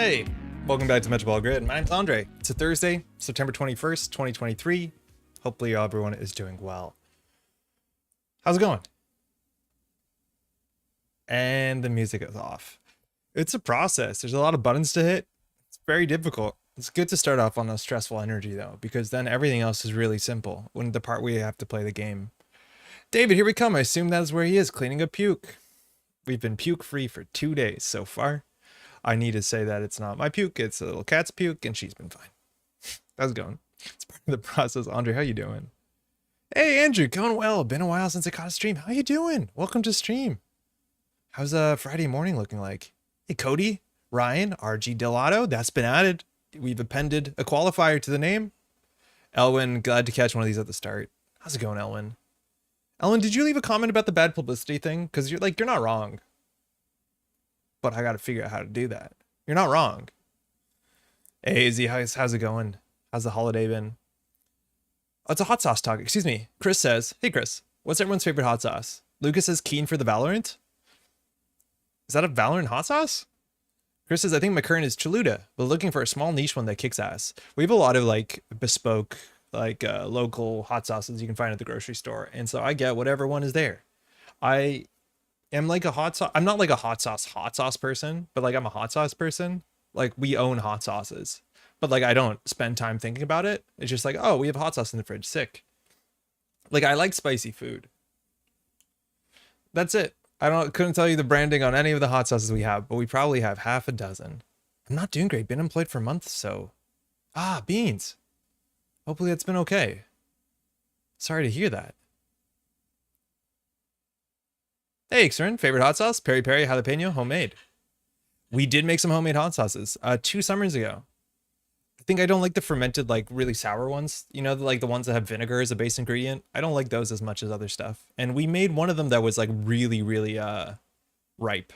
Hey, welcome back to Métropole Grid. My name's Andre. It's a Thursday, September 21st, 2023. Hopefully everyone is doing well. How's it going? And the music is off. It's a process. There's a lot of buttons to hit. It's very difficult. It's good to start off on a stressful energy though, because then everything else is really simple when the part where you have to play the game. David, here we come. I assume that's where he is, cleaning up puke. We've been puke free for 2 days so far. I need to say that it's not my puke, it's a little cat's puke, and she's been fine. How's it going? It's part of the process. Andre, how you doing? Hey, Andrew, going well. Been a while since I caught a stream. How you doing? Welcome to stream. How's Friday morning looking like? Hey, Cody, Ryan, RG Delato, that's been added. We've appended a qualifier to the name. Elwin, glad to catch one of these at the start. How's it going, Elwin? Elwin, did you leave a comment about the bad publicity thing? Because you're not wrong. But I got to figure out how to do that. You're not wrong. Hey, Izzy, how's it going? How's the holiday been? Oh, it's a hot sauce talk. Excuse me. Chris says, hey, Chris, what's everyone's favorite hot sauce? Lucas says keen for the Valorant. Is that a Valorant hot sauce? Chris says, I think my current is Chaluda, but looking for a small niche one that kicks ass. We have a lot of like bespoke, like local hot sauces you can find at the grocery store. And so I get whatever one is there. I'm like a hot sauce. I'm not like a hot sauce person, but like I'm a hot sauce person. Like we own hot sauces, but like I don't spend time thinking about it. It's just like, oh, we have hot sauce in the fridge. Sick. Like I like spicy food. That's it. Couldn't tell you the branding on any of the hot sauces we have, but we probably have half a dozen. I'm not doing great. Been employed for months, so. Beans. Hopefully it's been okay. Sorry to hear that. Hey, Xern, favorite hot sauce? Peri Peri jalapeno, homemade. We did make some homemade hot sauces 2 summers ago. I think I don't like the fermented, like really sour ones. You know, like the ones that have vinegar as a base ingredient. I don't like those as much as other stuff. And we made one of them that was like really, really ripe.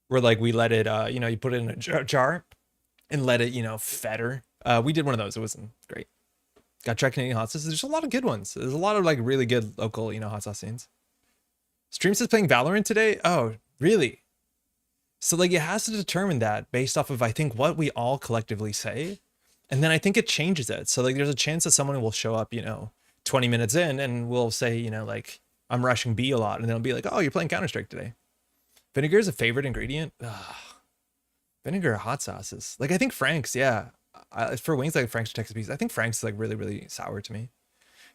Where like we let it, you put it in a jar and let it, fetter. We did one of those. It wasn't great. Got to try Canadian hot sauces. There's a lot of good ones. There's a lot of like really good local, hot sauce scenes. Stream says playing Valorant today? Oh, really? So like it has to determine that based off of, I think, what we all collectively say. And then I think it changes it. So like there's a chance that someone will show up, 20 minutes in and will say, like, I'm rushing B a lot. And they'll be like, oh, you're playing Counter-Strike today. Vinegar is a favorite ingredient? Ugh. Vinegar hot sauces. Like I think Frank's, yeah. For wings, like Frank's or Texas Bees, I think Frank's is like really, really sour to me.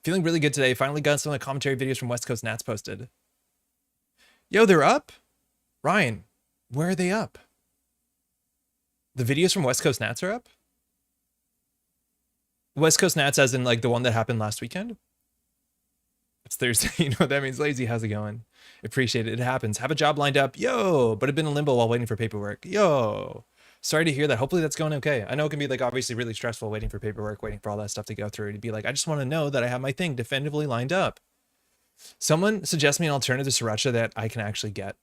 Feeling really good today. Finally got some of the commentary videos from West Coast Nats posted. Yo, they're up? Ryan, where are they up? The videos from West Coast Nats are up? West Coast Nats as in like the one that happened last weekend? It's Thursday, you know what that means? Lazy, how's it going? Appreciate it, it happens. Have a job lined up, yo, but I've been in limbo while waiting for paperwork, yo. Sorry to hear that, hopefully that's going okay. I know it can be like obviously really stressful waiting for paperwork, waiting for all that stuff to go through. To be like, I just want to know that I have my thing definitively lined up. Someone suggest me an alternative to Sriracha that I can actually get.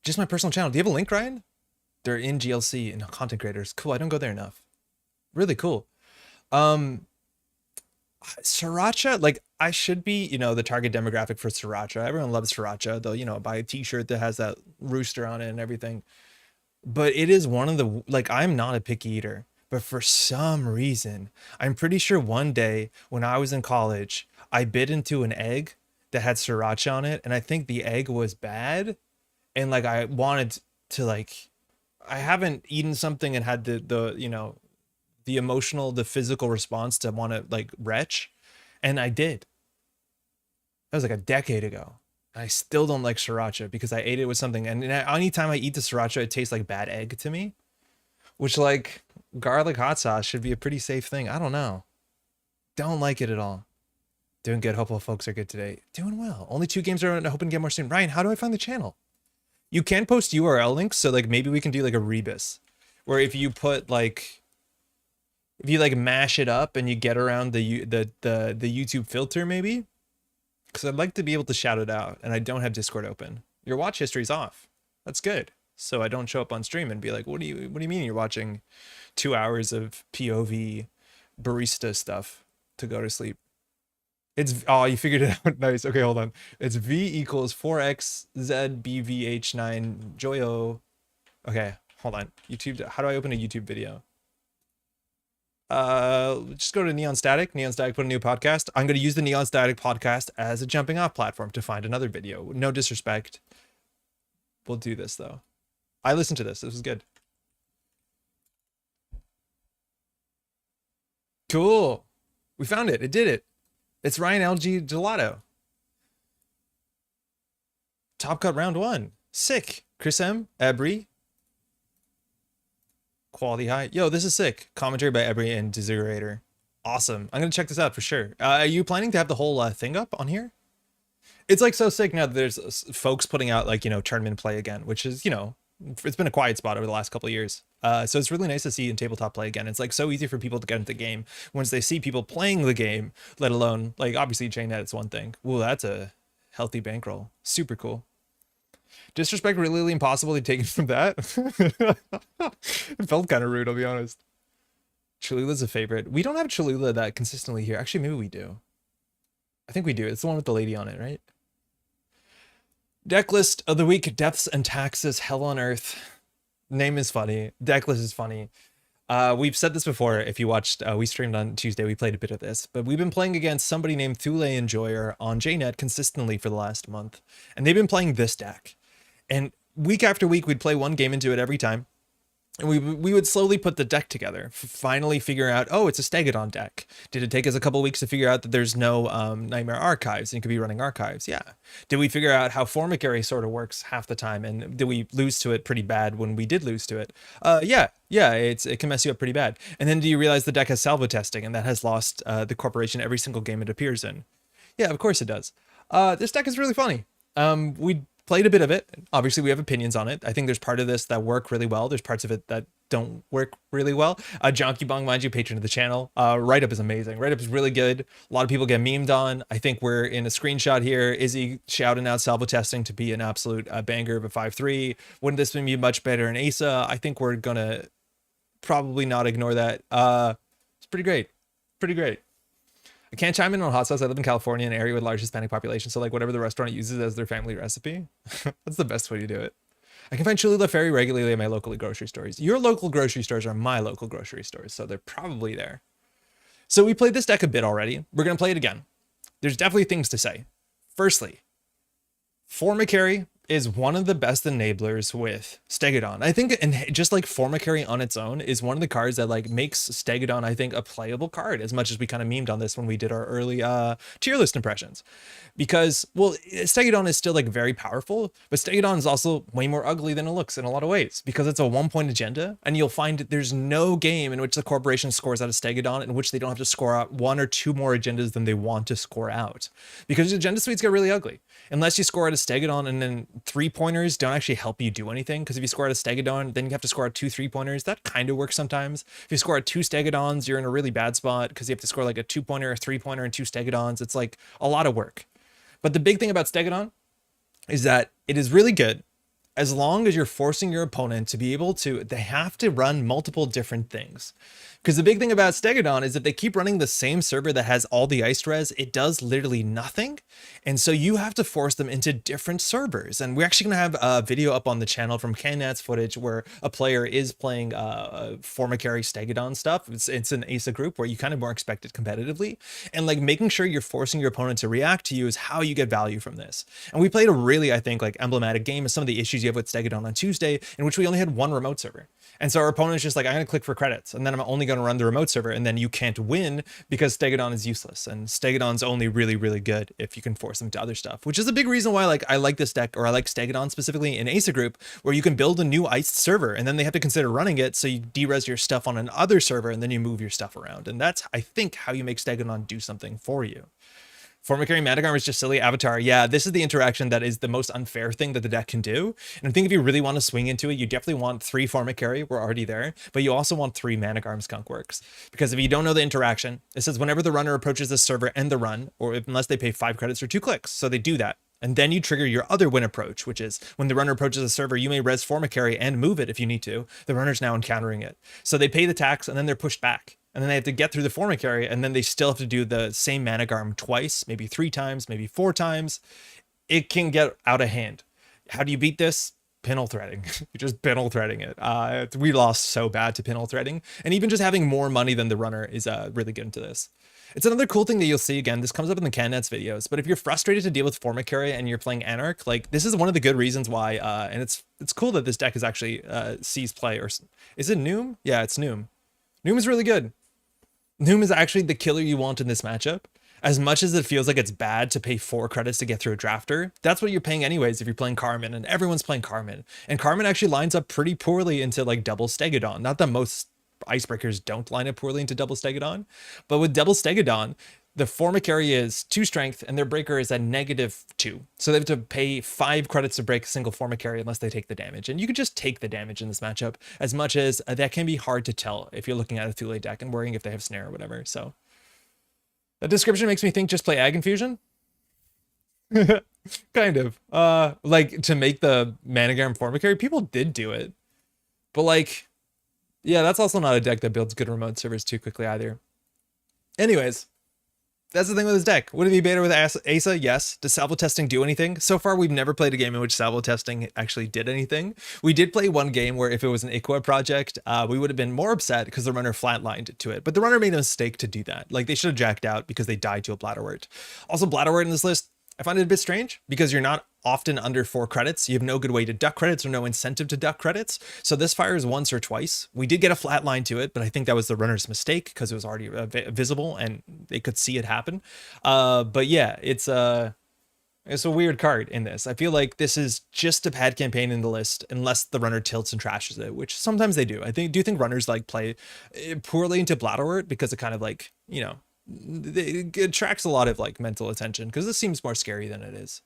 Just my personal channel. Do you have a link, Ryan? They're in GLC and content creators. Cool. I don't go there enough. Really cool. Sriracha, like I should be, the target demographic for Sriracha. Everyone loves Sriracha. They'll, buy a t-shirt that has that rooster on it and everything. But it is one of the, like, I'm not a picky eater. But for some reason, I'm pretty sure one day when I was in college, I bit into an egg that had sriracha on it. And I think the egg was bad. And like, I wanted to like, I haven't eaten something and had the emotional, the physical response to want to like retch. And I did. That was like a decade ago. And I still don't like sriracha because I ate it with something. And anytime I eat the sriracha, it tastes like bad egg to me. Which like garlic hot sauce should be a pretty safe thing. I don't know. Don't like it at all. Doing good. Hopeful folks are good today. Doing well. Only 2 games are hoping to get more soon. Ryan, how do I find the channel? You can post URL links. So like maybe we can do like a rebus where if you put like, if you like mash it up and you get around the YouTube filter maybe. Cause I'd like to be able to shout it out and I don't have Discord open. Your watch history's off. That's good. So I don't show up on stream and be like, what do you mean you're watching 2 hours of POV barista stuff to go to sleep? It's, oh, you figured it out. Nice. Okay, hold on. It's V equals 4xZBVH9 Joyo Okay, hold on. YouTube, how do I open a YouTube video? Just go to Neon Static. Neon Static put a new podcast. I'm going to use the Neon Static podcast as a jumping off platform to find another video. No disrespect. We'll do this though. I listened to this. This was good. Cool. We found it. It did it. It's Ryan LG Gelato. Top cut round 1. Sick. Chris M. Ebry. Quality high. Yo, this is sick. Commentary by Ebry and Desiderator. Awesome. I'm going to check this out for sure. Are you planning to have the whole thing up on here? It's like so sick now that there's folks putting out like, you know, tournament play again, which is, you know, it's been a quiet spot over the last couple of years. So it's really nice to see in tabletop play again. It's like so easy for people to get into the game once they see people playing the game, let alone like obviously chainnet, it's one thing. Ooh, that's a healthy bankroll. Super cool. Disrespect really impossible to take it from that. It felt kind of rude, I'll be honest. Cholula's a favorite. We don't have Cholula that consistently here. Actually, maybe we do. I think we do. It's the one with the lady on it, right? Deck list of the week, Deaths and Taxes, Hell on Earth. Name is funny. Deck list is funny. We've said this before. If you watched, we streamed on Tuesday, we played a bit of this, but we've been playing against somebody named Thule Enjoyer on JNet consistently for the last month. And they've been playing this deck. And week after week, we'd play one game into it every time. And we would slowly put the deck together, finally figure out, oh, it's a Stegadon deck. Did it take us a couple weeks to figure out that there's no Nightmare Archives and you could be running Archives? Yeah. Did we figure out how Formicary sort of works half the time? And did we lose to it pretty bad when we did lose to it? Yeah, it can mess you up pretty bad. And then do you realize the deck has salvo testing and that has lost the corporation every single game it appears in? Yeah, of course it does. This deck is really funny. We played a bit of it. Obviously, we have opinions on it. I think there's part of this that work really well. There's parts of it that don't work really well. Jonky Bong, mind you, patron of the channel. Write-up is amazing. Write-up is really good. A lot of people get memed on. I think we're in a screenshot here. Izzy shouting out salvo testing to be an absolute banger of a 5-3. Wouldn't this be much better in ASA? I think we're gonna probably not ignore that. It's pretty great. Pretty great. I can't chime in on hot sauce. I live in California, an area with a large Hispanic population. So like whatever the restaurant uses as their family recipe, that's the best way to do it. I can find Cholula very regularly at my local grocery stores. Your local grocery stores are my local grocery stores, so they're probably there. So we played this deck a bit already. We're going to play it again. There's definitely things to say. Firstly, Formicary is one of the best enablers with Stegadon. I think, and just like Formicary on its own is one of the cards that like makes Stegadon, I think, a playable card, as much as we kind of memed on this when we did our early tier list impressions. Because, well, Stegadon is still like very powerful, but Stegadon is also way more ugly than it looks in a lot of ways because it's a 1-point agenda, and you'll find there's no game in which the corporation scores out of Stegadon in which they don't have to score out 1 or 2 more agendas than they want to score out. Because agenda suites get really ugly. Unless you score out a Stegadon and then 3-pointers don't actually help you do anything, because if you score out a Stegadon, then you have to score out 2 3-pointers. That kind of works sometimes. If you score out 2 Stegadons, you're in a really bad spot because you have to score like a 2-pointer, a 3-pointer, and 2 Stegadons. It's like a lot of work. But the big thing about Stegadon is that it is really good as long as you're forcing your opponent to be able to, they have to run multiple different things. Because the big thing about Stegadon is if they keep running the same server that has all the iced res, it does literally nothing. And so you have to force them into different servers. And we're actually going to have a video up on the channel from Canat's footage where a player is playing Formicary Stegadon stuff. It's an ASA group where you kind of more expect it competitively. And like making sure you're forcing your opponent to react to you is how you get value from this. And we played a really, I think, like emblematic game of some of the issues you have with Stegadon on Tuesday, in which we only had 1 remote server. And so our opponent's just like, I'm going to click for credits, and then I'm only going to run the remote server, and then you can't win because Stegadon is useless. And Stegadon's only really, really good if you can force them to other stuff, which is a big reason why like I like this deck, or I like Stegadon specifically in ASA group, where you can build a new iced server, and then they have to consider running it, so you de-res your stuff on another server, and then you move your stuff around. And that's, I think, how you make Stegadon do something for you. Formicary Madagarm is just silly avatar. Yeah, this is the interaction that is the most unfair thing that the deck can do. And I think if you really want to swing into it, you definitely want 3 Formicary, we're already there, but you also want 3 Madagarm Skunkworks. Because if you don't know the interaction, it says whenever the runner approaches the server, end the run, or unless they pay 5 credits or 2 clicks. So they do that. And then you trigger your other win approach, which is when the runner approaches a server, you may res Formicary and move it if you need to. The runner's now encountering it. So they pay the tax and then they're pushed back. And then they have to get through the Formicary, and then they still have to do the same Managarm twice, maybe 3 times, maybe 4 times. It can get out of hand. How do you beat this? pinhole threading. You're just pinhole threading it. We lost so bad to pinhole threading, and even just having more money than the runner is really good into this. It's another cool thing that you'll see. Again, this comes up in the CanNets videos, but if you're frustrated to deal with format carry and you're playing Anarch, like this is one of the good reasons why, and it's cool that this deck is actually sees play, or is it Noom? Yeah, it's Noom. Noom is really good. Noom is actually the killer you want in this matchup. As much as it feels like it's bad to pay 4 credits to get through a drafter, that's what you're paying anyways if you're playing Carmen, and everyone's playing Carmen. And Carmen actually lines up pretty poorly into like double Stegodon. Not that most icebreakers don't line up poorly into double Stegodon, but with double Stegodon, the format carry is 2 strength and their breaker is at -2. So they have to pay 5 credits to break a single format carry unless they take the damage. And you could just take the damage in this matchup, as much as that can be hard to tell if you're looking at a Thule deck and worrying if they have snare or whatever. So that description makes me think just play Ag Infusion. Kind of. Like to make the Managram format carry, people did do it. But like, yeah, that's also not a deck that builds good remote servers too quickly either. Anyways, that's the thing with this deck. Would it be better with Asa? Yes. Does Salvo Testing do anything? So far, we've never played a game in which Salvo Testing actually did anything. We did play one game where if it was an Iqua project, we would have been more upset because the runner flatlined to it. But the runner made a mistake to do that. Like, they should have jacked out because they died to a Bladderwort. Also, Bladderwort in this list, I find it a bit strange because you're not often under 4 credits. You have no good way to duck credits or no incentive to duck credits. So this fires once or twice. We did get a flat line to it, but I think that was the runner's mistake because it was already visible and they could see it happen. But yeah, it's a weird card in this. I feel like this is just a bad campaign in the list unless the runner tilts and trashes it, which sometimes they do. Do you think runners like play poorly into Bladderwort because it kind of like, you know, it attracts a lot of like mental attention because this seems more scary than it is.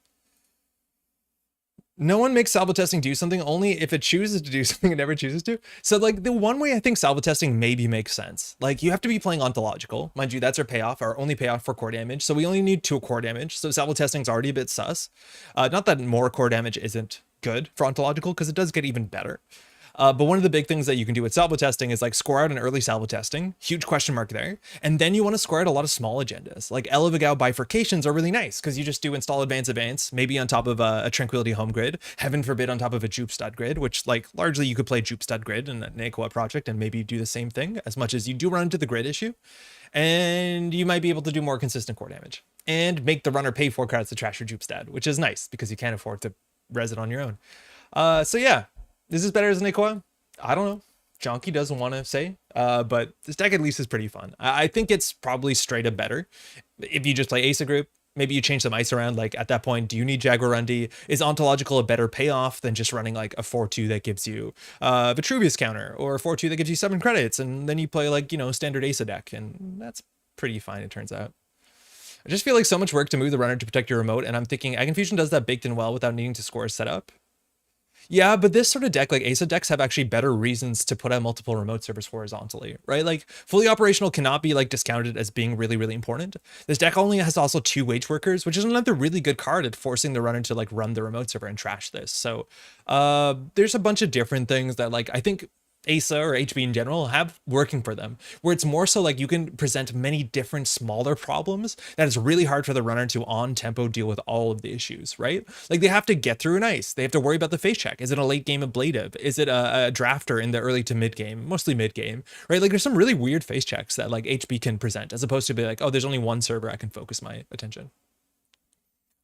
No one makes Salvo Testing do something, only if it chooses to do something it never chooses to. So like the one way I think Salvo Testing maybe makes sense, like you have to be playing ontological. Mind you, that's our payoff, our only payoff for core damage. So we only need 2 core damage. So Salvo Testing is already a bit sus. Not that more core damage isn't good for ontological, because it does get even better. But one of the big things that you can do with Salvo Testing is like score out an early Salvo Testing, huge question mark there. And then you want to score out a lot of small agendas. Like Elevagao bifurcations are really nice because you just do install advance, maybe on top of a Tranquility home grid, heaven forbid on top of a Jupe stud grid, which like largely you could play Jupe stud grid in an Aqua project and maybe do the same thing, as much as you do run into the grid issue. And you might be able to do more consistent core damage and make the runner pay 4 credits to trash your Jupe stud, which is nice because you can't afford to res it on your own. So yeah. Is this better as an Iqua? I don't know. Jonky doesn't want to say, but this deck at least is pretty fun. I think it's probably straight up better. If you just play Asa group, maybe you change some ice around. Like at that point, do you need Jaguarundi? Is ontological a better payoff than just running like a 4-2 that gives you Vitruvius counter, or a 4-2 that gives you 7 credits, and then you play like, you know, standard Asa deck, and that's pretty fine, it turns out. I just feel like so much work to move the runner to protect your remote, and I'm thinking Ag Infusion does that baked in well without needing to score a setup. Yeah, but this sort of deck, like Asa decks, have actually better reasons to put out multiple remote servers horizontally, right? Like fully operational cannot be like discounted as being really, really important. This deck only has also 2 wage workers, which is another really good card at forcing the runner to like run the remote server and trash this. So there's a bunch of different things that like I think Asa or HB in general have working for them, where it's more so like you can present many different smaller problems that it's really hard for the runner to on tempo deal with all of the issues, right? Like they have to get through an ice, they have to worry about the face check. Is it a late game ablative? Is it a drafter in the early to mid game? Mostly mid game, right? Like there's some really weird face checks that like HB can present, as opposed to be like, oh, there's only one server I can focus my attention.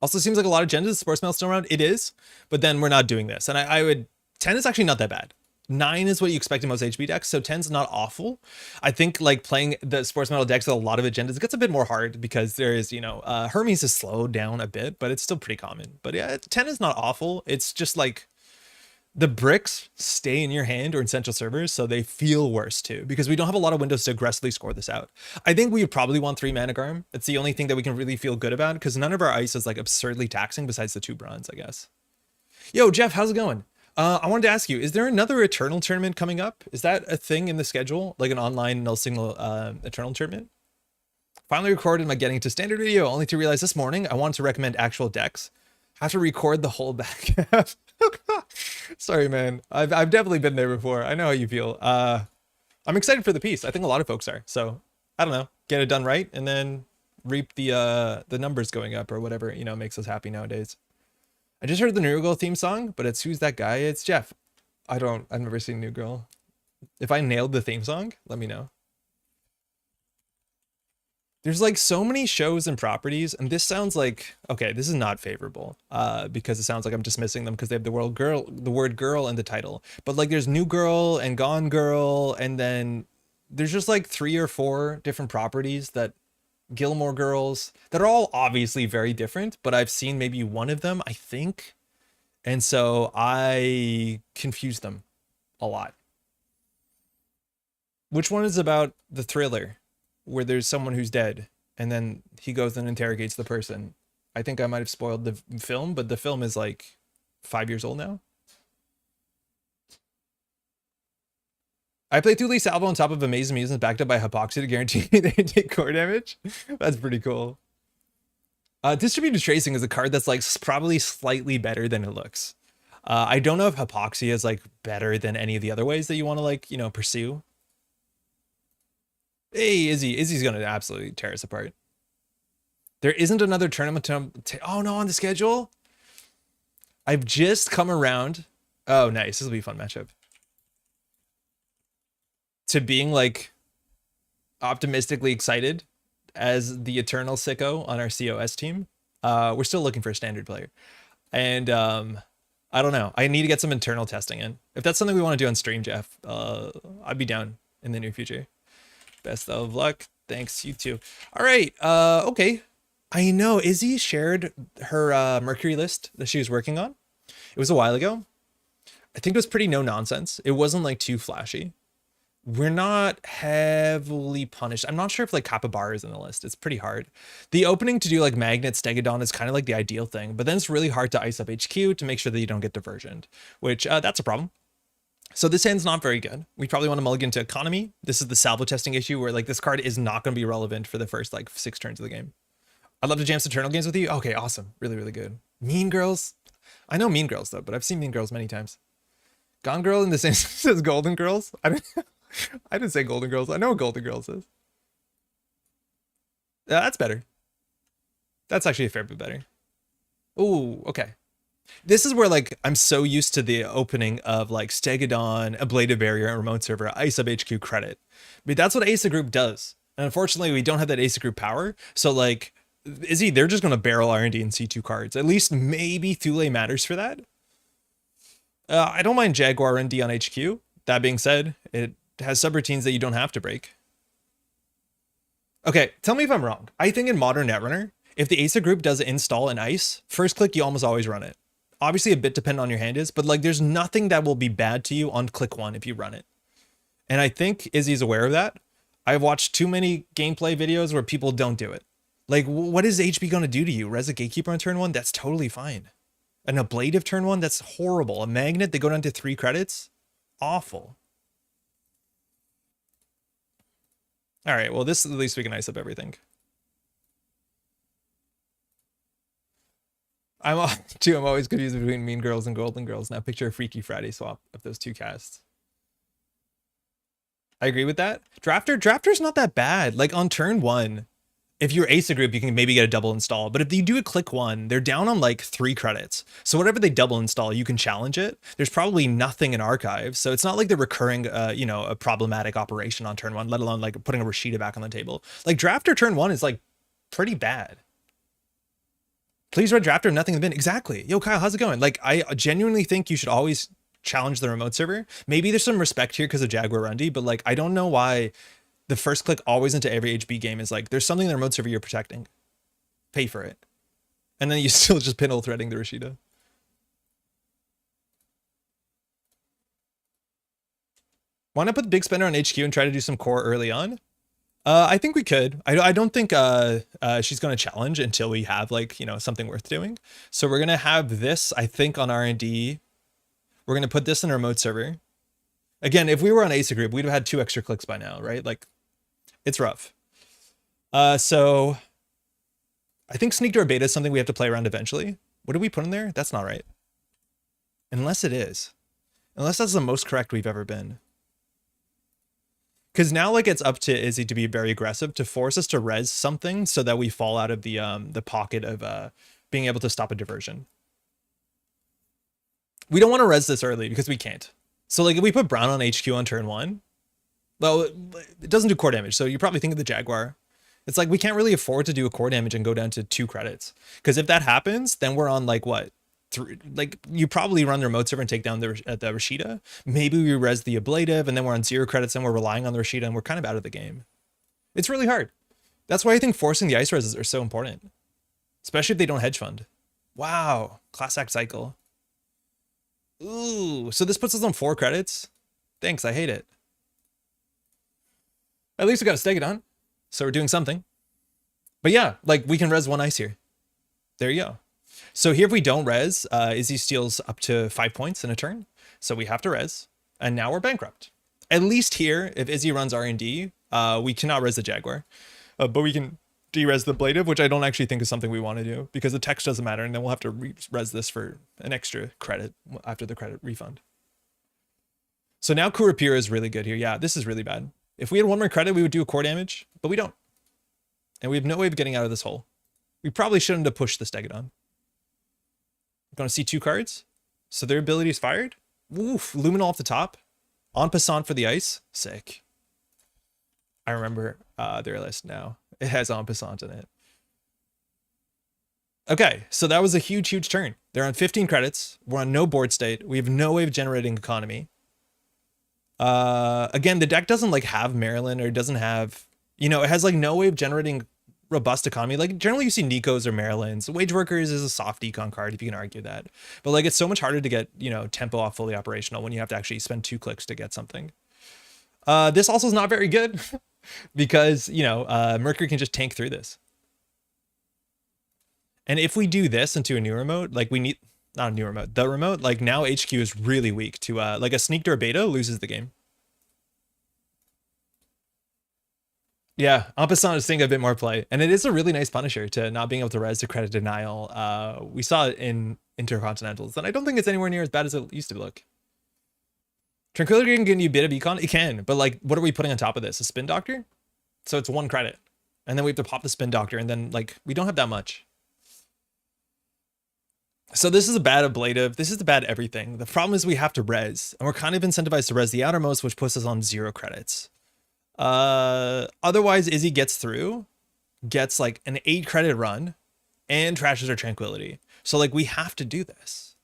Also seems like a lot of agendas, sports mail still around. It is, but then we're not doing this. And I would, 10 is actually not that bad. 9 is what you expect in most HB decks, so 10's not awful. I think like playing the sports metal decks with a lot of agendas, it gets a bit more hard because there is, you know, Hermes is slowed down a bit, but it's still pretty common. But yeah, 10 is not awful. It's just like the bricks stay in your hand or in central servers, so they feel worse too, because we don't have a lot of windows to aggressively score this out. I think we would probably want 3 mana Garm. It's the only thing that we can really feel good about, because none of our ice is like absurdly taxing besides the 2 bronze, I guess. Yo, Jeff, how's it going? I wanted to ask you, is there another Eternal tournament coming up? Is that a thing in the schedule? Like an online null signal Eternal tournament? Finally recorded my getting to standard video, only to realize this morning I wanted to recommend actual decks. Have to record the whole back half. Sorry, man. I've definitely been there before. I know how you feel. I'm excited for the piece. I think a lot of folks are. So I don't know, get it done right and then reap the numbers going up or whatever, you know, makes us happy nowadays. I just heard the New Girl theme song, but it's Who's That Guy? It's Jeff. I've never seen New Girl. If I nailed the theme song, let me know. There's like so many shows and properties, and this sounds like, okay, this is not favorable, because it sounds like I'm dismissing them because they have the word girl in the title. But like there's New Girl and Gone Girl, and then there's just like 3 or 4 different properties that Gilmore Girls that are all obviously very different, but I've seen maybe one of them, I think. And so I confuse them a lot. Which one is about the thriller where there's someone who's dead and then he goes and interrogates the person? I think I might have spoiled the film, but the film is like 5 years old now. I played Thule Salvo on top of Amazing Musings backed up by Hypoxia to guarantee they take core damage. That's pretty cool. Distributed Tracing is a card that's like probably slightly better than it looks. I don't know if Hypoxia is like better than any of the other ways that you want to like, you know, pursue. Hey, Izzy's gonna absolutely tear us apart. There isn't another tournament oh no, on the schedule? I've just come around. Oh, nice. This will be a fun matchup. To being like optimistically excited as the eternal sicko on our COS team. We're still looking for a standard player. And I don't know. I need to get some internal testing in. If that's something we want to do on stream, Jeff, I'd be down in the near future. Best of luck. Thanks, you too. All right. Okay. I know Izzy shared her Mercury list that she was working on. It was a while ago. I think it was pretty no nonsense. It wasn't like too flashy. We're not heavily punished. I'm not sure if like Capybara is in the list. It's pretty hard. The opening to do like Magnet Stegodon is kind of like the ideal thing, but then it's really hard to ice up HQ to make sure that you don't get diversioned, which that's a problem. So this hand's not very good. We probably want to mulligan to Economy. This is the Salvo Testing issue where like this card is not going to be relevant for the first like 6 turns of the game. I'd love to jam some Eternal games with you. Okay, awesome. Really, really good. Mean Girls. I know Mean Girls though, but I've seen Mean Girls many times. Gone Girl in the same sense as Golden Girls. I didn't say Golden Girls. I know what Golden Girls is. Yeah, that's better. That's actually a fair bit better. Ooh, okay. This is where like I'm so used to the opening of like Stegodon, Ablative Barrier, and Remote Server, Ice Up HQ credit. But that's what ASA Group does. And unfortunately, we don't have that ASA Group power. So like, Izzy, they're just going to barrel R&D and C2 cards. At least maybe Thule matters for that. I don't mind Jaguar R&D on HQ. That being said, it has subroutines that you don't have to break. Okay, tell me if I'm wrong. I think in modern Netrunner, if the ASA Group does install an ice, first click, you almost always run it. Obviously a bit dependent on your hand is, but like there's nothing that will be bad to you on click 1 if you run it. And I think Izzy's aware of that. I've watched too many gameplay videos where people don't do it. Like, what is HB going to do to you? Res a Gatekeeper on turn 1? That's totally fine. An Ablative turn 1? That's horrible. A Magnet, they go down to 3 credits? Awful. All right, well, this at least we can ice up everything. I'm always confused between Mean Girls and Golden Girls. Now picture a Freaky Friday swap of those 2 casts. I agree with that. Drafter's not that bad. Like on turn 1, if you're ASA Group, you can maybe get a double install. But if you do a click 1, they're down on like 3 credits. So whatever they double install, you can challenge it. There's probably nothing in archives. So it's not like they're recurring, you know, a problematic operation on turn 1, let alone like putting a Rashida back on the table. Like Drafter turn 1 is like pretty bad. Please red Drafter, nothing in the bin. Exactly. Yo, Kyle, how's it going? Like, I genuinely think you should always challenge the remote server. Maybe there's some respect here because of Jaguar Rundy, but like, I don't know why the first click always into every HB game is like, there's something in the remote server you're protecting. Pay for it. And then you still just pinhole threading the Rashida. Why not put the big spender on HQ and try to do some core early on? I think we could. I don't think she's going to challenge until we have like, you know, something worth doing. So we're going to have this, I think, on R&D. We're going to put this in a remote server. Again, if we were on ASA Group, we'd have had 2 extra clicks by now, right? Like, it's rough. So I think Sneak Door Beta is something we have to play around eventually. What did we put in there? That's not right. Unless it is. Unless that's the most correct we've ever been. Because now, like, it's up to Izzy to be very aggressive to force us to res something so that we fall out of the pocket of being able to stop a diversion. We don't want to res this early because we can't. So like if we put Brown on HQ on turn 1, well, it doesn't do core damage. So you probably think of the Jaguar. It's like we can't really afford to do a core damage and go down to 2 credits. Because if that happens, then we're on like what? Like you probably run the remote server and take down the Rashida. Maybe we res the ablative and then we're on 0 credits and we're relying on the Rashida and we're kind of out of the game. It's really hard. That's why I think forcing the ice reses are so important. Especially if they don't hedge fund. Wow. Class act cycle. Ooh. So this puts us on 4 credits. Thanks. I hate it. At least we got a Stegodon. So we're doing something. But yeah, like we can res 1 ice here. There you go. So here if we don't res, Izzy steals up to 5 points in a turn. So we have to res. And now we're bankrupt. At least here, if Izzy runs R&D, we cannot res the Jaguar. But we can de-res the Ablative, which I don't actually think is something we want to do. Because the text doesn't matter. And then we'll have to res this for an extra credit after the credit refund. So now Kurapira is really good here. Yeah, this is really bad. If we had 1 more credit, we would do a core damage. But we don't. And we have no way of getting out of this hole. We probably shouldn't have pushed the Stegodon. We're going to see 2 cards. So their ability is fired. Oof, Luminol off the top. En passant for the ice. Sick. I remember their list now. It has en passant in it. Okay, so that was a huge, huge turn. They're on 15 credits. We're on no board state. We have no way of generating economy. Again, the deck doesn't like have Maryland or doesn't have, you know, it has like no way of generating robust economy. Like generally you see Nikos or Marylands. Wage Workers is a soft econ card if you can argue that. But like it's so much harder to get, you know, tempo off fully operational when you have to actually spend 2 clicks to get something. This also is not very good because, you know, Mercury can just tank through this. And if we do this into a new remote, like we need, not a new remote, the remote, like now HQ is really weak to, like a Sneaked or a Beta loses the game. Yeah, en passant is seeing a bit more play. And it is a really nice punisher to not being able to res to credit denial. We saw it in Intercontinentals, and I don't think it's anywhere near as bad as it used to look. Tranquility can give you a bit of econ. It can, but like, what are we putting on top of this? A Spin Doctor? So it's 1 credit. And then we have to pop the Spin Doctor, and then like, we don't have that much. So this is a bad ablative. This is a bad everything. The problem is we have to res, and we're kind of incentivized to res the outermost, which puts us on 0 credits. Otherwise Izzy gets through, gets like an 8 credit run, and trashes our Tranquility. So like we have to do this.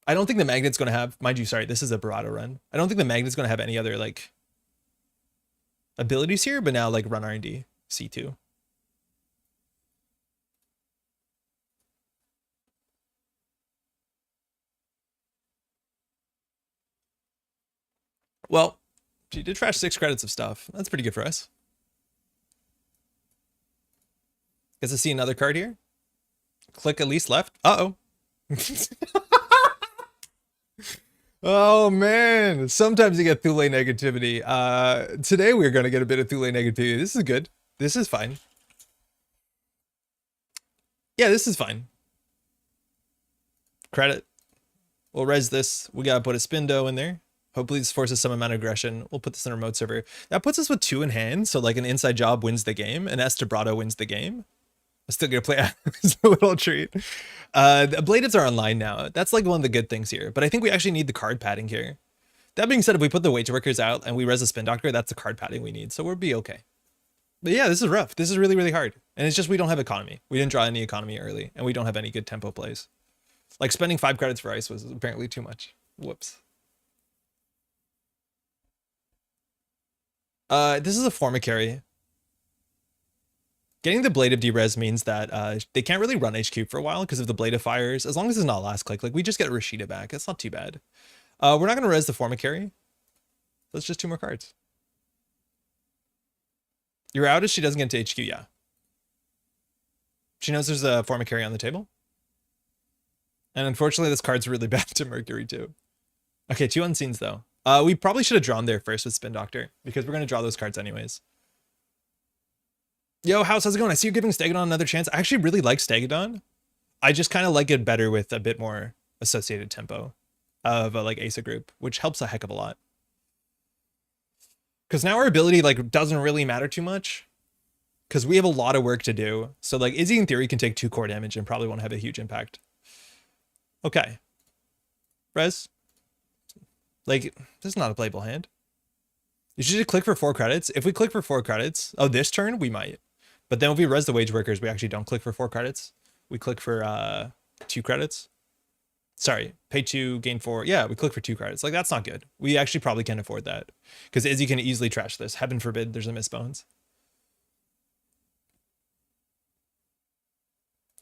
I don't think the Magnet's going to have, mind you, sorry, this is a Barado run. I don't think the Magnet's going to have any other like abilities here, but now like run R&D, C2. Well, she did trash 6 credits of stuff. That's pretty good for us. Gets to see another card here. Click at least left. Uh-oh. Oh, man. Sometimes you get Thule negativity. Today we're going to get a bit of Thule negativity. This is good. This is fine. Yeah, this is fine. Credit. We'll res this. We got to put a Spindo in there. Hopefully this forces some amount of aggression. We'll put this in a remote server. That puts us with 2 in hand. So like an inside job wins the game. An Estebrado wins the game. I'm still going to play as a little treat. The ablatives are online now. That's like one of the good things here. But I think we actually need the card padding here. That being said, if we put the Wage Workers out and we res a Spin Doctor, that's the card padding we need. So we'll be okay. But yeah, this is rough. This is really, really hard. And it's just we don't have economy. We didn't draw any economy early. And we don't have any good tempo plays. Like spending 5 credits for ice was apparently too much. Whoops. This is a Formicary. Getting the Blade of D-Res means that they can't really run HQ for a while because of the Blade of Fires. As long as it's not last click, like we just get Rashida back. It's not too bad. We're not going to res the Formicary. That's just 2 more cards. You're out if she doesn't get into HQ, yeah. She knows there's a Formicary on the table. And unfortunately, this card's really bad to Mercury too. Okay, 2 Unseens though. We probably should have drawn there first with Spin Doctor because we're going to draw those cards anyways. Yo, House, how's it going? I see you're giving Stegodon another chance. I actually really like Stegodon. I just kind of like it better with a bit more associated tempo of a like Asa group, which helps a heck of a lot. Because now our ability like doesn't really matter too much because we have a lot of work to do. So like Izzy in theory can take 2 core damage and probably won't have a huge impact. Okay. Res. Like, this is not a playable hand. You should just click for 4 credits. If we click for 4 credits, oh, this turn, we might. But then if we res the wage workers, we actually don't click for 4 credits. We click for 2 credits. Sorry, pay 2, gain 4. Yeah, we click for 2 credits. Like, that's not good. We actually probably can't afford that. Because Izzy can easily trash this. Heaven forbid there's a miss bones.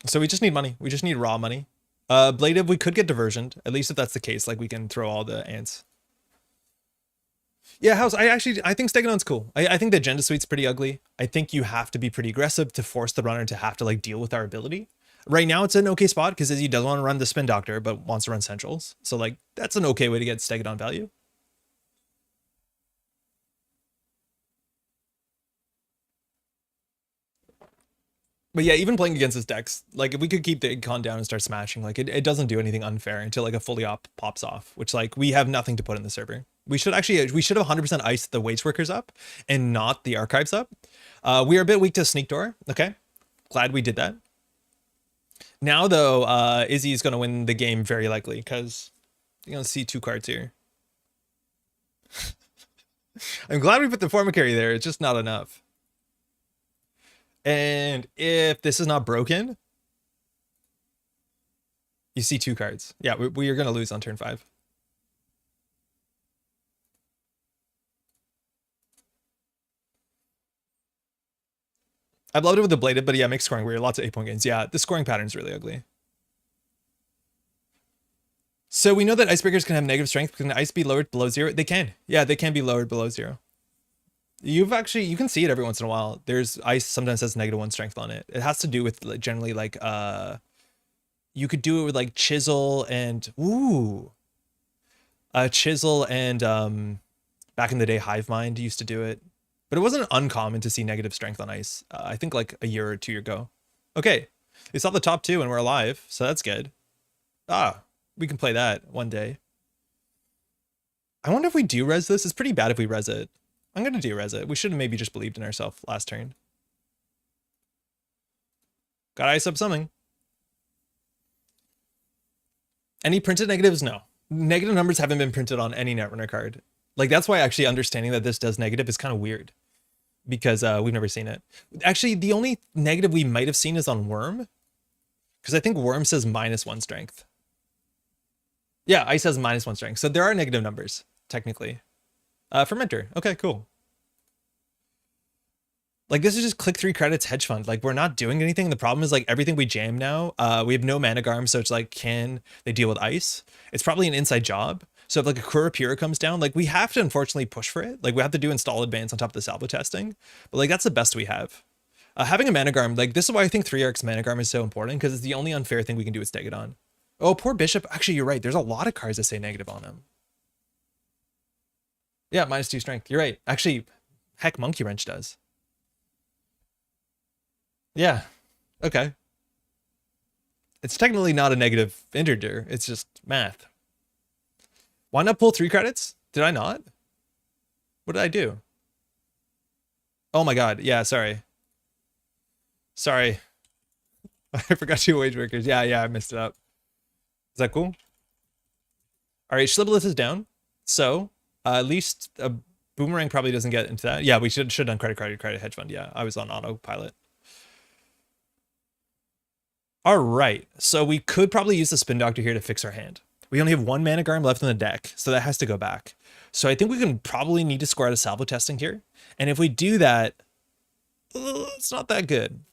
So we just need money. We just need raw money. Bladed, we could get diversioned. At least if that's the case, like we can throw all the ants. Yeah, House, I think Stegadon's cool. I think the agenda suite's pretty ugly. I think you have to be pretty aggressive to force the runner to have to like deal with our ability. Right now it's an okay spot because Izzy doesn't want to run the spin doctor, but wants to run centrals. So like that's an okay way to get Stegadon value. But yeah, even playing against his decks, like if we could keep the econ down and start smashing, like it doesn't do anything unfair until like a fully op pops off, which like we have nothing to put in the server. We should have 100% iced the wage workers up and not the archives up. We are a bit weak to sneak door. Okay, glad we did that. Now though, Izzy's gonna win the game very likely because you're gonna see 2 cards here. I'm glad we put the forma carry there. It's just not enough. And if this is not broken, you see 2 cards. Yeah, we are going to lose on turn 5. I've loved it with the bladed, but yeah, makes scoring weird. Lots of 8-point gains. Yeah, the scoring pattern is really ugly. So we know that icebreakers can have negative strength. Can ice be lowered below 0? They can. Yeah, they can be lowered below 0. You can see it every once in a while. There's ice sometimes has -1 strength on it. It has to do with like, generally like you could do it with like chisel and chisel and back in the day hive mind used to do it, but it wasn't uncommon to see negative strength on ice. I think like a year or 2 ago. Okay, we saw the top 2 and we're alive, so that's good. We can play that one day. I wonder if we do res this. It's pretty bad if we res it. I'm going to de-res it. We should have maybe just believed in ourselves last turn. Got ice up something. Any printed negatives? No. Negative numbers haven't been printed on any Netrunner card. Like, that's why actually understanding that this does negative is kind of weird. Because we've never seen it. Actually, the only negative we might have seen is on Worm. Because I think Worm says -1 strength. Yeah, ice has -1 strength. So there are negative numbers, technically. Fermenter. Okay, cool. Like this is just click 3 credits hedge fund. Like we're not doing anything. The problem is like everything we jam now, we have no mana garm. So it's like, can they deal with ice? It's probably an inside job. So if like a Kurapura comes down, like we have to unfortunately push for it. Like we have to do install advance on top of the salvo testing, but like that's the best we have. Having a mana garm, like this is why I think 3 arcs mana garm is so important because it's the only unfair thing we can do with Stegadon. Oh, poor Bishop. Actually, you're right. There's a lot of cards that say negative on him. Yeah, -2 strength. You're right. Actually, heck, Monkey Wrench does. Yeah. Okay. It's technically not a negative integer. It's just math. Why not pull 3 credits? Did I not? What did I do? Oh my god. Yeah, sorry. Sorry. I forgot 2 wage workers. Yeah, I messed it up. Is that cool? All right, Shlibolith is down. So at least a boomerang probably doesn't get into that. Yeah, we should have done credit hedge fund. Yeah, I was on autopilot. All right, so we could probably use the spin doctor here to fix our hand. We only have 1 mana garm left in the deck, so that has to go back. So I think we can probably need to score out a salvo testing here. And if we do that, it's not that good.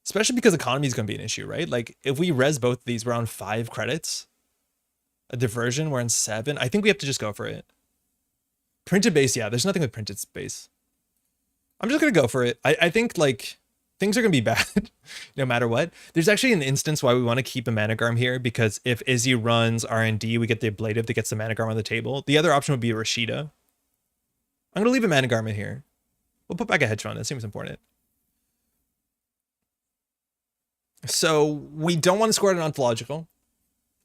Especially because economy is going to be an issue, right? Like if we res both of these, we're on 5 credits. A diversion, we're on 7. I think we have to just go for it. Printed base, yeah, there's nothing with printed space. I'm just going to go for it. I think like things are going to be bad no matter what. There's actually an instance why we want to keep a mana garm here because if Izzy runs R&D, we get the ablative that gets the mana garm on the table. The other option would be a Rashida. I'm going to leave a mana garm in here. We'll put back a hedge fund. That seems important. So we don't want to score at an ontological.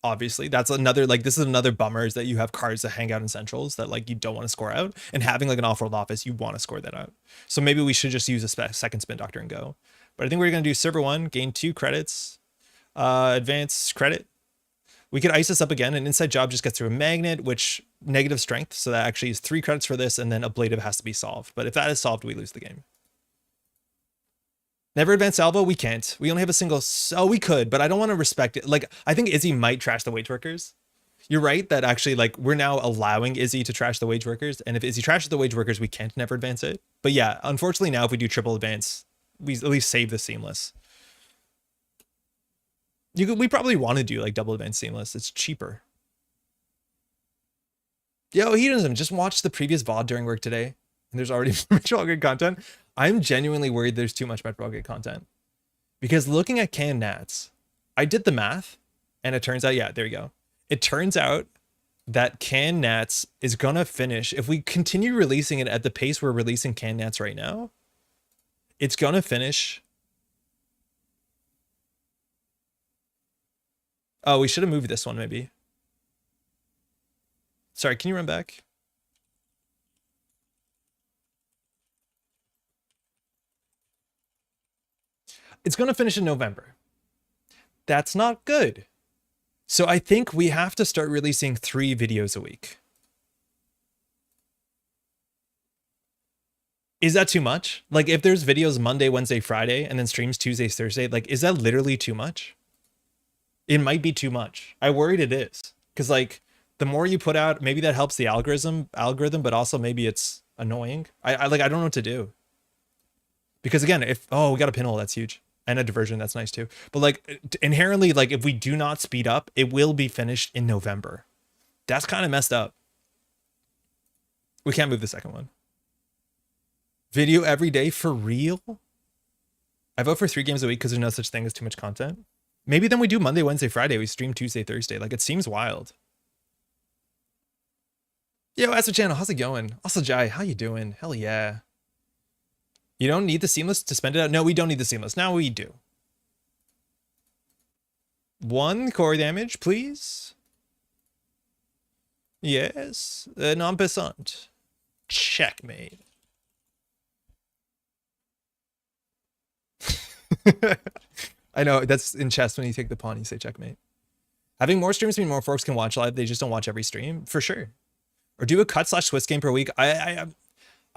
Obviously, that's another, like, this is another bummer is that you have cards that hang out in centrals that like you don't want to score out, and having like an off-world office, you want to score that out. So maybe we should just use a second spin doctor and go. But I think we're going to do server 1, gain 2 credits, advance credit. We could ice this up again, and inside job just gets through a magnet, which negative strength. So that actually is 3 credits for this, and then ablative has to be solved. But if that is solved, we lose the game. Never advance salvo, we can't. We only have a single, oh, we could, but I don't want to respect it. Like, I think Izzy might trash the wage workers. You're right that actually, like, we're now allowing Izzy to trash the wage workers, and if Izzy trashes the wage workers, we can't never advance it. But yeah, unfortunately now if we do triple advance, we at least save the seamless. We probably want to do like double advance seamless. It's cheaper. Yo, hedonism, just watched the previous VOD during work today, and there's already Metropole Grid content. I'm genuinely worried there's too much Metropole Grid content. Because looking at canned nats, I did the math, and it turns out, yeah, there you go. It turns out that canned nats is gonna finish, if we continue releasing it at the pace we're releasing canned nats right now, it's gonna finish. Oh, we should have moved this one maybe. Sorry, can you run back? It's going to finish in November. That's not good. So I think we have to start releasing 3 videos a week. Is that too much? Like if there's videos Monday, Wednesday, Friday, and then streams Tuesday, Thursday, like is that literally too much? It might be too much. I worried it is. Because like the more you put out, maybe that helps the algorithm, but also maybe it's annoying. I don't know what to do. Because again, oh, we got a pinhole, that's huge. And a diversion, that's nice too. But like inherently, like if we do not speed up, it will be finished in November. That's kind of messed up. We can't move the second one. Video every day for real? I vote for 3 games a week because there's no such thing as too much content. Maybe then we do Monday, Wednesday, Friday. We stream Tuesday, Thursday. Like it seems wild. Yo, Asa Channel, how's it going? Also, Jai, how you doing? Hell yeah. You don't need the seamless to spend it out? No, we don't need the seamless. Now we do. 1 core damage, please. Yes. Non-passant. Checkmate. I know, that's in chess when you take the pawn, you say checkmate. Having more streams mean more folks can watch live. They just don't watch every stream, for sure. Or do a cut/Swiss game per week. I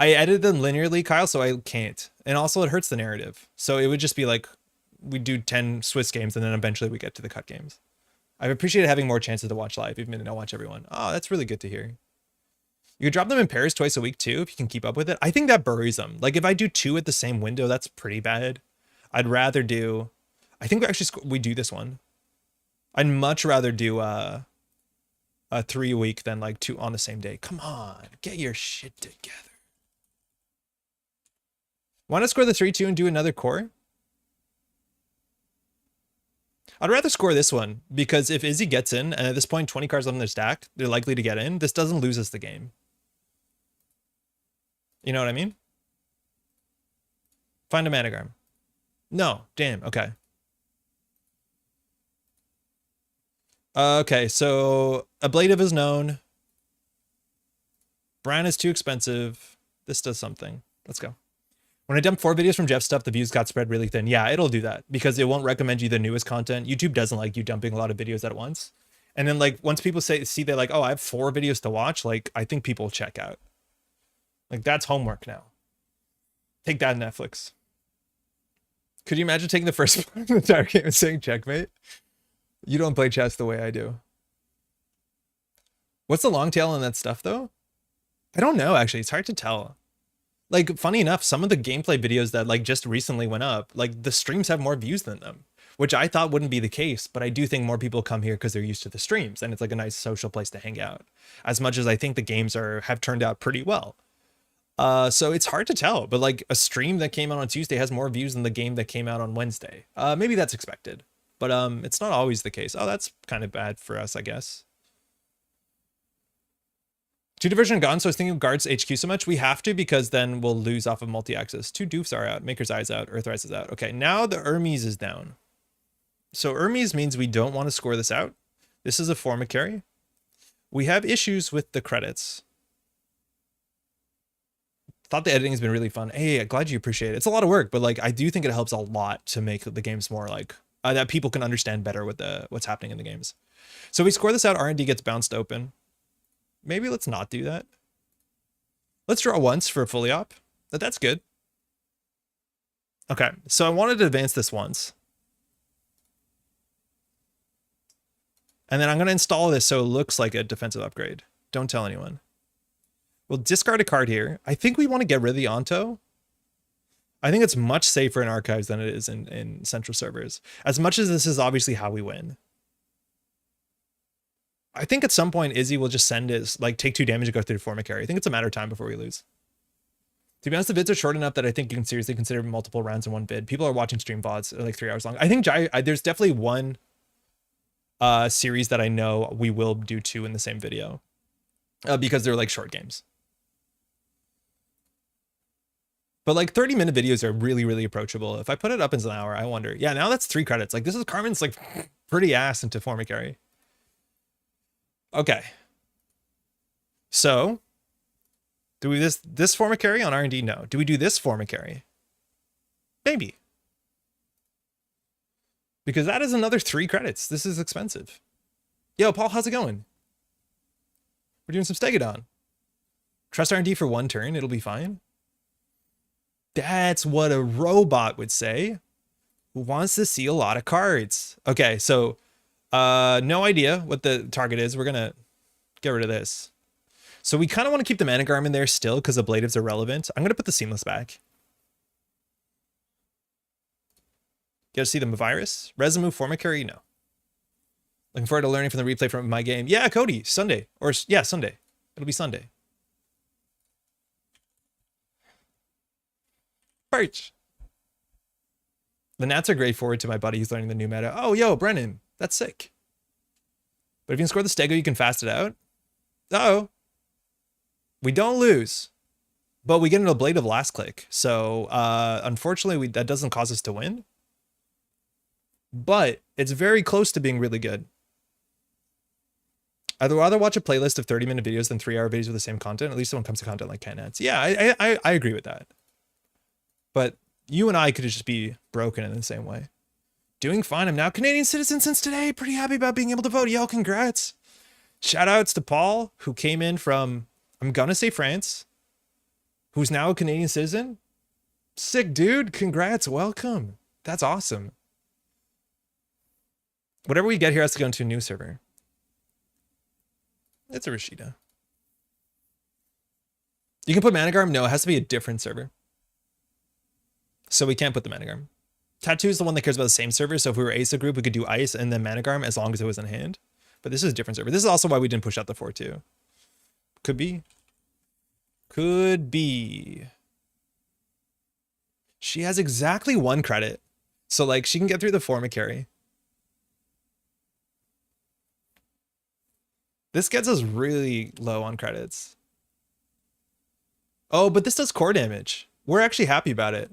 edit them linearly, Kyle, so I can't. And also it hurts the narrative. So it would just be like, we do 10 Swiss games and then eventually we get to the cut games. I've appreciated having more chances to watch live, even if I don't watch everyone. Oh, that's really good to hear. You could drop them in pairs twice a week too, if you can keep up with it. I think that buries them. Like if I do 2 at the same window, that's pretty bad. I'd rather do, I think we do this one. I'd much rather do a 3 a week than like 2 on the same day. Come on, get your shit together. Want to score the 3-2 and do another core? I'd rather score this one because if Izzy gets in, and at this point 20 cards left in their stack, they're likely to get in. This doesn't lose us the game. You know what I mean? Find a managram. No, damn, okay. Okay, so ablative is known. Brian is too expensive. This does something. Let's go. When I dumped 4 videos from Jeff's stuff, the views got spread really thin. Yeah, it'll do that because it won't recommend you the newest content. YouTube doesn't like you dumping a lot of videos at once. And then like once people see they're like, oh, I have 4 videos to watch, like I think people will check out. Like that's homework now. Take that, Netflix. Could you imagine taking the first part of the entire game and saying checkmate? You don't play chess the way I do. What's the long tail on that stuff though? I don't know, actually. It's hard to tell. Like, funny enough, some of the gameplay videos that like just recently went up, like the streams have more views than them, which I thought wouldn't be the case, but I do think more people come here because they're used to the streams and it's like a nice social place to hang out. As much as I think the games have turned out pretty well. So it's hard to tell, but like a stream that came out on Tuesday has more views than the game that came out on Wednesday. Maybe that's expected, but it's not always the case. Oh, that's kind of bad for us, I guess. 2 diversion gone, so I was thinking of guards HQ so much. We have to because then we'll lose off of multi-axis. 2 doofs are out, Maker's Eye's out, Earthrise is out. Okay, now the Hermes is down. So Hermes means we don't want to score this out. This is a forma carry. We have issues with the credits. Thought the editing has been really fun. Hey, glad you appreciate it. It's a lot of work, but like I do think it helps a lot to make the games more like that people can understand better what what's happening in the games. So we score this out, R&D gets bounced open. Maybe let's not do that. Let's draw once for a fully op. That's good. Okay, so I wanted to advance this once. And then I'm going to install this so it looks like a defensive upgrade. Don't tell anyone. We'll discard a card here. I think we want to get rid of the Onto. I think it's much safer in archives than it is in central servers. As much as this is obviously how we win. I think at some point Izzy will just send his, like, take 2 damage and go through the forma carry. I think it's a matter of time before we lose. To be honest, the vids are short enough that I think you can seriously consider multiple rounds in one vid. People are watching stream VODs like 3 hours long. I think there's definitely one series that I know we will do 2 in the same video because they're like short games. But like 30-minute videos are really, really approachable. If I put it up in an hour, I wonder. Yeah, now that's 3 credits. Like this is Carmen's like pretty ass into forma carry. Okay. So do we this forma carry on R&D? No. Do we do this forma carry? Maybe. Because that is another 3 credits. This is expensive. Yo, Paul, how's it going? We're doing some Stegodon. Trust R&D for 1 turn. It'll be fine. That's what a robot would say. Who wants to see a lot of cards. Okay, so no idea what the target is. We're going to get rid of this. So we kind of want to keep the Managarm in there still because the Ablatives are relevant. I'm going to put the Seamless back. You guys see the virus? Resume, forma carry? No. Looking forward to learning from the replay from my game. Yeah, Cody, Sunday. Or, yeah, Sunday. It'll be Sunday. Perch. The Nats are great forward to my buddy who's learning the new meta. Oh, yo, Brennan. That's sick. But if you can score the Stego, you can fast it out. Uh-oh. We don't lose. But we get an Ablative last click. So, unfortunately, that doesn't cause us to win. But it's very close to being really good. I'd rather watch a playlist of 30-minute videos than 3-hour videos with the same content, at least when it comes to content like Canats. Yeah, I agree with that. But you and I could just be broken in the same way. Doing fine. I'm now a Canadian citizen since today. Pretty happy about being able to vote. Yo, congrats. Shout outs to Paul, who came in from, I'm gonna say France, who's now a Canadian citizen. Sick, dude. Congrats. Welcome. That's awesome. Whatever we get here has to go into a new server. It's a Rashida. You can put Managarm? No, it has to be a different server. So we can't put the Managarm. Tattoo is the one that cares about the same server. So if we were ASA group, we could do Ice and then Managarm as long as it was in hand. But this is a different server. This is also why we didn't push out the 4-2. Could be. Could be. She has exactly 1 credit. So like she can get through the forma carry. This gets us really low on credits. Oh, but this does core damage. We're actually happy about it.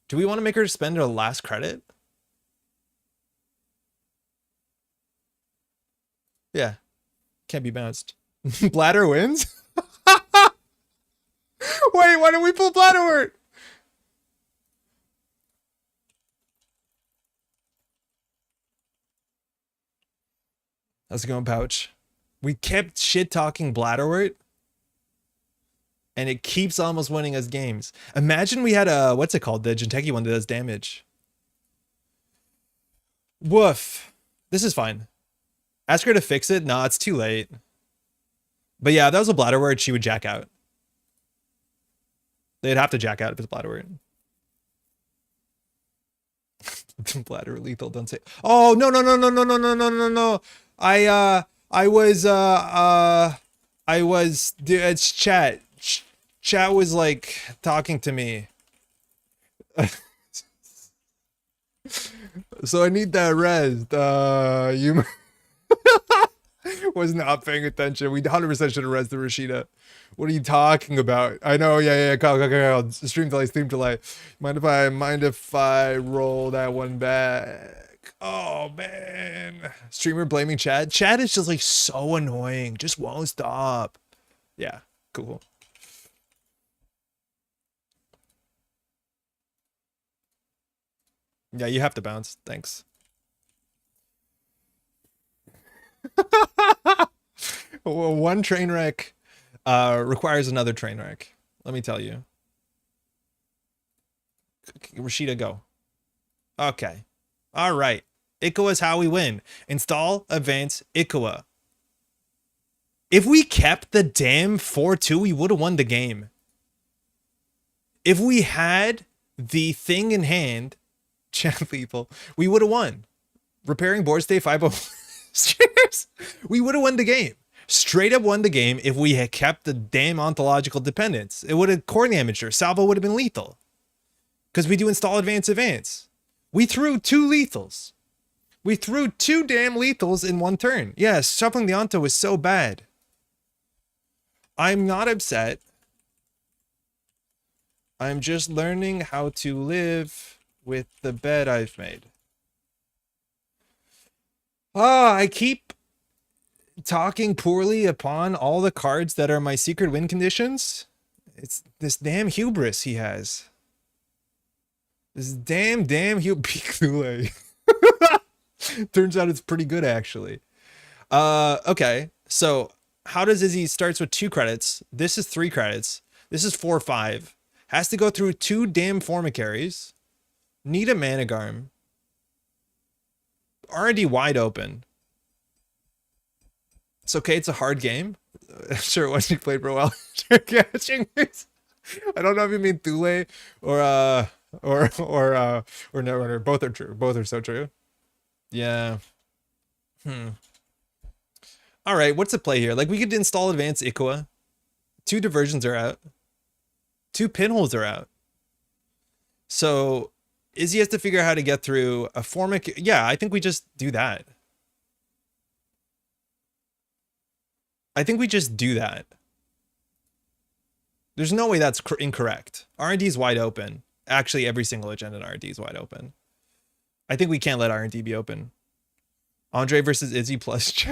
Do we want to make her spend her last credit? Yeah. Can't be bounced. Bladder wins? Wait, why don't we pull Bladderwort? How's it going, Pouch? We kept shit-talking Bladderwort, and it keeps almost winning us games. Imagine we had a, what's it called? The Jinteki one that does damage. Woof. This is fine. Ask her to fix it. Nah, it's too late. But yeah, if that was a Bladderwort, she would jack out. They'd have to jack out if it's Bladderwort. Bladder lethal, don't say. Oh, no. Dude, it's chat. Chat was like talking to me. So I need that res. You was not paying attention. We 100% should have res the Rashida. What are you talking about? I know, yeah. Call. Stream delay. Mind if I roll that one back? Oh man. Streamer blaming Chad. Chad is just like so annoying. Just won't stop. Yeah, cool. Yeah, you have to bounce. Thanks. One train wreck requires another train wreck. Let me tell you. Rashida, go. Okay. All right. Ikawa is how we win. Install, advance, Ikawa. If we kept the damn 4-2, we would have won the game. If we had the thing in hand, chat people, we would have won. Repairing board stay 5-0. We would have won the game. Straight up won the game if we had kept the damn ontological dependence. It would have core damaged her. Salvo would have been lethal. Because we do install, advance, advance. We threw 2 lethals. We threw 2 damn lethals in one turn. Yes, shuffling the onto was so bad. I'm not upset. I'm just learning how to live with the bed I've made. I keep talking poorly upon all the cards that are my secret win conditions. It's this damn hubris he has. This damn hubris. Turns out it's pretty good, actually. Okay, so how does Izzy starts with 2 credits? This is 3 credits. This is 4 or 5. Has to go through 2 damn Formicaries. Need a Managarm. Already wide open. It's okay, it's a hard game. Sure, once you played for a while. I don't know if you mean Thule or Netrunner. Both are true. Both are so true. Yeah. All right, what's the play here? Like, we could install advanced Ikawa. 2 diversions are out. 2 pinholes are out. So Izzy has to figure out how to get through a Formic. Yeah, I think we just do that. I think we just do that. There's no way that's incorrect. R&D is wide open. Actually, every single agenda in R&D is wide open. I think we can't let R&D be open. Andre versus Izzy plus.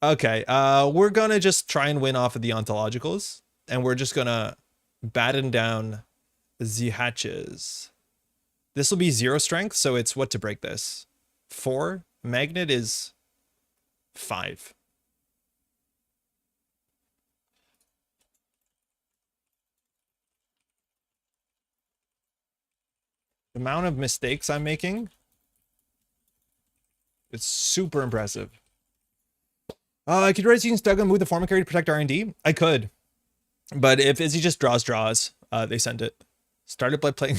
Okay, we're gonna just try and win off of the ontologicals, and we're just gonna batten down the hatches. This will be 0 strength, so it's what to break this? 4. Magnet is 5. The amount of mistakes I'm making, it's super impressive. I could raise using Stugga, move the Formicary to protect R&D. I could, but if Izzy just draws, they send it. Started by playing.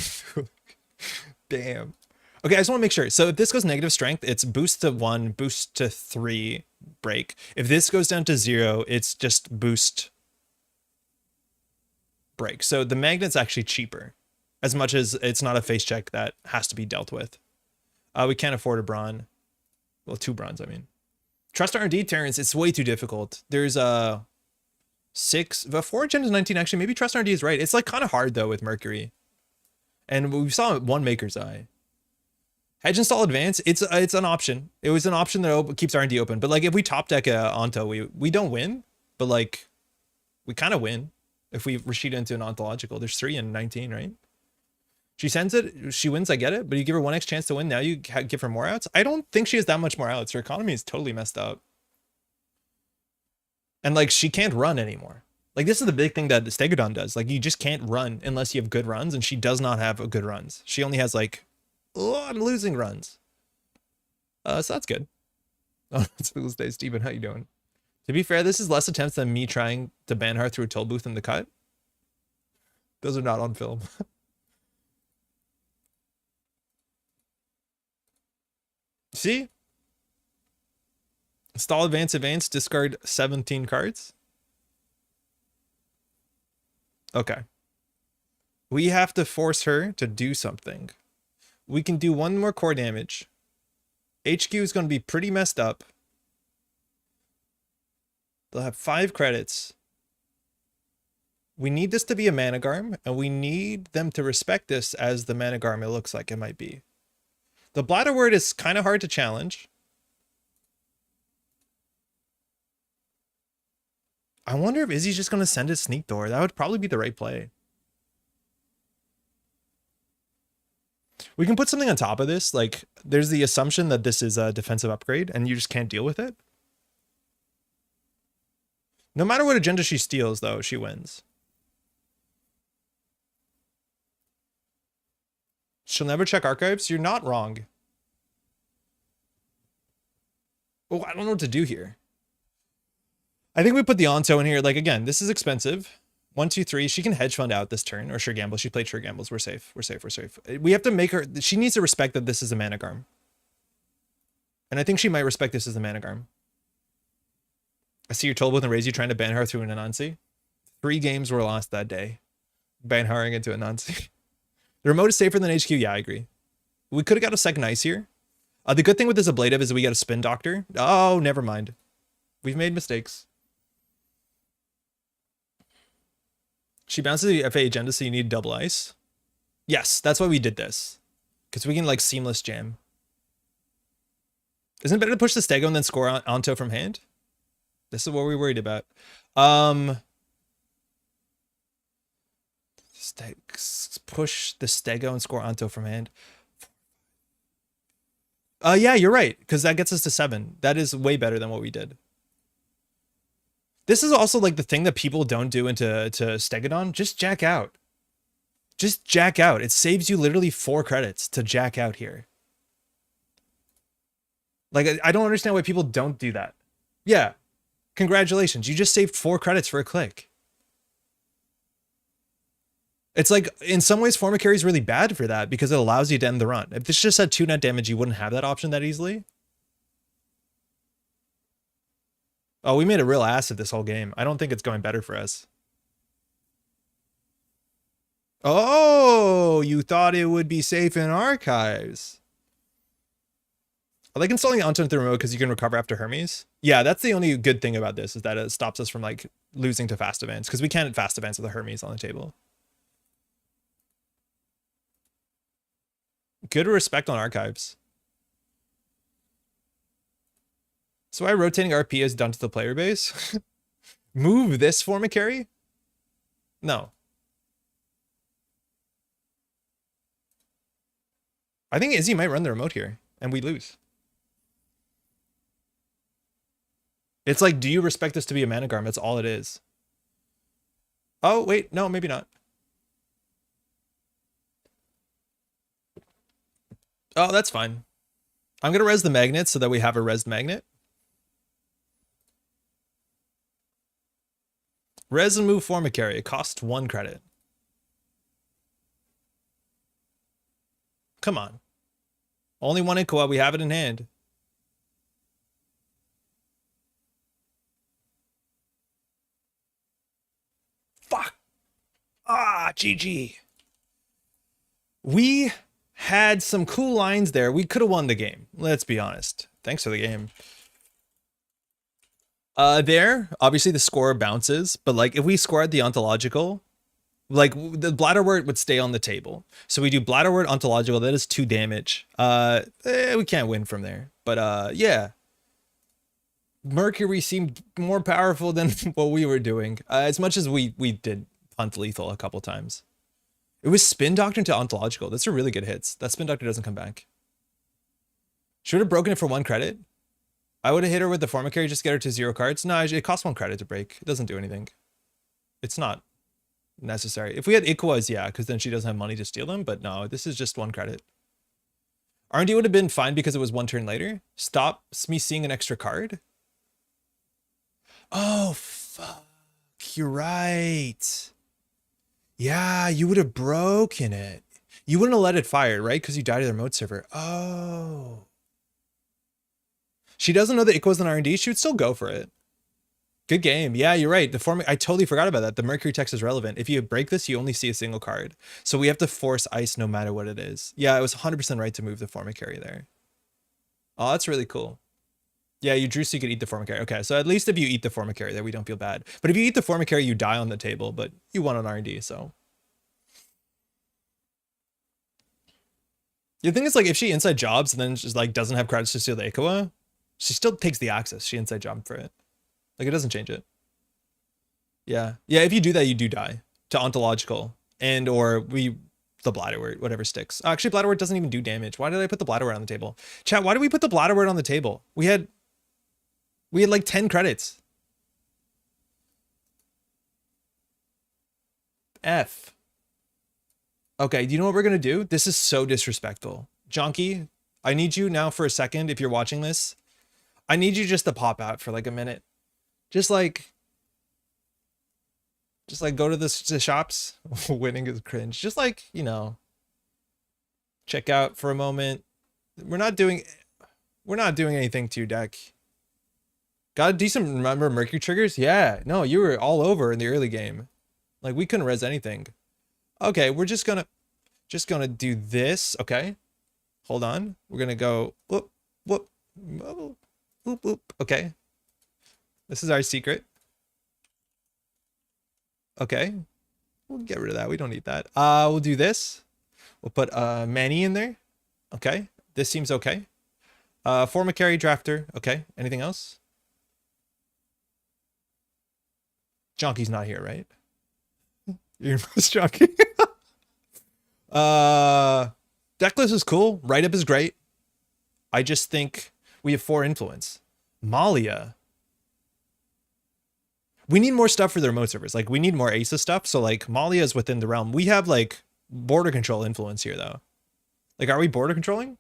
Damn. Okay, I just want to make sure. So if this goes negative strength, it's boost to 1, boost to 3, break. If this goes down to 0, it's just boost, break. So the magnet's actually cheaper, as much as it's not a face check that has to be dealt with. We can't afford a Brawn. Well, 2 Bronze, I mean. Trust R&D, Terrence, it's way too difficult. There's 6, but 4 Gen to 19, actually, maybe Trust R&D is right. It's like kind of hard, though, with Mercury. And we saw 1 Maker's Eye. Hedge install advance, it's an option. It was an option that keeps R&D open. But like if we top deck Onto, we don't win, but like we kind of win if we Rashida into an ontological. There's 3 and 19, right? She sends it, she wins, I get it, but you give her 1x chance to win, now you give her more outs? I don't think she has that much more outs. Her economy is totally messed up. And like she can't run anymore. Like this is the big thing that Stegodon does. Like you just can't run unless you have good runs, and she does not have good runs. She only has like I'm losing runs. So that's good. Oh, it's Fool's Day, Steven. How you doing? To be fair, this is less attempts than me trying to ban her through a toll booth in the cut. Those are not on film. See? Install advance, discard 17 cards. Okay. We have to force her to do something. We can do 1 more core damage. HQ is going to be pretty messed up. They'll have 5 credits. We need this to be a Managarm, and we need them to respect this as the Managarm it looks like it might be. The Bladder Word is kind of hard to challenge. I wonder if Izzy's just going to send it Sneak Door. That would probably be the right play. We can put something on top of this. Like there's the assumption that this is a defensive upgrade and you just can't deal with it. No matter what agenda she steals though, she wins. She'll never check archives. You're not wrong. Oh, I don't know what to do here. I think we put the Onto in here. Like, again, this is expensive. 1, 2, 3. She can hedge fund out this turn or sure gamble. She played sure gambles. We're safe. We're safe. We're safe. We have to make her. She needs to respect that this is a Managarm. And I think she might respect this as a Managarm. I see your toll with and raise you trying to ban her through an Anansi. 3 games were lost that day. Ban herring into Anansi. The remote is safer than HQ. Yeah, I agree. We could have got a second ice here. The good thing with this ablative is that we got a spin doctor. Oh, never mind. We've made mistakes. She bounces the FA agenda, so you need double ice. Yes, that's why we did this. Because we can like seamless jam. Isn't it better to push the Stego and then score Onto from hand? This is what we're worried about. Push the Stego and score Onto from hand. Yeah, you're right, because that gets us to 7. That is way better than what we did. This is also like the thing that people don't do into Stegodon. Just jack out. Just jack out. It saves you literally 4 credits to jack out here. Like, I don't understand why people don't do that. Yeah. Congratulations. You just saved 4 credits for a click. It's like, in some ways, Forma Carry is really bad for that because it allows you to end the run. If this just had 2 net damage, you wouldn't have that option that easily. Oh, we made a real ass of this whole game. I don't think it's going better for us. Oh, you thought it would be safe in archives. I like installing Onto into the remote because you can recover after Hermes. Yeah, that's the only good thing about this is that it stops us from like losing to fast advance because we can't fast advance with a Hermes on the table. Good respect on archives. So why rotating RP is done to the player base? Move this Forma Carry? No. I think Izzy might run the remote here, and we lose. It's like, do you respect this to be a Managarm? That's all it is. Oh, wait, no, maybe not. Oh, that's fine. I'm going to res the magnet so that we have a resed magnet. Res and move Forma Carry. It costs 1 credit. Come on. Only 1 Inqua. We have it in hand. Fuck. Ah, GG. We had some cool lines there. We could have won the game. Let's be honest. Thanks for the game. There, obviously the score bounces, but like if we scored the ontological, like the Bladderwort would stay on the table. So we do Bladderwort ontological, that is 2 damage. We can't win from there. But yeah. Mercury seemed more powerful than what we were doing. As much as we did punt lethal a couple times. It was Spin Doctor to ontological. That's a really good hits. That Spin Doctor doesn't come back. Should have broken it for 1 credit. I would have hit her with the Forma Carry, just get her to 0 cards. No, it costs 1 credit to break. It doesn't do anything. It's not necessary. If we had Iquas, yeah, because then she doesn't have money to steal them. But no, this is just 1 credit. R&D would have been fine because it was 1 turn later. Stops me seeing an extra card. Oh, fuck. You're right. Yeah, you would have broken it. You wouldn't have let it fire, right? Because you died to the remote server. Oh. She doesn't know that Iqua's an R&D. She would still go for it. Good game. Yeah, you're right. I totally forgot about that. The Mercury text is relevant. If you break this, you only see a single card. So we have to force ice no matter what it is. Yeah, it was 100% right to move the Forma Carry there. Oh, that's really cool. Yeah, you drew so you could eat the Forma Carry. Okay, so at least if you eat the Forma Carry there, we don't feel bad. But if you eat the Forma Carry, you die on the table, but you won on R&D, so. The thing is, like, if she inside jobs and then just, like, doesn't have credits to steal the Iqua, she still takes the access. She inside job for it. Like, it doesn't change it. Yeah. Yeah, if you do that, you do die to ontological. And or we the Bladderwort, whatever sticks. Actually, Bladderwort doesn't even do damage. Why did I put the Bladderwort on the table? Chat, why did we put the Bladderwort on the table? We had like 10 credits. F. Okay, do you know what we're gonna do? This is so disrespectful. Jonky, I need you now for a second, if you're watching this. I need you just to pop out for like a minute. Just like go to the shops. Winning is cringe. Just like, you know, check out for a moment. We're not doing anything to your deck. Got a decent, remember Mercury triggers? Yeah, no, you were all over in the early game. Like, we couldn't res anything. Okay, we're just gonna do this. Okay, hold on. We're gonna go whoop, whoop, whoop, whoop, whoop. Okay, this is our secret. Okay, we'll get rid of that. We don't need that. We'll do this. We'll put Manny in there. Okay, this seems okay. Forma carry drafter. Okay, anything else? Jonky's not here, right? You're most Jonky. Decklist is cool. Write-up is great. I just think we have 4 influence. Malia. We need more stuff for the remote servers. Like, we need more Asa stuff. So, like, Malia is within the realm. We have, like, border control influence here, though. Like, are we border controlling?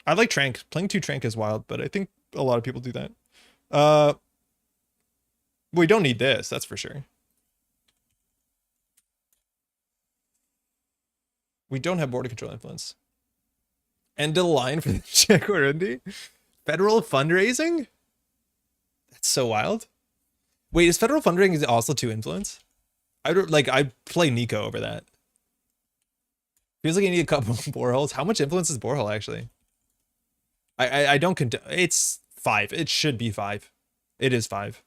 I like Trank. Playing 2 Trank is wild, but I think a lot of people do that. We don't need this, that's for sure. We don't have border control influence. End of the line for the check or indie? Federal fundraising? That's so wild. Wait, is federal fundraising also 2 influence? I play Nico over that. Feels like you need a couple boreholes. How much influence is borehole actually? I don't it's 5. It should be 5. It is 5.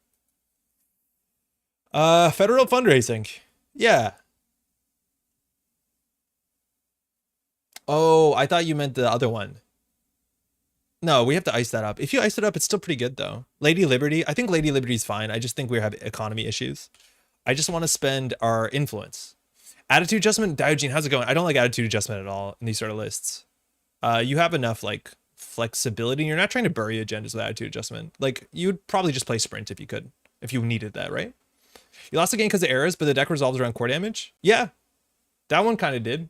Federal fundraising. Yeah. Oh, I thought you meant the other one. No, we have to ice that up. If you ice it up, it's still pretty good though. Lady Liberty. I think Lady Liberty's fine. I just think we have economy issues. I just want to spend our influence. Attitude adjustment. Diogene, how's it going? I don't like attitude adjustment at all in these sort of lists. You have enough like flexibility. You're not trying to bury agendas with attitude adjustment. Like, you'd probably just play sprint if you could, if you needed that, right? You lost the game because of errors, but the deck resolves around core damage. Yeah, that one kind of did.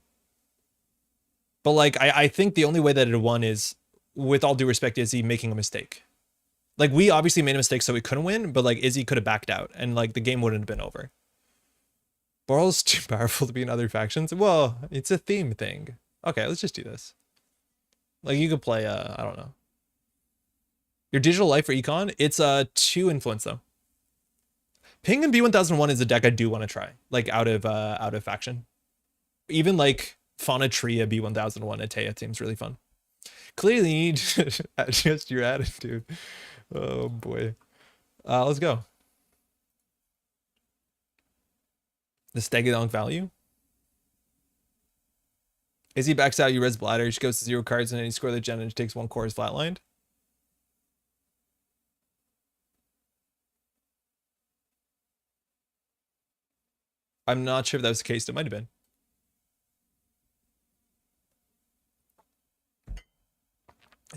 But like, I think the only way that it won is, with all due respect, Izzy making a mistake. Like, we obviously made a mistake so we couldn't win, but like Izzy could have backed out and like the game wouldn't have been over. Boral's too powerful to be in other factions. Well, it's a theme thing. Okay, let's just do this. Like, you could play, I don't know. Your digital life for econ, it's 2 influence though. Ping and B1001 is a deck I do want to try, like out of faction. Even like Faunatria B1001 Atea seems really fun. Clearly you need to adjust your attitude. Oh boy. Let's go. The Stegadon value. As he backs out, you res bladder. She goes to 0 cards and then you score the gen and she takes 1 core is flatlined. I'm not sure if that was the case. It might have been.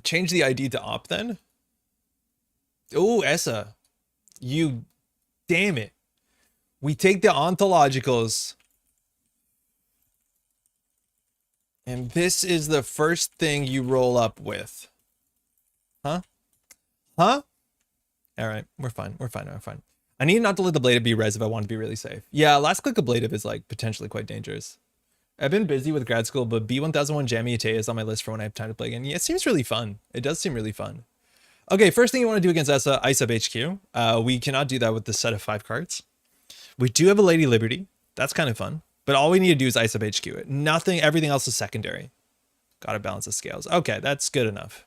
Change the ID to op then. Oh, Essa. You damn it. We take the ontologicals. And this is the first thing you roll up with. Huh? Huh? All right, we're fine. We're fine. We're fine. I need not to let the Ablative be res if I want to be really safe. Yeah, last click Ablative is like potentially quite dangerous. I've been busy with grad school, but B1001 Jammy Atea is on my list for when I have time to play again. Yeah, it seems really fun. It does seem really fun. Okay, first thing you want to do against Essa, Ice Up HQ. We cannot do that with the set of 5 cards. We do have a Lady Liberty. That's kind of fun. But all we need to do is Ice Up HQ. Nothing, everything else is secondary. Gotta balance the scales. Okay, that's good enough.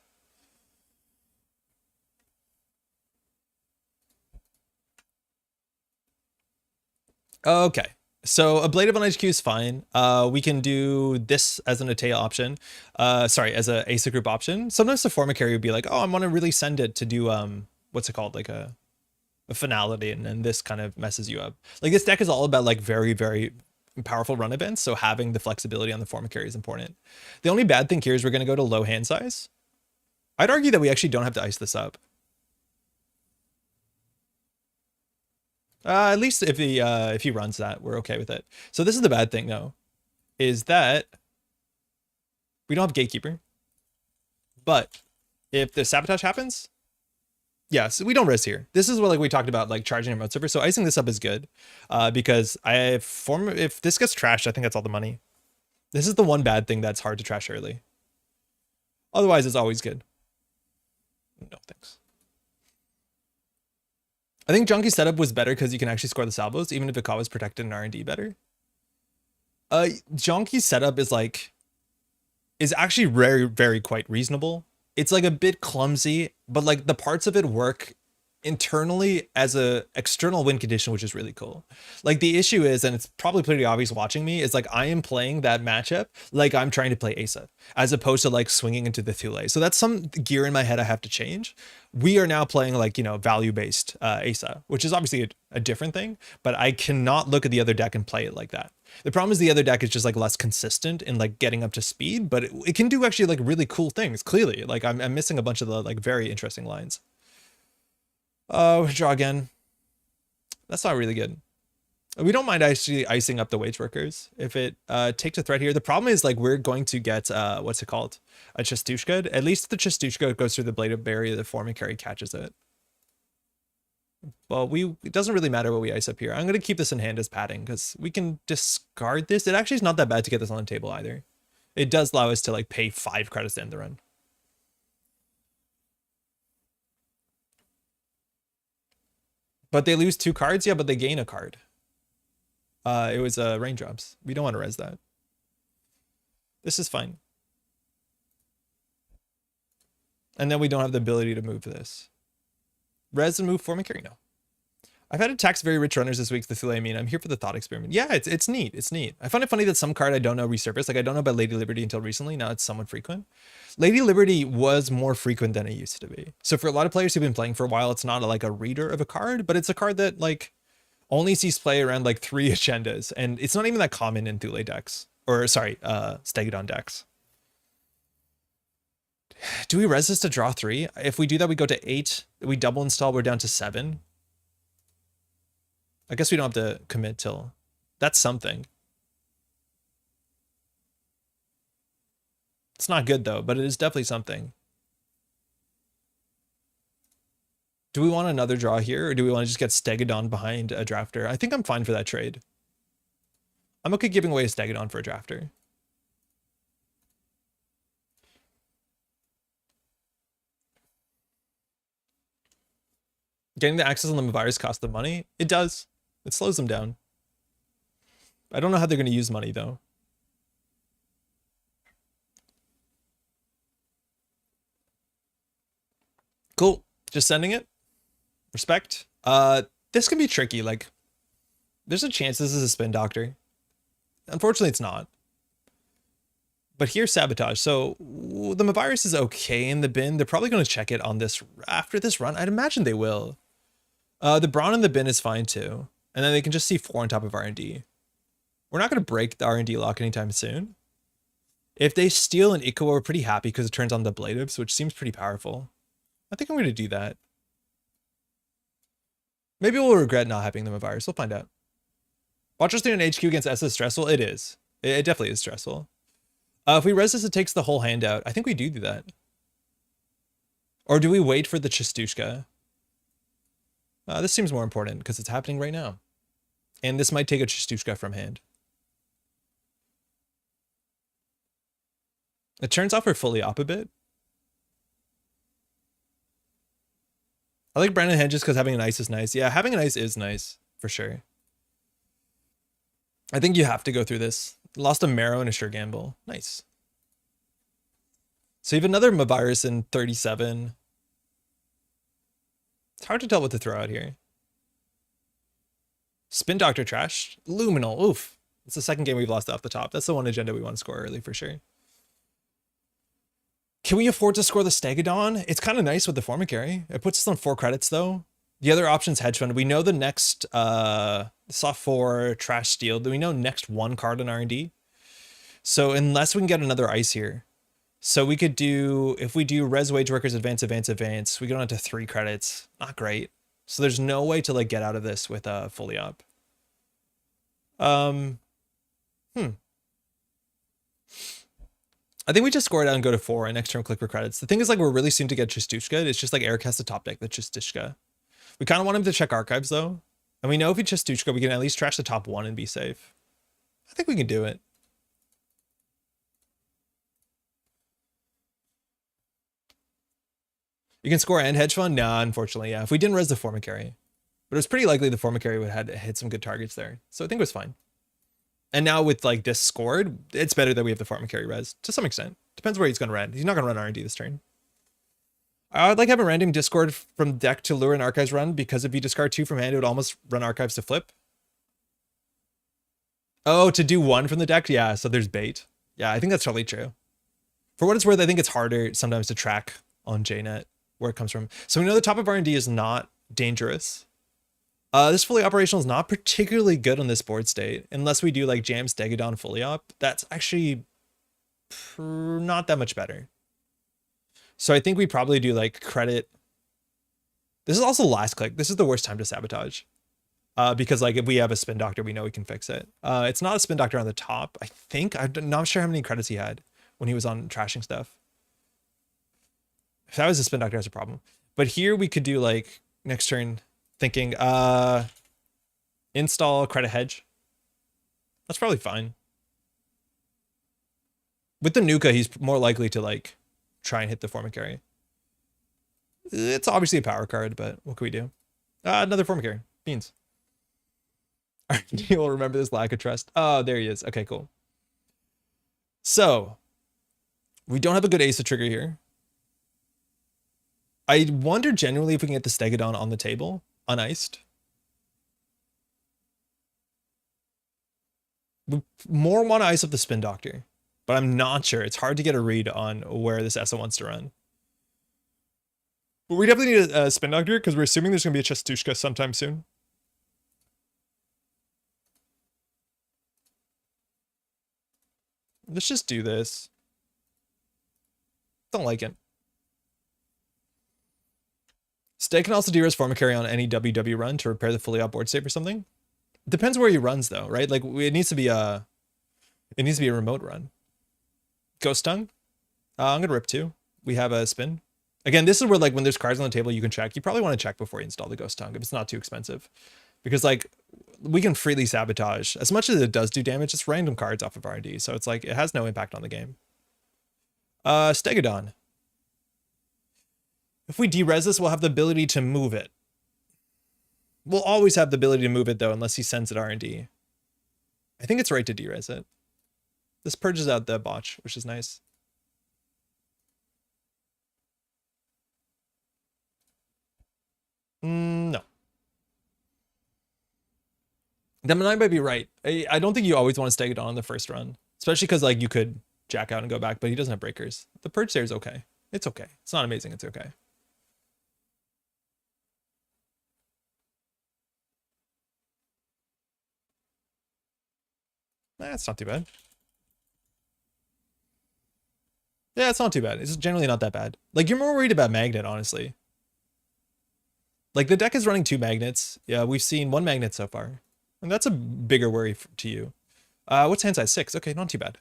Okay, so Ablative on HQ is fine. We can do this as an Atea option. Sorry, as a Asa group option. Sometimes the Forma carry would be like, oh, I want to really send it to do, what's it called? Like a finality, and then this kind of messes you up. Like, this deck is all about like very, very powerful run events, so having the flexibility on the forma carry is important. The only bad thing here is we're going to go to low hand size. I'd argue that we actually don't have to ice this up. At least if he runs that, we're okay with it. So this is the bad thing though, is that we don't have gatekeeper. But if the sabotage happens, yes, we don't risk here. This is what like we talked about, like charging a remote server. So icing this up is good, because if this gets trashed, I think that's all the money. This is the one bad thing that's hard to trash early. Otherwise, it's always good. No thanks. I think Junkie setup was better because you can actually score the salvos, even if the call was protected in R&D better. Junkie setup is actually very quite reasonable. It's like a bit clumsy, but like the parts of it work internally as a external win condition, which is really cool. Like the issue is, and it's probably pretty obvious watching me, is like I am playing that matchup like I'm trying to play Asa, as opposed to like swinging into the Thule. So that's some gear in my head I have to change. We are now playing like, you know, value-based Asa, which is obviously a different thing, but I cannot look at the other deck and play it like that. The problem is the other deck is just like less consistent in like getting up to speed, but it can do actually like really cool things. Clearly, like I'm missing a bunch of the like very interesting lines. Draw again. That's not really good. We don't mind actually icing up the wage workers if it takes a threat here. The problem is like we're going to get what's it called, a Chestushka. At least the Chestushka goes through the blade of barrier, the form and carry catches it. Well, it doesn't really matter what we ice up here. I'm going to keep this in hand as padding because we can discard this. It actually is not that bad to get this on the table either. It does allow us to like pay 5 credits to end the run. But they lose 2 cards? Yeah, but they gain a card. It was raindrops. We don't want to res that. This is fine. And then we don't have the ability to move this. Res and move form and carry? No. I've had attacks very rich runners this week. The Thule, I mean, I'm here for the thought experiment. Yeah, it's neat. It's neat. I find it funny that some card I don't know resurfaced. Like I don't know about Lady Liberty until recently. Now it's somewhat frequent. Lady Liberty was more frequent than it used to be. So for a lot of players who've been playing for a while, it's not like a reader of a card, but it's a card that like only sees play around like 3 agendas. And it's not even that common in Thule decks. Or sorry, Stegodon decks. Do we res this to draw 3? If we do that, we go to 8. We double install, we're down to 7. I guess we don't have to commit till... That's something. It's not good though, but it is definitely something. Do we want another draw here, or do we want to just get Stegodon behind a drafter? I think I'm fine for that trade. I'm okay giving away a Stegodon for a drafter. Getting the access on the virus costs them money? It does. It slows them down. I don't know how they're going to use money though. Cool. Just sending it. Respect. This can be tricky. Like, there's a chance this is a spin doctor. Unfortunately, it's not. But here's sabotage. So the virus is okay in the bin. They're probably going to check it on this after this run. I'd imagine they will. The Brawn in the bin is fine too. And then they can just see 4 on top of R&D. We're not going to break the R&D lock anytime soon. If they steal an Ikawa, we're pretty happy because it turns on the Bladebs, which seems pretty powerful. I think I'm going to do that. Maybe we'll regret not having them a virus. We'll find out. Watchers doing an HQ against S is stressful. It is. It definitely is stressful. If we res this, it takes the whole hand out. I think we do that. Or do we wait for the Chestushka? This seems more important because it's happening right now. And this might take a Chestushka from hand. It turns off her fully op a bit. I like Brandon Hedges because having an ice is nice. Yeah, having an ice is nice, for sure. I think you have to go through this. Lost a Marrow and a sure gamble. Nice. So you have another Mavirus in 37. It's hard to tell what to throw out here. Spin Doctor trash. Luminal. Oof. It's the second game we've lost off the top. That's the one agenda we want to score early for sure. Can we afford to score the Stegodon? It's kind of nice with the Forma carry. It puts us on 4 credits though. The other option's hedge fund. We know the next soft 4 trash steel. Do we know next 1 card in R&D? So unless we can get another ice here. So we could do, if we do res wage workers advance, we go on to 3 credits. Not great. So there's no way to like get out of this with fully up. I think we just score it out and go to 4 and next turn click for credits. The thing is like we're really soon to get Chistushka. It's just like Eric has the top deck, the Chistushka. We kind of want him to check archives though. And we know if he Chistushka, we can at least trash the top 1 and be safe. I think we can do it. You can score and hedge fund? Nah, unfortunately, yeah. If we didn't res the Formicary. But it was pretty likely the Formicary would have hit some good targets there. So I think it was fine. And now with like this scored, it's better that we have the Formicary res to some extent. Depends where he's going to run. He's not going to run R&D this turn. I'd like having random discord from deck to lure an archives run because if you discard 2 from hand, it would almost run archives to flip. Oh, to do 1 from the deck? Yeah, so there's bait. Yeah, I think that's totally true. For what it's worth, I think it's harder sometimes to track on JNet where it comes from. So we know the top of R&D is not dangerous. This fully operational is not particularly good on this board state unless we do like jam Stegodon fully up. That's actually not that much better. So I think we probably do like credit. This is also last click. This is the worst time to sabotage. Because like if we have a spin doctor, we know we can fix it. It's not a spin doctor on the top. I think I'm not sure how many credits he had when he was on trashing stuff. If that was a spin doctor, that's a problem. But here we could do like next turn thinking install credit hedge. That's probably fine. With the Nuka, he's more likely to like try and hit the Formicary. It's obviously a power card, but what can we do? Another Formicary. Beans. You'll remember this lack of trust. Oh, there he is. Okay, cool. So we don't have a good ace to trigger here. I wonder genuinely if we can get the Stegodon on the table, uniced. We more want to ice up the Spin Doctor, but I'm not sure. It's hard to get a read on where this ESO wants to run. But we definitely need a Spin Doctor because we're assuming there's going to be a Chestushka sometime soon. Let's just do this. Don't like it. Steg can also de-res Formicary on any WW run to repair the fully outboard state or something. Depends where he runs though, right? Like it needs to be a remote run. Ghost Tongue. I'm gonna rip 2. We have a spin. Again, this is where like when there's cards on the table you can check. You probably want to check before you install the Ghost Tongue if it's not too expensive. Because like we can freely sabotage. As much as it does do damage, it's random cards off of R&D. So it's like it has no impact on the game. Stegodon. If we de-res this, we'll have the ability to move it. We'll always have the ability to move it though, unless he sends it R&D. I think it's right to de-res it. This purges out the botch, which is nice. No. Demonite might be right. I don't think you always want to stay it on the first run, especially because like you could jack out and go back, but he doesn't have breakers. The purge there is okay. It's okay. It's not amazing. It's okay. That's not too bad. Yeah, it's not too bad. It's generally not that bad. Like you're more worried about Magnet, honestly. Like the deck is running 2 magnets. Yeah, we've seen 1 magnet so far. And that's a bigger worry to you. What's hand size? 6. Okay, not too bad.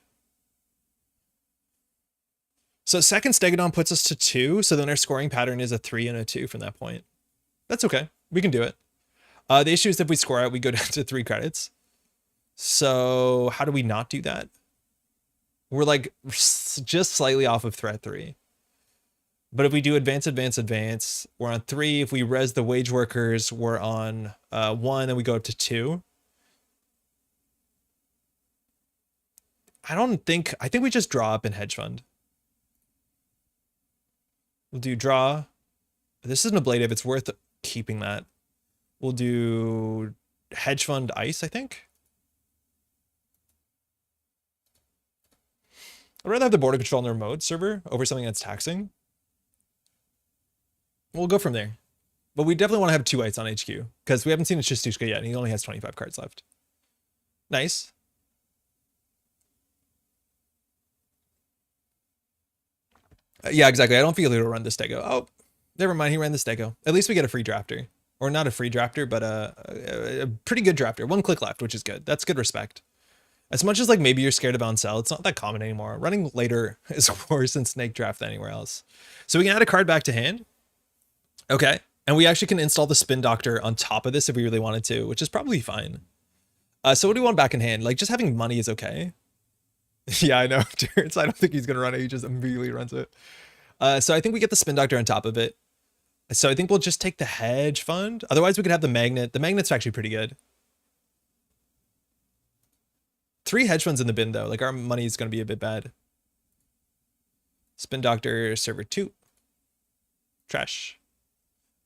So second Stegodon puts us to 2. So then our scoring pattern is a 3 and a 2 from that point. That's okay. We can do it. The issue is if we score out, we go down to 3 credits. So how do we not do that? We're like just slightly off of threat 3. But if we do advance, we're on 3. If we res the wage workers, we're on 1, and we go up to 2. I think we just draw up in hedge fund. We'll do draw. This isn't ablative. It's worth keeping that. We'll do hedge fund ice, I think. I'd rather have the border control on the remote server over something that's taxing. We'll go from there. But we definitely want to have 2 whites on HQ because we haven't seen a Chistushka yet and he only has 25 cards left. Nice. Yeah, exactly. I don't feel he'll run the Stego. Oh, never mind. He ran the Stego. At least we get a free drafter. Or not a free drafter, but a pretty good drafter. 1 click left, which is good. That's good respect. As much as like maybe you're scared of on sell, it's not that common anymore. Running later is worse in Snake Draft than anywhere else. So we can add a card back to hand. Okay. And we actually can install the Spin Doctor on top of this if we really wanted to, which is probably fine. So what do we want back in hand? Like just having money is okay. Yeah, I know. Terrence, I don't think he's going to run it. He just immediately runs it. So I think we get the Spin Doctor on top of it. So I think we'll just take the Hedge Fund. Otherwise, we could have the Magnet. The Magnet's actually pretty good. 3 Hedge Funds in the bin, though. Like, our money is going to be a bit bad. Spin Doctor, Server 2. Trash.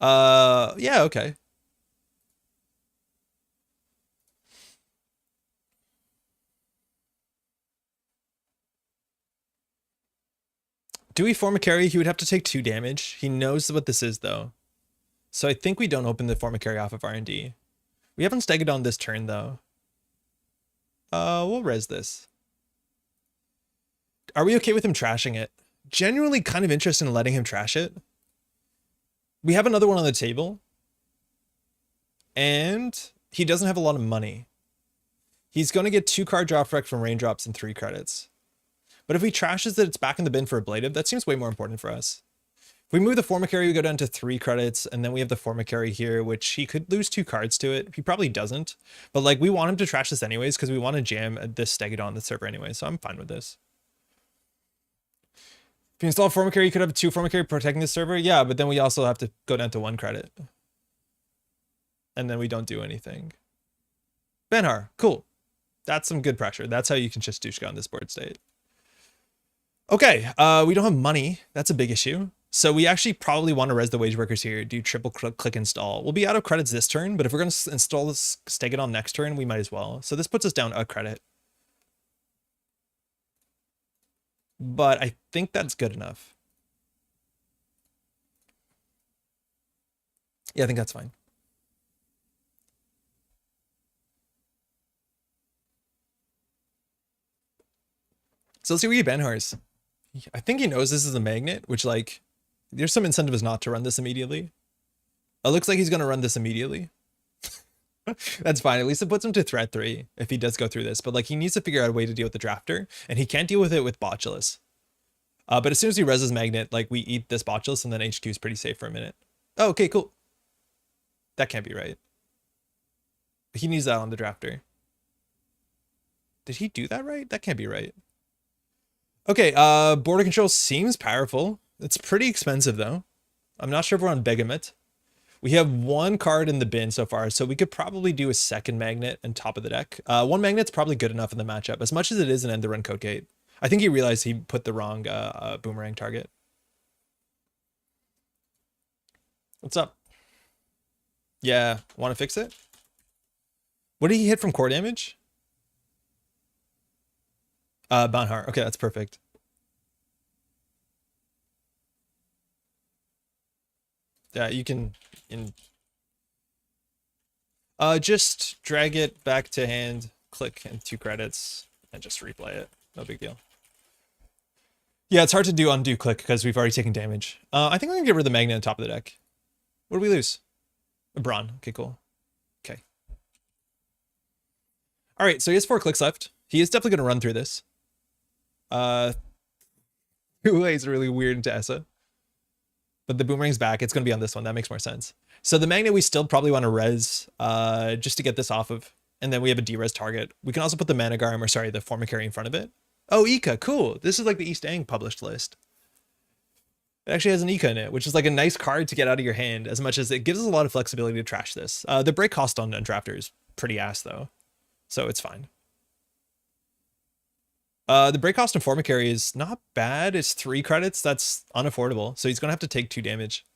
Yeah, okay. Do we form a carry? He would have to take 2 damage. He knows what this is, though. So I think we don't open the form a carry off of R&D. We haven't staggered on this turn, though. We'll res this. Are we okay with him trashing it? Genuinely kind of interested in letting him trash it. We have another one on the table. And he doesn't have a lot of money. He's going to get 2 card drop wreck from raindrops and 3 credits. But if he trashes that it's back in the bin for ablative, that seems way more important for us. If we move the forma carry, we go down to 3 credits, and then we have the forma carry here, which he could lose 2 cards to it. He probably doesn't. But like, we want him to trash this anyways, because we want to jam this Stegadon on the server anyway, so I'm fine with this. If you install forma carry, you could have 2 forma carry protecting the server. Yeah, but then we also have to go down to 1 credit. And then we don't do anything. Benhar, cool. That's some good pressure. That's how you can just Chistushka on this board state. Okay, we don't have money. That's a big issue. So we actually probably want to res the wage workers here, do triple click install. We'll be out of credits this turn, but if we're going to install this Stegadon next turn, we might as well. So this puts us down a credit. But I think that's good enough. Yeah, I think that's fine. So let's see where you Benhars. I think he knows this is a magnet, which like, there's some incentives not to run this immediately. It looks like he's going to run this immediately. That's fine. At least it puts him to threat 3 if he does go through this. But like, he needs to figure out a way to deal with the drafter, and he can't deal with it with Botulus. But as soon as he reses magnet, like we eat this Botulus, and then HQ is pretty safe for a minute. Oh, okay, cool. That can't be right. He needs that on the drafter. Did he do that right? That can't be right. Okay, border control seems powerful. It's pretty expensive though. I'm not sure if we're on Begamot. We have 1 card in the bin so far, so we could probably do a second magnet on top of the deck. 1 magnet's probably good enough in the matchup, as much as it is an end the run code gate. I think he realized he put the wrong boomerang target. What's up? Yeah, want to fix it? What did he hit from core damage? Banhar. Okay, that's perfect. Yeah, you can just drag it back to hand, click and 2 credits, and just replay it. No big deal. Yeah, it's hard to do undo click because we've already taken damage. I think I'm gonna get rid of the magnet on top of the deck. What do we lose? A Brawn. Okay, cool. Okay. All right, so he has 4 clicks left. He is definitely gonna run through this. Hula is really weird into Essa. But the boomerang's back. It's going to be on this one. That makes more sense. So the magnet we still probably want to res just to get this off of. And then we have a D-res target. We can also put the Managarm, or sorry, the forma carry in front of it. Oh, Ika, cool. This is like the East Ang published list. It actually has an Ika in it, which is like a nice card to get out of your hand, as much as it gives us a lot of flexibility to trash this. The break cost on Drafter is pretty ass, though. So it's fine. The break cost in forma carry is not bad. It's 3 credits. That's unaffordable. So he's going to have to take 2 damage.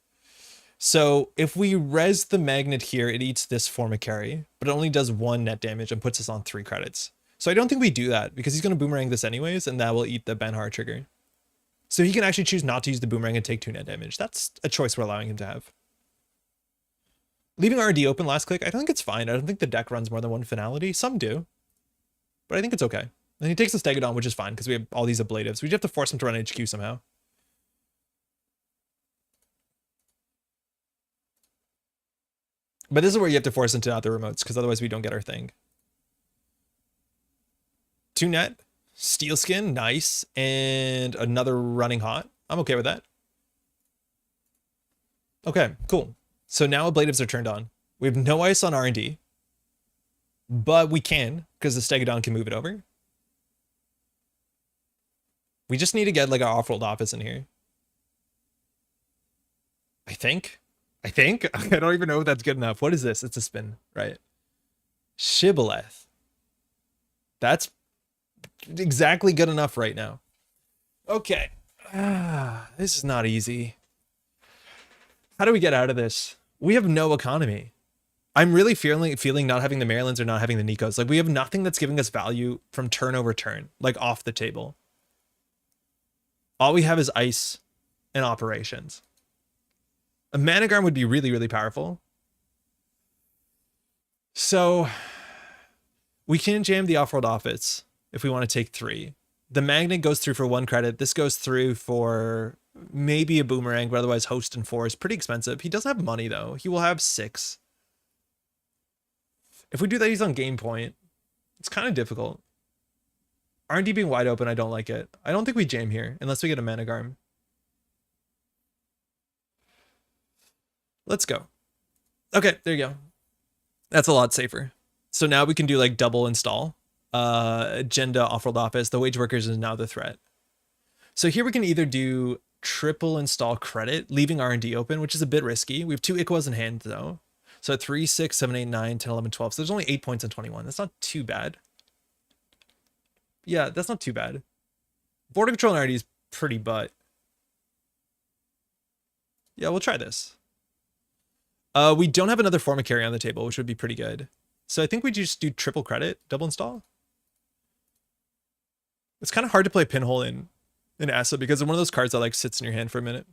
So if we res the magnet here, it eats this forma carry, but it only does 1 net damage and puts us on 3 credits. So I don't think we do that because he's going to boomerang this anyways, and that will eat the Banhar trigger. So he can actually choose not to use the boomerang and take 2 net damage. That's a choice we're allowing him to have. Leaving R&D open last click, I don't think it's fine. I don't think the deck runs more than one finality. Some do, but I think it's okay. And he takes the Stegodon, which is fine because we have all these ablatives. We just have to force him to run HQ somehow. But this is where you have to force into not the remotes because otherwise we don't get our thing. 2 net, Steel Skin, nice, and another running hot. I'm okay with that. Okay, cool. So now ablatives are turned on. We have no ice on R&D, but we can because the Stegodon can move it over. We just need to get like our off-world office in here. I think. I don't even know if that's good enough. What is this? It's a spin, right? Shibboleth. That's exactly good enough right now. Okay. This is not easy. How do we get out of this? We have no economy. I'm really feeling not having the Marylands or not having the Nikos. Like we have nothing that's giving us value from turn over turn, like off the table. All we have is ice and operations. A Managarm would be really, really powerful. So we can jam the off-world office if we want to take 3. The Magnet goes through for 1 credit. This goes through for maybe a Boomerang, but otherwise Host and 4 is pretty expensive. He doesn't have money though. He will have 6. If we do that, he's on game point. It's kind of difficult. R&D being wide open, I don't like it. I don't think we jam here unless we get a Managarm. Let's go. Okay, there you go. That's a lot safer. So now we can do like double install. Agenda, off-world office. The wage workers is now the threat. So here we can either do triple install credit, leaving R&D open, which is a bit risky. We have 2 Iquas in hand though. So 3, 6, 7, 8, 9, 10, 11, 12. So there's only 8 points in 21. That's not too bad. Yeah, that's not too bad. Border control and R&D is pretty butt. Yeah, we'll try this. We don't have another form of carry on the table, which would be pretty good. So I think we just do triple credit, double install. It's kind of hard to play Pinhole in Asa because it's one of those cards that like sits in your hand for a minute.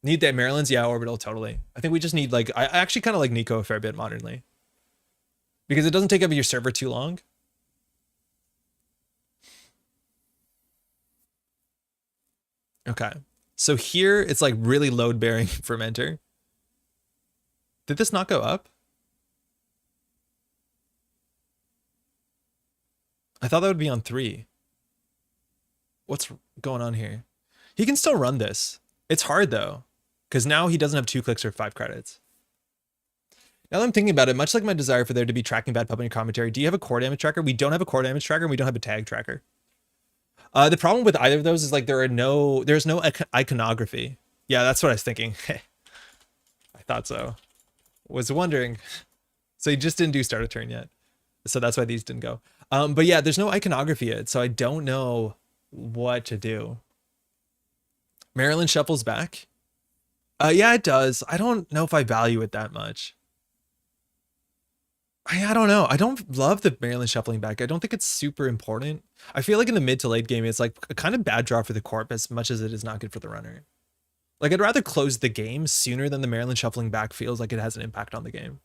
Need that Maryland's? Yeah, Orbital, totally. I think we just need like, I actually kind of like Nico a fair bit modernly. Because it doesn't take up your server too long. Okay. So here it's like really load bearing fermenter. Did this not go up? I thought that would be on 3. What's going on here? He can still run this. It's hard though, because now he doesn't have 2 clicks or 5 credits. Now that I'm thinking about it, much like my desire for there to be tracking bad pub in your commentary, do you have a core damage tracker? We don't have a core damage tracker, and we don't have a tag tracker. The problem with either of those is like there's no iconography. Yeah, that's what I was thinking. I thought so. Was wondering. So he just didn't do start a turn yet. So that's why these didn't go. But yeah, there's no iconography yet, so I don't know what to do. Maryland shuffles back. Yeah, it does. I don't know if I value it that much. I don't know. I don't love the Maryland shuffling back. I don't think it's super important. I feel like in the mid to late game, it's like a kind of bad draw for the corp as much as it is not good for the runner. Like I'd rather close the game sooner than the Maryland shuffling back feels like it has an impact on the game.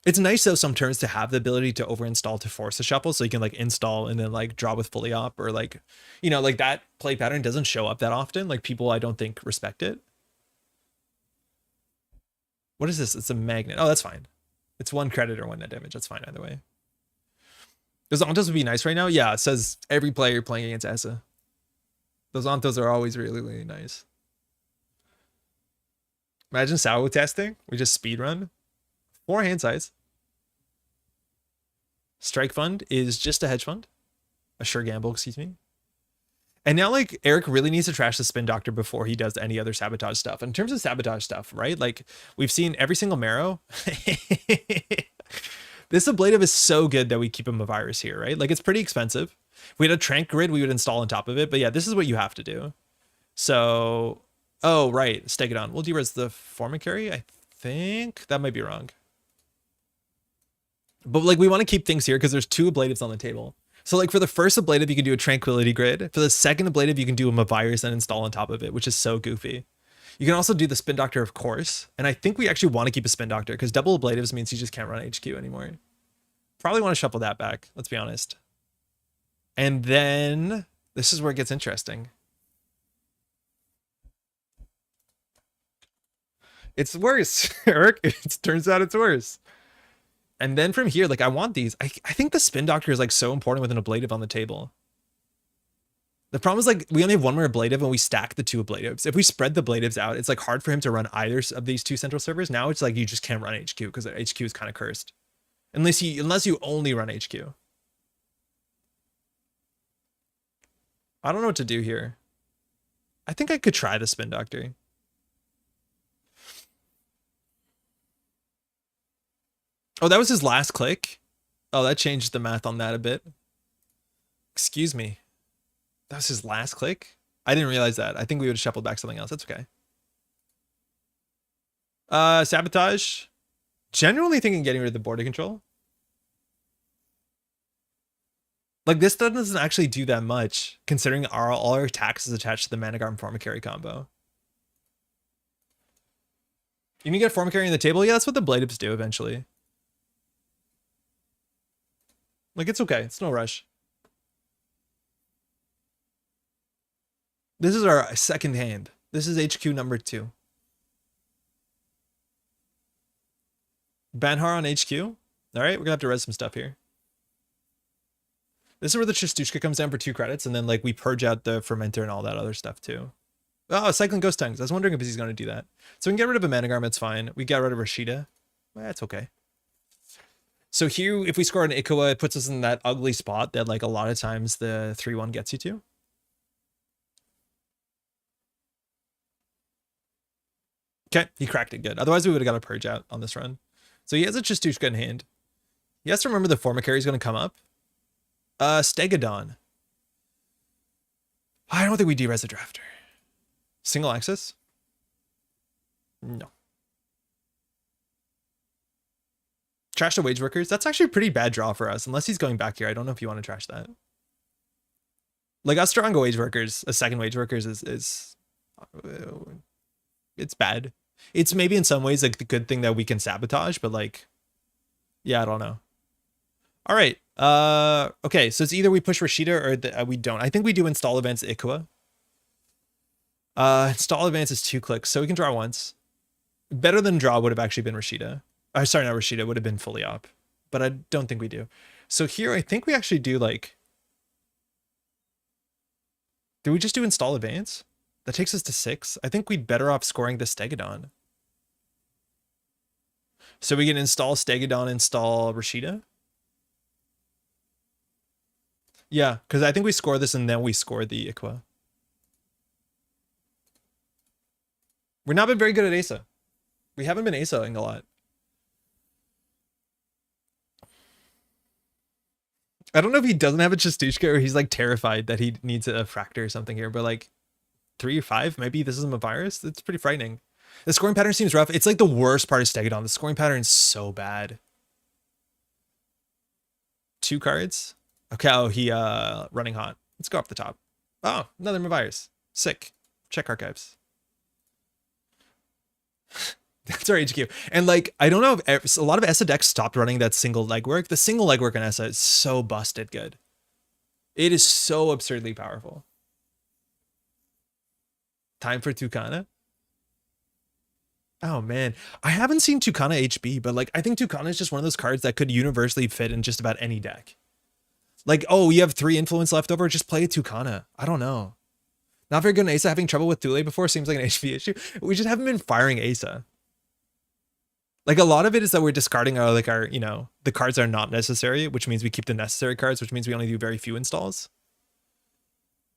It's nice though some turns to have the ability to overinstall to force a shuffle so you can like install and then like draw with fully op or like, you know, like that play pattern doesn't show up that often. Like people I don't think respect it. What is this? It's a magnet. Oh, that's fine. It's 1 credit or 1 net damage. That's fine either way. Those Ontos would be nice right now. Yeah, it says every player playing against Essa. Those Ontos are always really, really nice. Imagine Salvo testing. We just speed run. 4 hand size. Strike fund is just a hedge fund. A sure gamble, excuse me. And now like Eric really needs to trash the spin doctor before he does any other sabotage stuff. In terms of sabotage stuff, right? Like we've seen every single marrow. This ablative is so good that we keep him a virus here, right? Like it's pretty expensive. If we had a Trank grid, we would install on top of it. But yeah, this is what you have to do. So, oh, right. Stegodon. We'll de-res the Foreman carry. I think that might be wrong. But like we want to keep things here because there's 2 ablatives on the table. So like for the first ablative, you can do a Tranquility grid. For the second ablative, you can do a virus and install on top of it, which is so goofy. You can also do the Spin Doctor, of course. And I think we actually want to keep a Spin Doctor because double ablatives means you just can't run HQ anymore. Probably want to shuffle that back, let's be honest. And then this is where it gets interesting. It's worse, Eric. It turns out it's worse. And then from here, like I want these. I think the Spin Doctor is like so important with an ablative on the table. The problem is like we only have one more ablative and we stack the two ablatives. If we spread the ablatives out, it's like hard for him to run either of these two central servers. Now it's like you just can't run HQ because HQ is kind of cursed. Unless you only run HQ. I don't know what to do here. I think I could try the Spin Doctor. Oh, that was his last click? Oh, that changed the math on that a bit. Excuse me. That was his last click? I didn't realize that. I think we would have shuffled back something else. That's okay. Sabotage. Genuinely thinking getting rid of the border control. Like this doesn't actually do that much, considering all our attacks is attached to the Managarm Formicary combo. You can get Formicary on the table? Yeah, that's what the ablatives do eventually. Like, it's okay. It's no rush. This is our second hand. This is HQ number 2. Banhar on HQ. All right, we're gonna have to res some stuff here. This is where the Chistushka comes down for 2 credits, and then like we purge out the Fermenter and all that other stuff too. Oh, Cycling Ghost Tongues. I was wondering if he's gonna do that. So we can get rid of a Managarm, it's fine. We get rid of Rashida. That's okay. So here, if we score an Ikawa, it puts us in that ugly spot that like a lot of times the 3-1 gets you to. Okay, he cracked it good. Otherwise, we would have got a purge out on this run. So he has a Chistushka in hand. He has to remember the Formicary is going to come up. Stegodon. I don't think we de-res a drafter. Single access? No. Trash the wage workers. That's actually a pretty bad draw for us. Unless he's going back here. I don't know if you want to trash that. Like us drawing a wage workers, a second wage workers is it's bad. It's maybe in some ways like the good thing that we can sabotage, but like, yeah, I don't know. All right. Okay, so it's either we push Rashida or we don't. I think we do install events Ikawa. Install advance is 2 clicks, so we can draw once. Better than draw would have actually been Rashida. Sorry, not Rashida, would have been fully op. But I don't think we do. So here, I think we actually do like... Do we just do install advance? That takes us to 6. I think we'd better off scoring the Stegodon. So we can install Stegodon, install Rashida. Yeah, because I think we score this and then we score the Ikwa. We've not been very good at Asa. We haven't been Asaing a lot. I don't know if he doesn't have a Chistushka or he's like terrified that he needs a Fractor or something here, but like 3 or 5, maybe this isn't a virus. It's pretty frightening. The scoring pattern seems rough. It's like the worst part of Stegodon. The scoring pattern is so bad. 2 cards. Okay, oh, he running hot. Let's go off the top. Oh, another virus. Sick. Check archives. That's our HQ. And like, I don't know if a lot of ESA decks stopped running that single legwork. The single legwork in ESA is so busted good. It is so absurdly powerful. Time for Tucana. Oh man, I haven't seen Tucana HB, but like, I think Tucana is just one of those cards that could universally fit in just about any deck. Like, oh, you have 3 influence left over, just play a Tucana. I don't know. Not very good in Asa. Having trouble with Thule before seems like an HB issue. We just haven't been firing Asa. Like a lot of it is that we're discarding our, like our, you know, the cards are not necessary, which means we keep the necessary cards, which means we only do very few installs.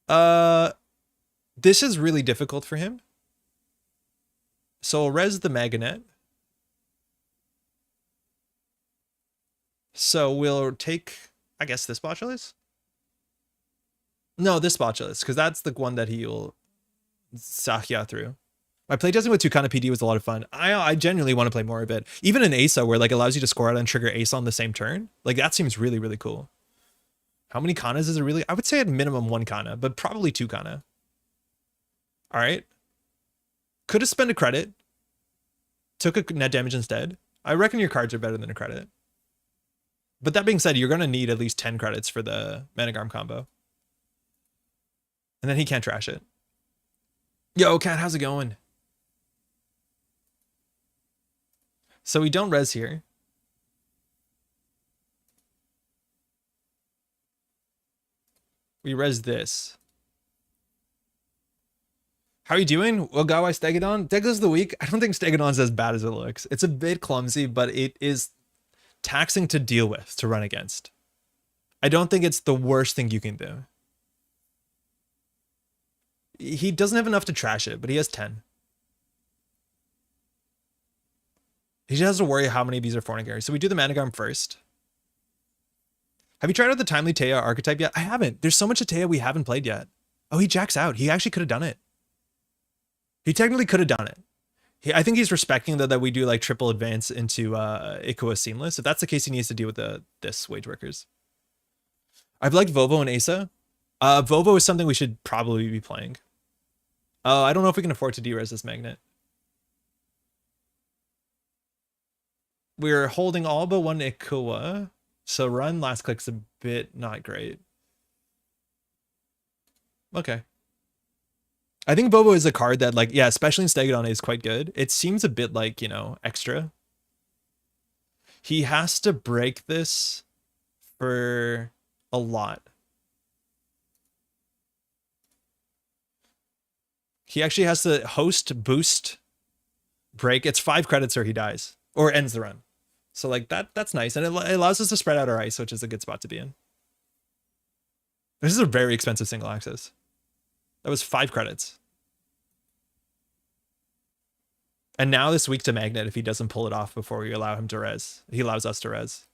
This is really difficult for him. So I'll res the Maganet. So we'll take, I guess, this Botulus. No, this Botulus, because that's the one that he'll Sahya through. My playtesting with Tucana PD was a lot of fun. I genuinely want to play more of it. Even in Asa, where like allows you to score out and trigger Asa on the same turn. Like that seems really, really cool. How many Kanas is it really? I would say at minimum 1 Kana, but probably 2 Kana. All right. Could have spent a credit. Took a net damage instead. I reckon your cards are better than a credit. But that being said, you're going to need at least 10 credits for the Managarm combo. And then he can't trash it. Yo, Cat, how's it going? So we don't res here. We res this. How are you doing? Well, Gawai Stegodon? Deck of the week. I don't think Stegodon's as bad as it looks. It's a bit clumsy, but it is taxing to deal with, to run against. I don't think it's the worst thing you can do. He doesn't have enough to trash it, but he has 10. He just has to worry how many of these are fornicary. So we do the Managarm first. Have you tried out the Timely Taya archetype yet? I haven't. There's so much of Taya we haven't played yet. Oh, he jacks out. He actually could have done it. He technically could have done it. I think he's respecting that we do like triple advance into Ikua Seamless. If that's the case, he needs to deal with this Wage Workers. I've liked Vovo and Asa. Vovo is something we should probably be playing. I don't know if we can afford to de-res this Magnet. We're holding all but one Ikua. So run last click's a bit not great. Okay. I think Bobo is a card that, like, yeah, especially in Stegodon is quite good. It seems a bit like, you know, extra. He has to break this for a lot. He actually has to host, boost, break. It's 5 credits or he dies or ends the run. So like that's nice. And it allows us to spread out our ice, which is a good spot to be in. This is a very expensive single access. That was 5 credits. And now this week to Magnet if he doesn't pull it off before we allow him to res. He allows us to res.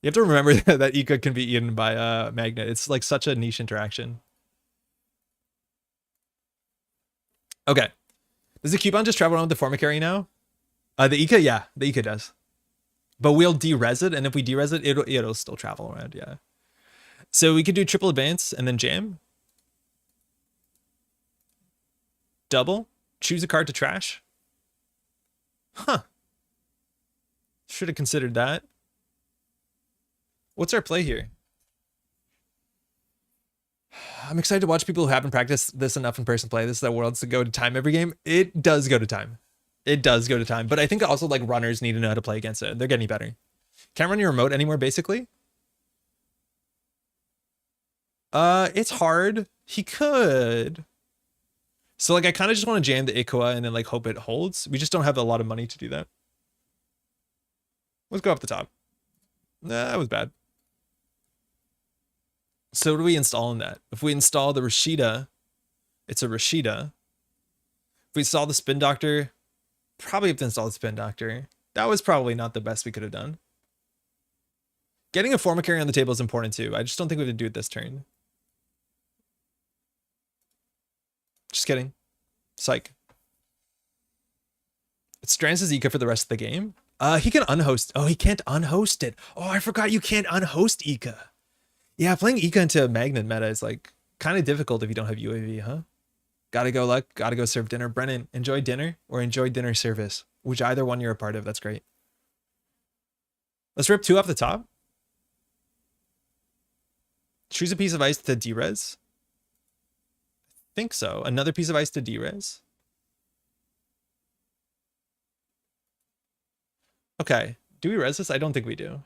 You have to remember that Ika can be eaten by Magnet. It's like such a niche interaction. Okay. Does the coupon just travel around with the Formicary now? The Ika, yeah, the Ika does. But we'll de-res it, and if we de-res it, it'll still travel around, yeah. So we could do triple advance and then jam. Double. Choose a card to trash. Huh. Should have considered that. What's our play here? I'm excited to watch people who haven't practiced this enough in person play. This is that world's to go to time every game. It does go to time. It does go to time. But I think also like runners need to know how to play against it. They're getting better. Can't run your remote anymore, basically. It's hard. He could. So like I kind of just want to jam the Ikua and then like hope it holds. We just don't have a lot of money to do that. Let's go up the top. Nah, that was bad. So what do we install in that? If we install the Rashida, it's a Rashida. If we install the Spin Doctor, probably have to install the Spin Doctor. That was probably not the best we could have done. Getting a Formicary on the table is important too. I just don't think we have to do it this turn. Just kidding. Psych. It strands his Ika for the rest of the game. He can unhost. Oh, he can't unhost it. Oh, I forgot you can't unhost Ika. Yeah, playing Ika into a Magnet meta is like kind of difficult if you don't have UAV, huh? Gotta go, Luck. Gotta go serve dinner. Brennan, enjoy dinner or enjoy dinner service, which either one you're a part of. That's great. Let's rip 2 off the top. Choose a piece of ice to de-res. I think so. Another piece of ice to de-res. Okay. Do we res this? I don't think we do.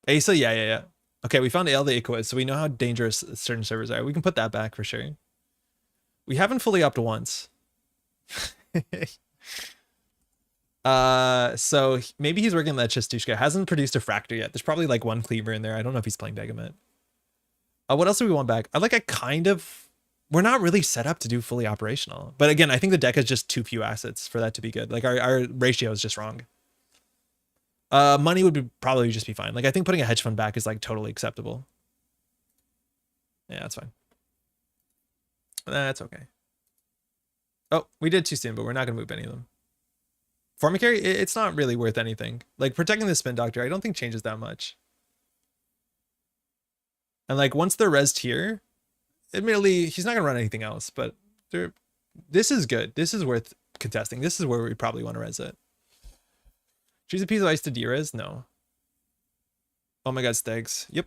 Asa, yeah. Okay, we found Ale the Ikua, so we know how dangerous certain servers are. We can put that back for sure. We haven't fully upped once. So maybe he's working on that Chistushka. Hasn't produced a Fractor yet. There's probably like 1 Cleaver in there. I don't know if he's playing Dagomet. What else do we want back? We're not really set up to do fully operational. But again, I think the deck is just too few assets for that to be good. Like our ratio is just wrong. Money would probably just be fine. Like I think putting a hedge fund back is like totally acceptable. Yeah, that's fine. That's okay. Oh, we did too soon, but we're not gonna move any of them. Formicary, it's not really worth anything. Like protecting the Spin Doctor, I don't think changes that much. And like once they're resed here, Admittedly, he's not gonna run anything else, but this is good. This is worth contesting. This is where we probably want to res it. Choose a piece of ice to de-res? No. Oh my god, Stags. Yep.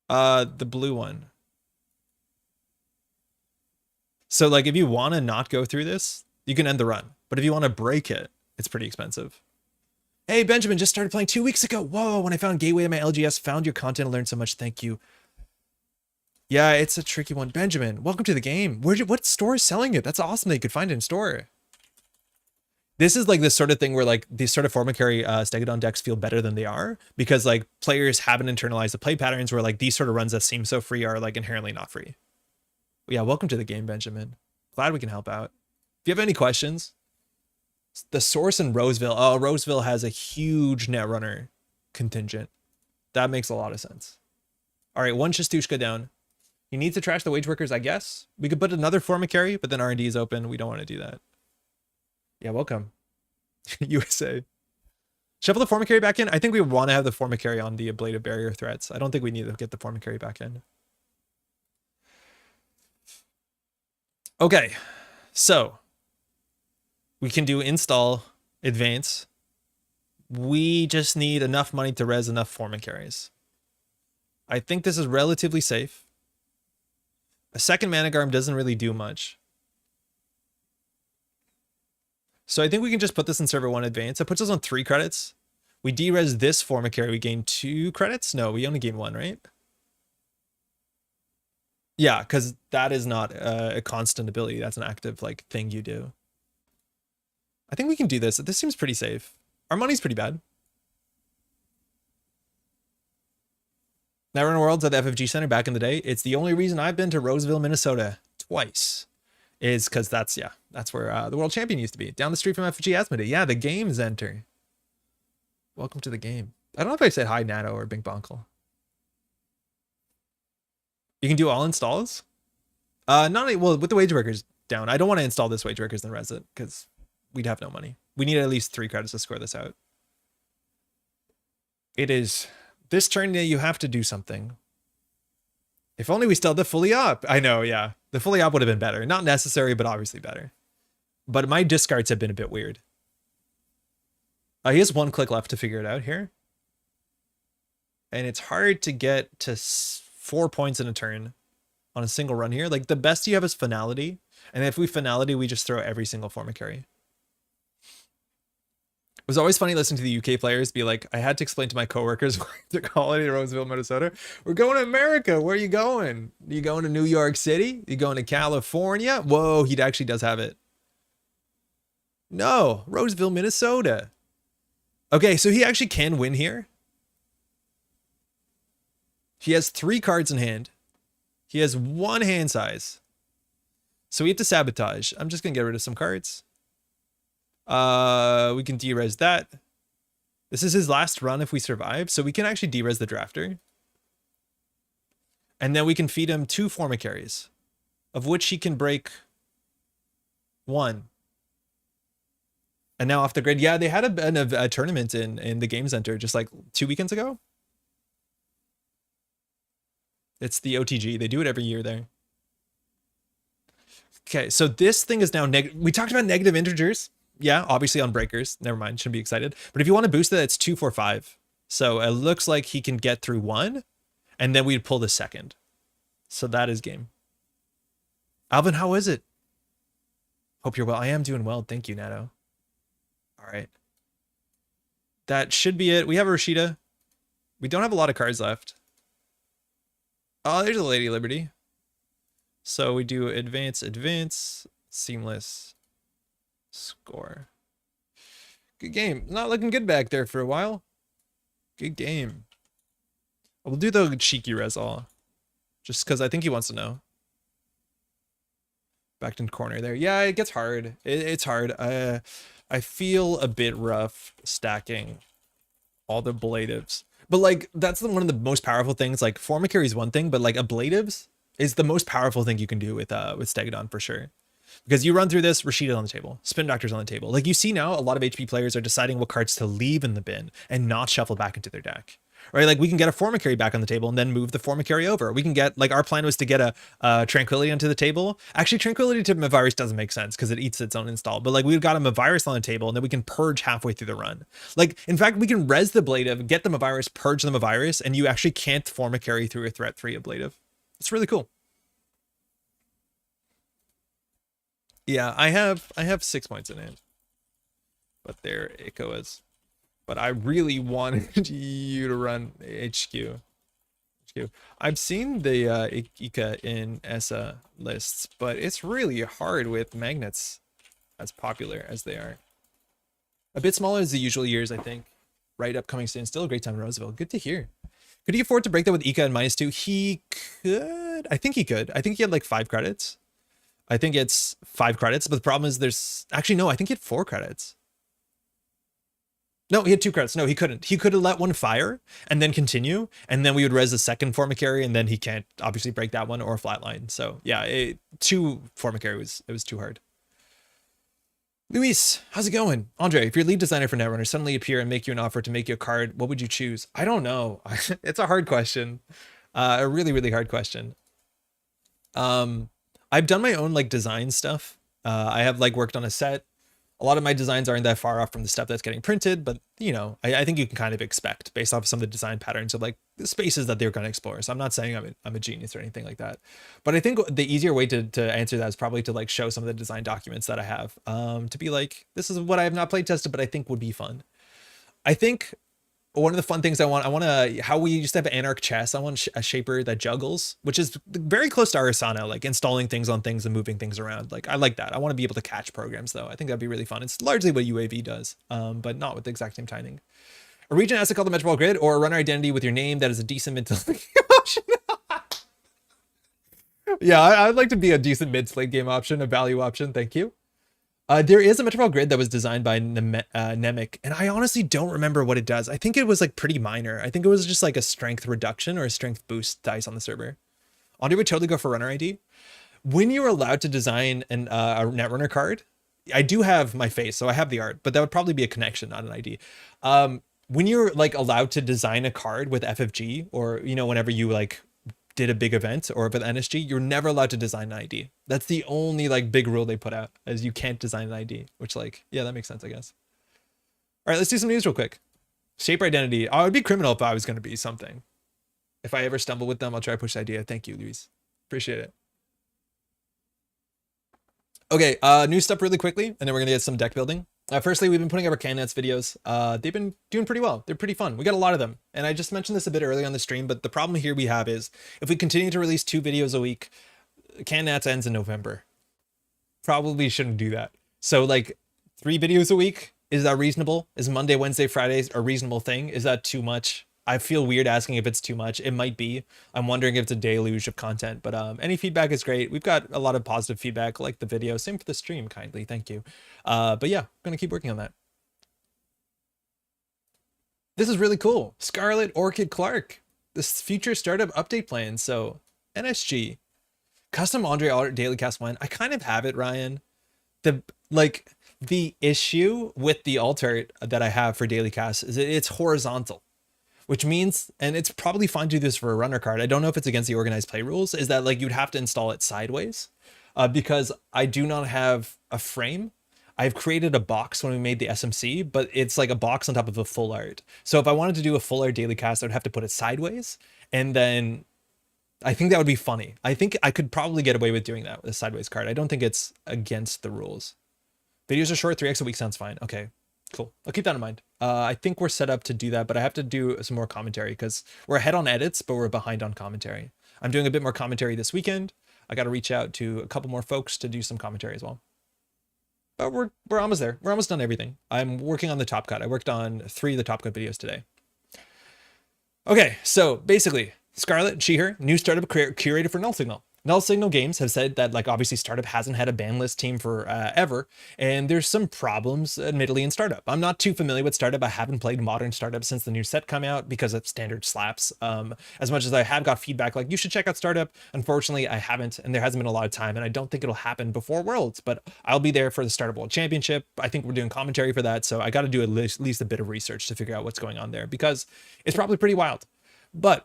The blue one. So like if you want to not go through this, you can end the run. But if you want to break it, it's pretty expensive. Hey, Benjamin, just started playing 2 weeks ago. Whoa, when I found Gateway in my LGS, found your content, learned so much. Thank you. Yeah, it's a tricky one. Benjamin, welcome to the game. What store is selling it? That's awesome that you could find it in store. This is like this sort of thing where like these sort of Formicary Stegodon decks feel better than they are because like players haven't internalized the play patterns where like these sort of runs that seem so free are like inherently not free. But yeah, welcome to the game, Benjamin. Glad we can help out. If you have any questions, the source in Roseville. Oh, Roseville has a huge Netrunner contingent. That makes a lot of sense. All right, one Shistushka down. He needs to trash the wage workers, I guess. We could put another Formicary, but then R&D is open. We don't want to do that. Yeah, welcome. USA. Shuffle the Formicary back in. I think we want to have the Formicary on the ablative barrier threats. I don't think we need to get the Formicary back in. Okay, so we can do install, advance. We just need enough money to res enough Formicaries. I think this is relatively safe. A second Managarm doesn't really do much. So I think we can just put this in server 1 advance. It puts us on 3 credits. We de-res this Formicary, we gain 2 credits? No, we only gain 1, right? Yeah, because that is not a constant ability. That's an active like thing you do. I think we can do this. This seems pretty safe. Our money's pretty bad. Netrunner Worlds at the FFG Center back in the day. It's the only reason I've been to Roseville, Minnesota twice. Is because that's where the world champion used to be. Down the street from FFG Asmodee. Yeah, the games enter. Welcome to the game. I don't know if I said hi, Nato or Bing Bonkle. You can do all installs? Well, with the wage workers down. I don't want to install this wage workers and res it because we'd have no money. We need at least 3 credits to score this out. It is this turn that you have to do something. If only we still had the fully op. I know, yeah. The fully op would have been better. Not necessary, but obviously better. But my discards have been a bit weird. He has 1 click left to figure it out here. And it's hard to get to 4 points in a turn on a single run here. Like the best you have is finality. And if we finality, we just throw every single Formicary. It was always funny listening to the UK players be like, I had to explain to my coworkers to Colony to Roseville, Minnesota. We're going to America. Where are you going? Are you going to New York City? Are you going to California? Whoa, he actually does have it. No, Roseville, Minnesota. Okay, so he actually can win here. He has 3 cards in hand. He has 1 hand size. So we have to sabotage. I'm just going to get rid of some cards. We can de-res that. This is his last run if we survive. So we can actually de-res the drafter. And then we can feed him 2 Formicaries, of which he can break 1. And now off the grid. Yeah, they had a tournament in the Game Center just like 2 weekends ago. It's the OTG. They do it every year there. Okay, so this thing is now we talked about negative integers. Yeah, obviously on breakers. Never mind, shouldn't be excited. But if you want to boost it, it's 2, 4, 5. So it looks like he can get through 1, and then we'd pull the second. So that is game. Alvin, how is it? Hope you're well. I am doing well. Thank you, Nato. All right. That should be it. We have a Rashida. We don't have a lot of cards left. Oh, there's a Lady Liberty. So we do advance, seamless, score. Good game. Not looking good back there for a while. Good game. We'll do the cheeky res all. Just because I think he wants to know. Backed in corner there. Yeah, it gets hard. It's hard. I feel a bit rough stacking all the ablatives. But like, that's one of the most powerful things. Like, Formicary is one thing, but like ablatives is the most powerful thing you can do with Stegodon for sure. Because you run through this, Rashida's on the table, Spin Doctor's on the table. Like you see now, a lot of HP players are deciding what cards to leave in the bin and not shuffle back into their deck. right? Like we can get a Formicary back on the table and then move the Formicary over. We can get, like, our plan was to get a Tranquility onto the table. Actually, Tranquility to Mavirus doesn't make sense because it eats its own install, but like we've got a Mavirus on the table and then we can purge halfway through the run. Like, in fact, we can res the Ablative, get the Mavirus, purge the Mavirus, and you actually can't Formicary through a threat 3 Ablative. It's really cool. Yeah, I have 6 points in it, but there it goes. But I really wanted you to run HQ. I've seen the Ika in ESA lists, but it's really hard with magnets as popular as they are. A bit smaller as the usual years, I think. Right, upcoming soon. Still a great time in Roseville. Good to hear. Could he afford to break that with Ika and -2? He could. I think he could. I think he had like 5 credits. I think it's 5 credits, but the problem is there's... Actually, no, I think he had 4 credits. No, he had 2 credits. No, he couldn't. He could have let one fire and then continue, and then we would res the second Formicary, and then he can't obviously break that one or flatline. So yeah, 2 Formicary was too hard. Luis, how's it going? Andre, if your lead designer for Netrunner suddenly appear and make you an offer to make you a card, what would you choose? I don't know. It's a hard question. A really, really hard question. I've done my own like design stuff. I have like worked on a set. A lot of my designs aren't that far off from the stuff that's getting printed, but you know, I think you can kind of expect based off of some of the design patterns of like the spaces that they're going to explore. So I'm not saying I'm a genius or anything like that, but I think the easier way to answer that is probably to like show some of the design documents that I have, to be like, this is what I have not play tested, but I think would be fun. I think one of the fun things I want to, how we used to have Anarch chess. I want a shaper that juggles, which is very close to Arasana, like installing things on things and moving things around. Like I like that. I want to be able to catch programs though. I think that'd be really fun. It's largely what UAV does, but not with the exact same timing. A region has to call the Metropole Grid or a runner identity with your name that is a decent mid-to-late game option. Yeah, I'd like to be a decent mid-to-late game option, a value option. Thank you. There is a Metropole Grid that was designed by Nemec, and I honestly don't remember what it does. I think it was like pretty minor. I think it was just like a strength reduction or a strength boost dice on the server. Andre would totally go for runner ID. When you're allowed to design a Netrunner card, I do have my face, so I have the art, but that would probably be a connection, not an ID. When you're like allowed to design a card with FFG, or you know, whenever you like did a big event or with NSG, you're never allowed to design an ID. That's the only like big rule they put out, is you can't design an ID, which like, yeah, that makes sense, I guess. All right, let's do some news real quick. Shaper identity. Oh, it'd be criminal if I was going to be something. If I ever stumble with them, I'll try to push the idea. Thank you, Luis. Appreciate it. Okay, new stuff really quickly, and then we're going to get some deck building. Firstly, we've been putting up our CanNets videos. They've been doing pretty well. They're pretty fun. We got a lot of them. And I just mentioned this a bit early on the stream, but the problem here we have is if we continue to release 2 videos a week, CanNets ends in November. Probably shouldn't do that. So like 3 videos a week, is that reasonable? Is Monday, Wednesday, Fridays a reasonable thing? Is that too much? I feel weird asking if it's too much. It might be. I'm wondering if it's a deluge of content, but any feedback is great. We've got a lot of positive feedback, like the video. Same for the stream, kindly. Thank you. But yeah, I'm going to keep working on that. This is really cool. Scarlet Orchid Clark. This future startup update plan. So NSG. Custom Andre Daily Cast 1. I kind of have it, Ryan. The issue with the alt art that I have for Daily Cast is it's horizontal. Which means, and it's probably fine to do this for a runner card, I don't know if it's against the organized play rules, is that like you'd have to install it sideways, because I do not have a frame. I've created a box when we made the SMC, but it's like a box on top of a full art. So if I wanted to do a full art daily cast, I would have to put it sideways, and then I think that would be funny. I think I could probably get away with doing that with a sideways card. I don't think it's against the rules. Videos are short, 3x a week sounds fine. Okay. Cool. I'll keep that in mind. I think we're set up to do that, but I have to do some more commentary because we're ahead on edits, but we're behind on commentary. I'm doing a bit more commentary this weekend. I got to reach out to a couple more folks to do some commentary as well. But we're almost there. We're almost done everything. I'm working on the top cut. I worked on 3 of the top cut videos today. Okay, so basically, Scarlett, she, her, new startup curator for Null Signal. Null Signal Games have said that, like, obviously Startup hasn't had a ban list team for ever, and there's some problems, admittedly, in Startup. I'm not too familiar with Startup. I haven't played modern Startup since the new set come out because of Standard slaps. As much as I have got feedback like, you should check out Startup, unfortunately, I haven't, and there hasn't been a lot of time, and I don't think it'll happen before Worlds, but I'll be there for the Startup World Championship. I think we're doing commentary for that, so I got to do at least a bit of research to figure out what's going on there, because it's probably pretty wild. But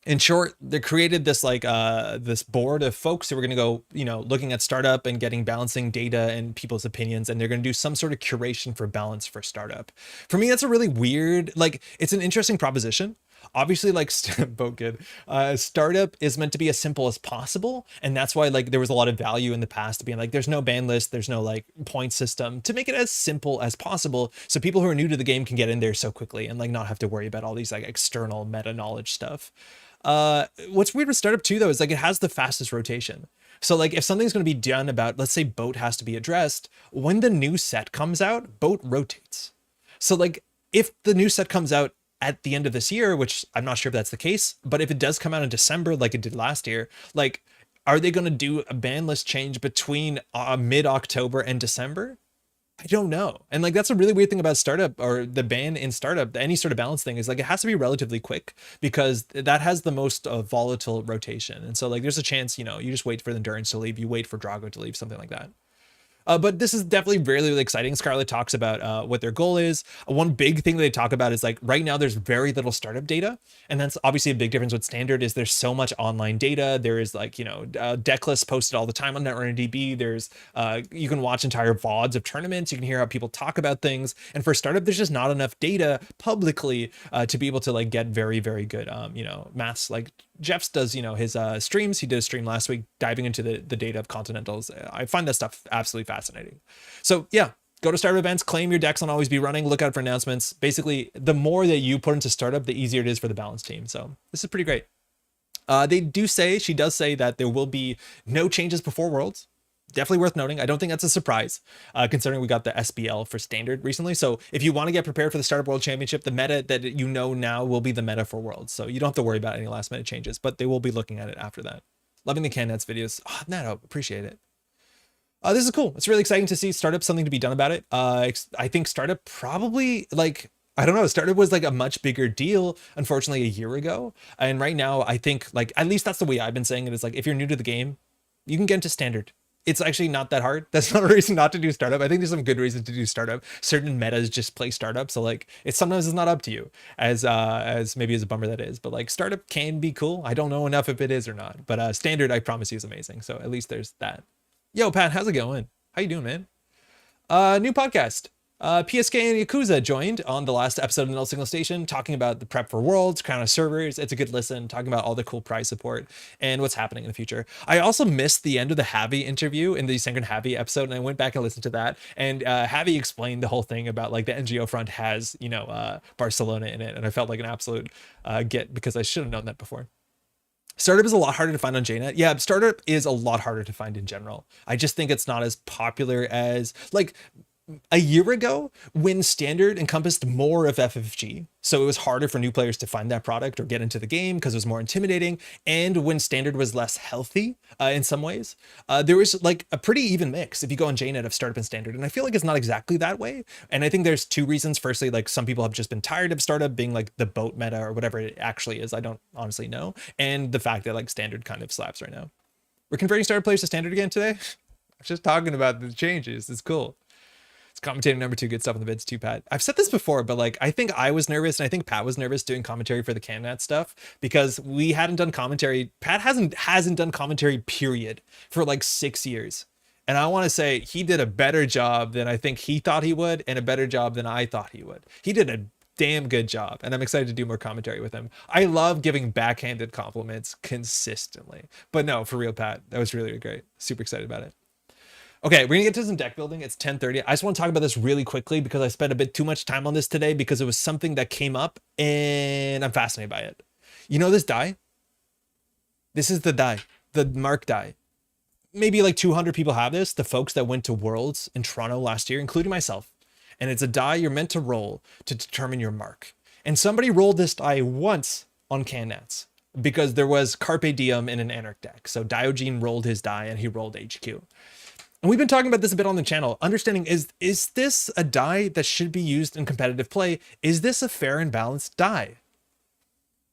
in short, they created this like this board of folks who are going to go, looking at Startup and getting balancing data and people's opinions, and they're going to do some sort of curation for balance for Startup. For me, that's a really weird, like, it's an interesting proposition. Obviously, like, Startup is meant to be as simple as possible, and that's why, like, there was a lot of value in the past to being like, there's no ban list, there's no like point system, to make it as simple as possible so people who are new to the game can get in there so quickly and like not have to worry about all these like external meta knowledge stuff. What's weird with Startup too, though, is like it has the fastest rotation. So like if something's going to be done about, let's say boat has to be addressed, when the new set comes out, boat rotates. So like if the new set comes out at the end of this year, which I'm not sure if that's the case, but if it does come out in December, like it did last year, like, are they going to do a ban list change between mid-October and December? I don't know. And like, that's a really weird thing about Startup, or the ban in Startup, any sort of balance thing, is like, it has to be relatively quick because that has the most volatile rotation. And so like, there's a chance, you just wait for the Endurance to leave, you wait for Drago to leave, something like that. But this is definitely really, really exciting. Scarlett talks about what their goal is. One big thing that they talk about is like, right now there's very little Startup data. And that's obviously a big difference with Standard, is there's so much online data. There is like, DECKLISTS posted all the time on Netrunner DB. There's, you can watch entire VODs of tournaments. You can hear how people talk about things. And for Startup, there's just not enough data publicly to be able to like get very, very good, maths. Like Jeffs does, his streams. He did a stream last week diving into the data of Continentals. I find that stuff absolutely fascinating. So yeah, go to Startup events, claim your decks on Always Be Running, look out for announcements. Basically, the more that you put into Startup, the easier it is for the balance team. So this is pretty great. She does say that there will be no changes before Worlds. Definitely worth noting. I don't think that's a surprise, considering we got the SBL for Standard recently. So if you want to get prepared for the Startup World Championship, the meta that now will be the meta for Worlds. So you don't have to worry about any last minute changes, but they will be looking at it after that. Loving the CanNets videos. Oh, Nato, appreciate it. This is cool. It's really exciting to see Startup, something to be done about it. I think Startup probably, like, I don't know, Startup was like a much bigger deal, unfortunately, a year ago. And right now, I think, like, at least that's the way I've been saying it, is like, if you're new to the game, you can get into Standard. It's actually not that hard. That's not a reason not to do Startup. I think there's some good reasons to do Startup. Certain metas just play Startup. So like, sometimes it's not up to you, as maybe as a bummer that is, but like Startup can be cool. I don't know enough if it is or not, but Standard, I promise you, is amazing. So at least there's that. Yo, Pat, how's it going? How you doing, man? New podcast. PSK and Yakuza joined on the last episode of the Null Signal Station, talking about the prep for Worlds, Crown of Servers. It's a good listen, talking about all the cool prize support and what's happening in the future. I also missed the end of the Javi interview in the Synchron Javi episode, and I went back and listened to that. And Javi explained the whole thing about like the NGO front has, Barcelona in it. And I felt like an absolute get, because I should have known that before. Startup is a lot harder to find on JNet. Yeah, Startup is a lot harder to find in general. I just think it's not as popular as, like, a year ago, when Standard encompassed more of FFG, so it was harder for new players to find that product or get into the game because it was more intimidating, and when Standard was less healthy in some ways, there was like a pretty even mix if you go on JNet of Startup and Standard, and I feel like it's not exactly that way. And I think there's two reasons. Firstly, like, some people have just been tired of Startup being like the boat meta or whatever it actually is. I don't honestly know. And the fact that like Standard kind of slaps right now. We're converting Startup players to Standard again today. I'm just talking about the changes. It's cool. It's commentating number 2, good stuff in the vids too, Pat. I've said this before, but like, I think I was nervous, and I think Pat was nervous doing commentary for the CanNat stuff, because we hadn't done commentary. Pat hasn't done commentary, period, for like 6 years. And I want to say he did a better job than I think he thought he would, and a better job than I thought he would. He did a damn good job, and I'm excited to do more commentary with him. I love giving backhanded compliments consistently. But no, for real, Pat, that was really great. Super excited about it. Okay, we're gonna get to some deck building. It's 10:30. I just want to talk about this really quickly because I spent a bit too much time on this today, because it was something that came up and I'm fascinated by it. You know this die? This is the die, the Mark die. Maybe like 200 people have this, the folks that went to Worlds in Toronto last year, including myself. And it's a die you're meant to roll to determine your mark. And somebody rolled this die once on CanNats. because there was Carpe Diem in an Anarch deck. So Diogene rolled his die and he rolled HQ. And we've been talking about this a bit on the channel. Understanding, is this a die that should be used in competitive play? Is this a fair and balanced die?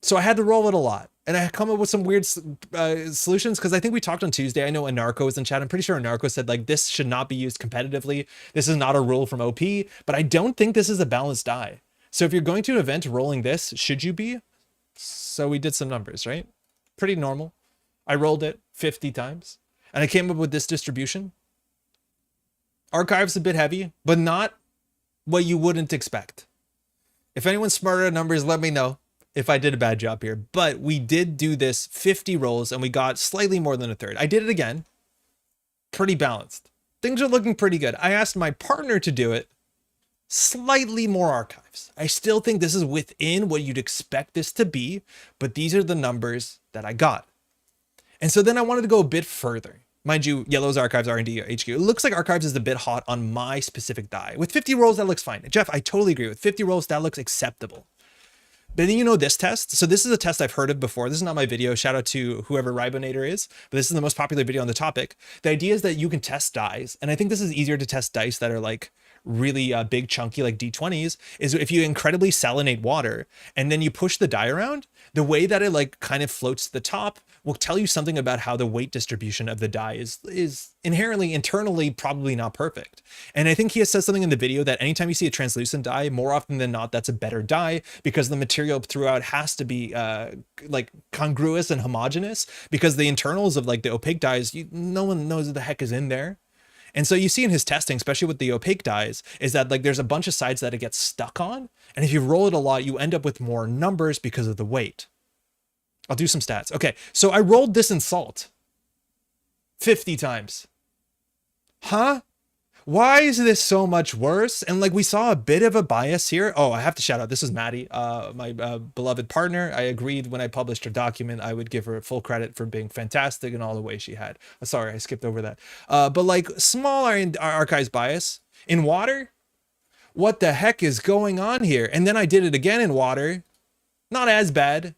So I had to roll it a lot. And I come up with some weird solutions, because I think we talked on Tuesday. I know Anarcho was in chat. I'm pretty sure Anarcho said, like, this should not be used competitively. This is not a rule from OP, but I don't think this is a balanced die. So if you're going to an event rolling this, should you be? So we did some numbers, right? Pretty normal. I rolled it 50 times and I came up with this distribution. Archive's a bit heavy, but not what you wouldn't expect. If anyone's smarter at numbers, let me know if I did a bad job here. But we did do this 50 rolls and we got slightly more than a third. I did it again. Pretty balanced. Things are looking pretty good. I asked my partner to do it. Slightly more archives. I still think this is within what you'd expect this to be, but these are the numbers that I got. And so then I wanted to go a bit further. Mind you, Yellow's Archives, R&D, HQ. It looks like Archives is a bit hot on my specific die. With 50 rolls, that looks fine. Jeff, I totally agree. With 50 rolls, that looks acceptable. But then you know this test. So this is a test I've heard of before. This is not my video. Shout out to whoever Ribonator is. But this is the most popular video on the topic. The idea is that you can test dies. And I think this is easier to test dice that are like really big, chunky, like D20s, is if you incredibly salinate water and then you push the die around, the way that it like kind of floats to the top will tell you something about how the weight distribution of the die is inherently internally probably not perfect. And I think he has said something in the video that anytime you see a translucent die, more often than not, that's a better die, because the material throughout has to be like congruous and homogeneous, because the internals of like the opaque dies, no one knows what the heck is in there. And so you see in his testing, especially with the opaque dies, is that like there's a bunch of sides that it gets stuck on. And if you roll it a lot, you end up with more numbers because of the weight. I'll do some stats. Okay, so I rolled this in salt 50 times. Huh? Why is this so much worse? And like we saw a bit of a bias here. Oh, I have to shout out. This is Maddie, my beloved partner. I agreed when I published her document, I would give her full credit for being fantastic in all the ways she had. Sorry, I skipped over that. But like small archives bias in water. What the heck is going on here? And then I did it again in water. Not as bad,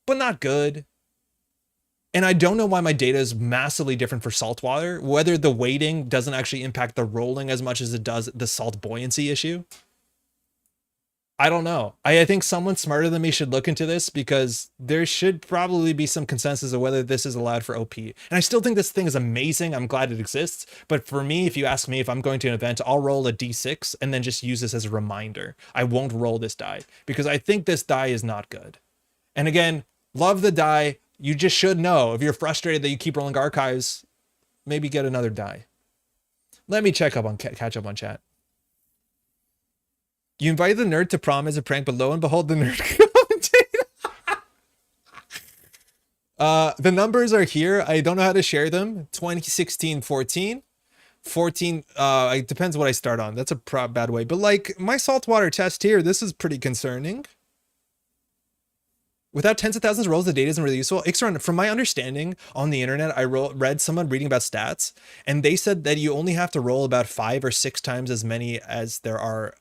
but not good. And I don't know why my data is massively different for salt water, whether the weighting doesn't actually impact the rolling as much as it does the salt buoyancy issue. I don't know. I think someone smarter than me should look into this, because there should probably be some consensus of whether this is allowed for OP. And I still think this thing is amazing. I'm glad it exists. But for me, if you ask me if I'm going to an event, I'll roll a D6 and then just use this as a reminder. I won't roll this die because I think this die is not good. And again, love the die. You just should know, if you're frustrated that you keep rolling archives, maybe get another die. Let me catch up on chat. You invited the nerd to prom as a prank, but lo and behold, the nerd commentated. The numbers are here. I don't know how to share them. 2016, 14. 14, it depends what I start on. That's a bad way. But like my saltwater test here, this is pretty concerning. Without tens of thousands of rolls, the data isn't really useful. Ixron, from my understanding on the internet, I read someone reading about stats, and they said that you only have to roll about 5 or 6 times as many as there are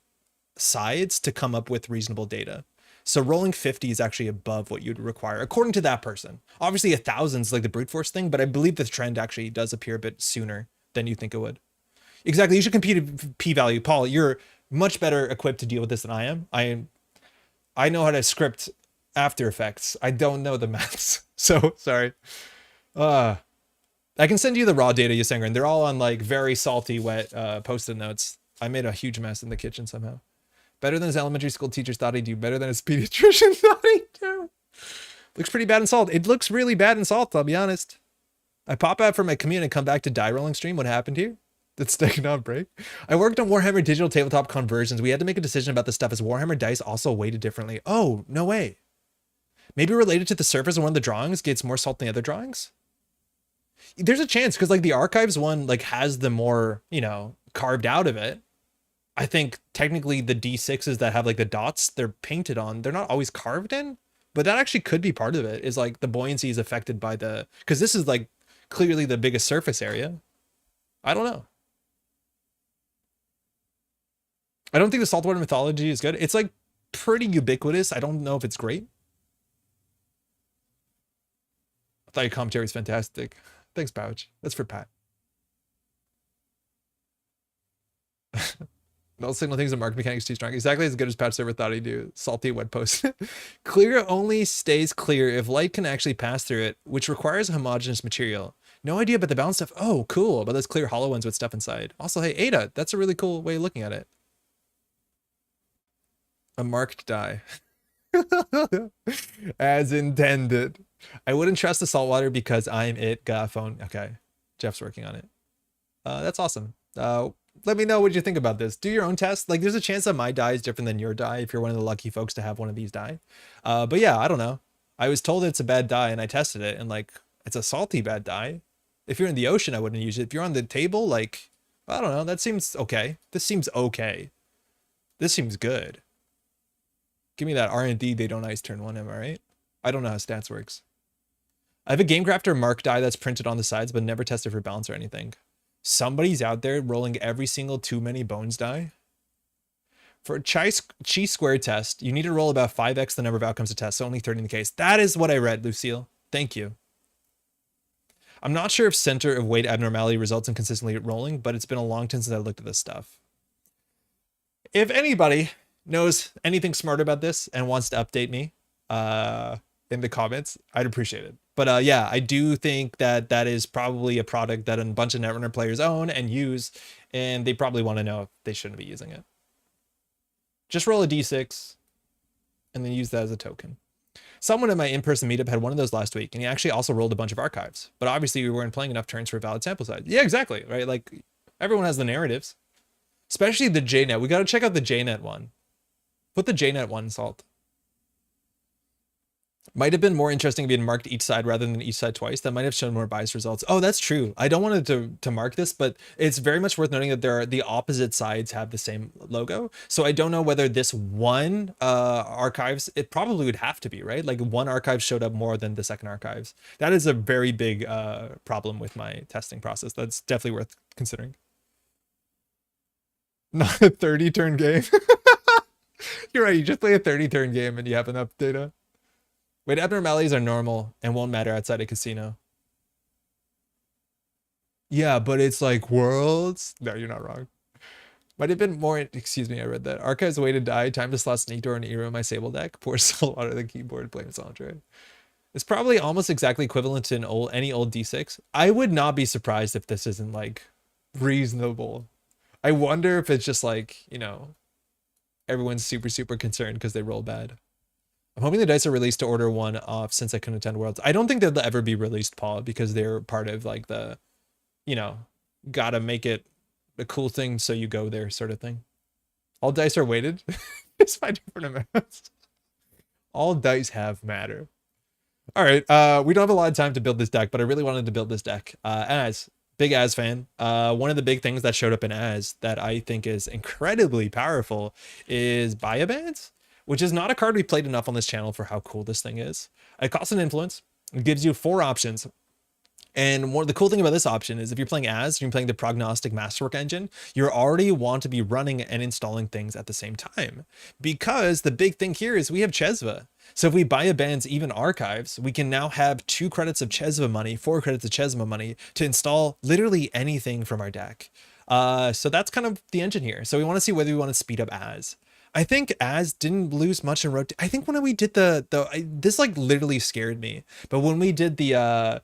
sides to come up with reasonable data. So rolling 50 is actually above what you'd require, according to that person. Obviously, 1,000 is like the brute force thing, but I believe the trend actually does appear a bit sooner than you think it would. Exactly. You should compete at p-value. Paul, you're much better equipped to deal with this than I am. I know how to script After Effects. I don't know the maths. So sorry. I can send you the raw data, Yusengren. They're all on like very salty, wet post-it notes. I made a huge mess in the kitchen somehow. Better than his elementary school teachers thought he'd do. Better than his pediatrician thought he'd do. Looks pretty bad in salt. It looks really bad in salt, I'll be honest. I pop out from my commute and come back to die rolling stream. What happened here? That's taking on break. I worked on Warhammer digital tabletop conversions. We had to make a decision about this stuff as Warhammer dice also weighted differently. Oh, no way. Maybe related to the surface of one of the drawings gets more salt than the other drawings. There's a chance, because like the archives one like has the more, you know, carved out of it. I think technically the D6s that have like the dots they're painted on, they're not always carved in, but that actually could be part of it, is like the buoyancy is affected by the, because this is like clearly the biggest surface area. I don't know. I don't think the saltwater mythology is good. It's like pretty ubiquitous. I don't know if it's great. thought your commentary was fantastic. Thanks, Pouch. That's for Pat. Null signal things and market mechanics too strong. Exactly as good as Patch Server thought he'd do. Salty wet post. Clear only stays clear if light can actually pass through it, which requires a homogeneous material. No idea about the balance stuff. Oh, cool. About those clear hollow ones with stuff inside. Also, hey, Ada, that's a really cool way of looking at it. A marked die. As intended. I wouldn't trust the saltwater because I'm it. Got a phone. Okay. Jeff's working on it. That's awesome. Let me know what you think about this. Do your own test. Like, there's a chance that my die is different than your die if you're one of the lucky folks to have one of these die. But yeah, I don't know. I was told it's a bad die and I tested it and like, it's a salty bad die. If you're in the ocean, I wouldn't use it. If you're on the table, like, I don't know. That seems okay. This seems okay. This seems good. Give me that R&D they don't ice turn 1, am I right? I don't know how stats works. I have a GameCrafter mark die that's printed on the sides, but never tested for balance or anything. Somebody's out there rolling every single too many bones die. For a chi-square test, you need to roll about 5x the number of outcomes to test, so only 30 in the case. That is what I read, Lucille. Thank you. I'm not sure if center of weight abnormality results in consistently rolling, but it's been a long time since I looked at this stuff. If anybody knows anything smart about this and wants to update me in the comments, I'd appreciate it. But yeah, I do think that that is probably a product that a bunch of Netrunner players own and use, and they probably want to know if they shouldn't be using it. Just roll a d6 and then use that as a token. Someone in my in-person meetup had one of those last week, and he actually also rolled a bunch of archives. But obviously we weren't playing enough turns for a valid sample size. Yeah, exactly, right? Like, everyone has the narratives. Especially the JNet. We got to check out the JNet one. Put the JNet one, Salt. Might have been more interesting if you had marked each side rather than each side twice. That might have shown more biased results. Oh, that's true. I don't want to mark this, but it's very much worth noting that the opposite sides have the same logo. So I don't know whether this one archives, it probably would have to be, right? Like one archive showed up more than the second archives. That is a very big problem with my testing process. That's definitely worth considering. Not a 30 turn game. You're right. You just play a 30 turn game and you have enough data. Wait, abnormalities are normal and won't matter outside a casino. Yeah, but it's like worlds. No, you're not wrong. Might have been more, excuse me, I read that. Archives way to die, time to slot Sneak Door and Eero in my Sable deck. Pour salt out of the keyboard, blame Sandra. It's probably almost exactly equivalent to any old D6. I would not be surprised if this isn't like reasonable. I wonder if it's just like, you know, everyone's super concerned because they roll bad. I'm hoping the dice are released to order one off since I couldn't attend Worlds. I don't think they'll ever be released, Paul, because they're part of like the, you know, gotta make it a cool thing so you go there sort of thing. All dice are weighted. It's by different amounts. All dice have matter. All right, we don't have a lot of time to build this deck, but I really wanted to build this deck. Big Az fan. One of the big things that showed up in Az that I think is incredibly powerful is Biobands, which is not a card we played enough on this channel for how cool this thing is. It costs an influence. It gives you 4 options. And the cool thing about this option is if you're playing Az, you're playing the Prognostic Masterwork engine, you already want to be running and installing things at the same time. Because the big thing here is we have Chesva. So if we buy a band's even archives, we can now have 2 credits of Chesva money, 4 credits of Chesva money to install literally anything from our deck. So that's kind of the engine here. So we want to see whether we want to speed up Az. I think Az didn't lose much in rotation. I think when we did this like literally scared me. But when we did the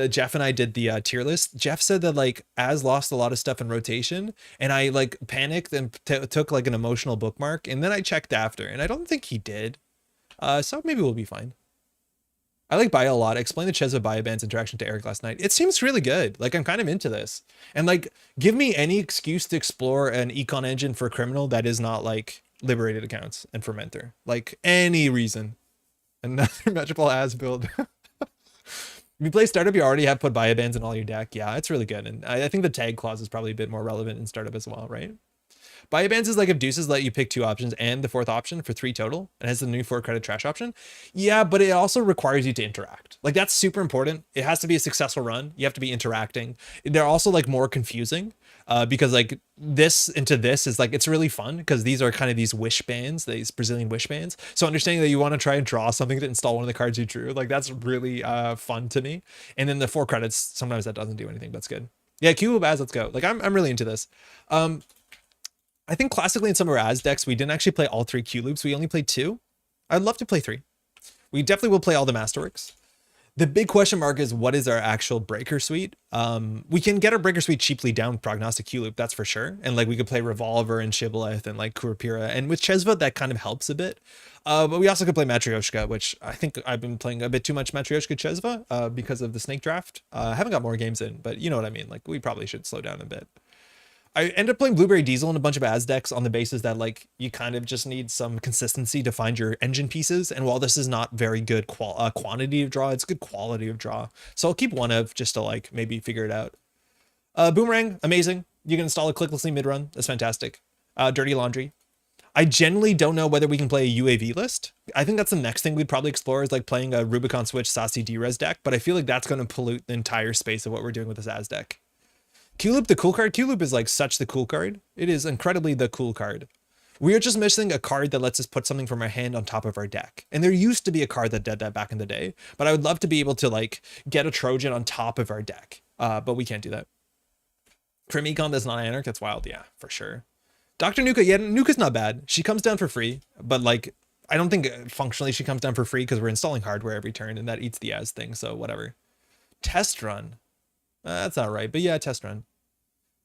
Jeff and I did the tier list, Jeff said that like Az lost a lot of stuff in rotation, and I like panicked and took like an emotional bookmark, and then I checked after, and I don't think he did. So maybe we'll be fine. I like Bio a lot. I explained the Chesva Bioband's interaction to Eric last night. It seems really good. Like I'm kind of into this, and like give me any excuse to explore an econ engine for criminal that is not like liberated accounts and fermenter, like any reason. Another Metropole Az build. If you play startup, you already have put biobands in all your deck. Yeah, it's really good. And I think the tag clause is probably a bit more relevant in startup as well, right? Biobands is like if Deuces let you pick 2 options and the 4th option for 3 total, and has the new 4 credit trash option. Yeah, but it also requires you to interact. Like that's super important. It has to be a successful run. You have to be interacting. They're also like more confusing. because like this into this is like, it's really fun because these are kind of these wish bands, these Brazilian wish bands. So understanding that you want to try and draw something to install one of the cards you drew, like that's really fun to me. And then the 4 credits, sometimes that doesn't do anything, but it's good. Yeah, Q Baz, let's go. Like I'm really into this. I think classically in some of our Az decks, we didn't actually play all 3 Q loops. We only played 2. I'd love to play 3. We definitely will play all the Masterworks. The big question mark is, what is our actual breaker suite? We can get our breaker suite cheaply down Prognostic Q loop, that's for sure. And like we could play Revolver and Shibboleth and like Kurapira. And with Chesva, that kind of helps a bit. But we also could play Matryoshka, which I think I've been playing a bit too much Matryoshka Chesva because of the snake draft. I haven't got more games in, but you know what I mean? Like we probably should slow down a bit. I ended up playing Blueberry Diesel and a bunch of Az decks on the basis that like you kind of just need some consistency to find your engine pieces. And while this is not very good quantity of draw, it's good quality of draw. So I'll keep one of just to like maybe figure it out. Boomerang, amazing. You can install a clicklessly mid-run. That's fantastic. Dirty Laundry. I generally don't know whether we can play a UAV list. I think that's the next thing we'd probably explore is like playing a Rubicon Switch Sassy D-Res deck. But I feel like that's going to pollute the entire space of what we're doing with this Az deck. Q-Loop, the cool card. Q-Loop is like such the cool card. It is incredibly the cool card. We are just missing a card that lets us put something from our hand on top of our deck. And there used to be a card that did that back in the day, but I would love to be able to like get a Trojan on top of our deck. But we can't do that. Crim Econ, that's not Anarch. That's wild. Yeah, for sure. Dr. Nuka, yeah, Nuka's not bad. She comes down for free, but like, I don't think functionally she comes down for free because we're installing hardware every turn and that eats the Az thing. So whatever. Test Run. That's not right, but yeah, Test Run.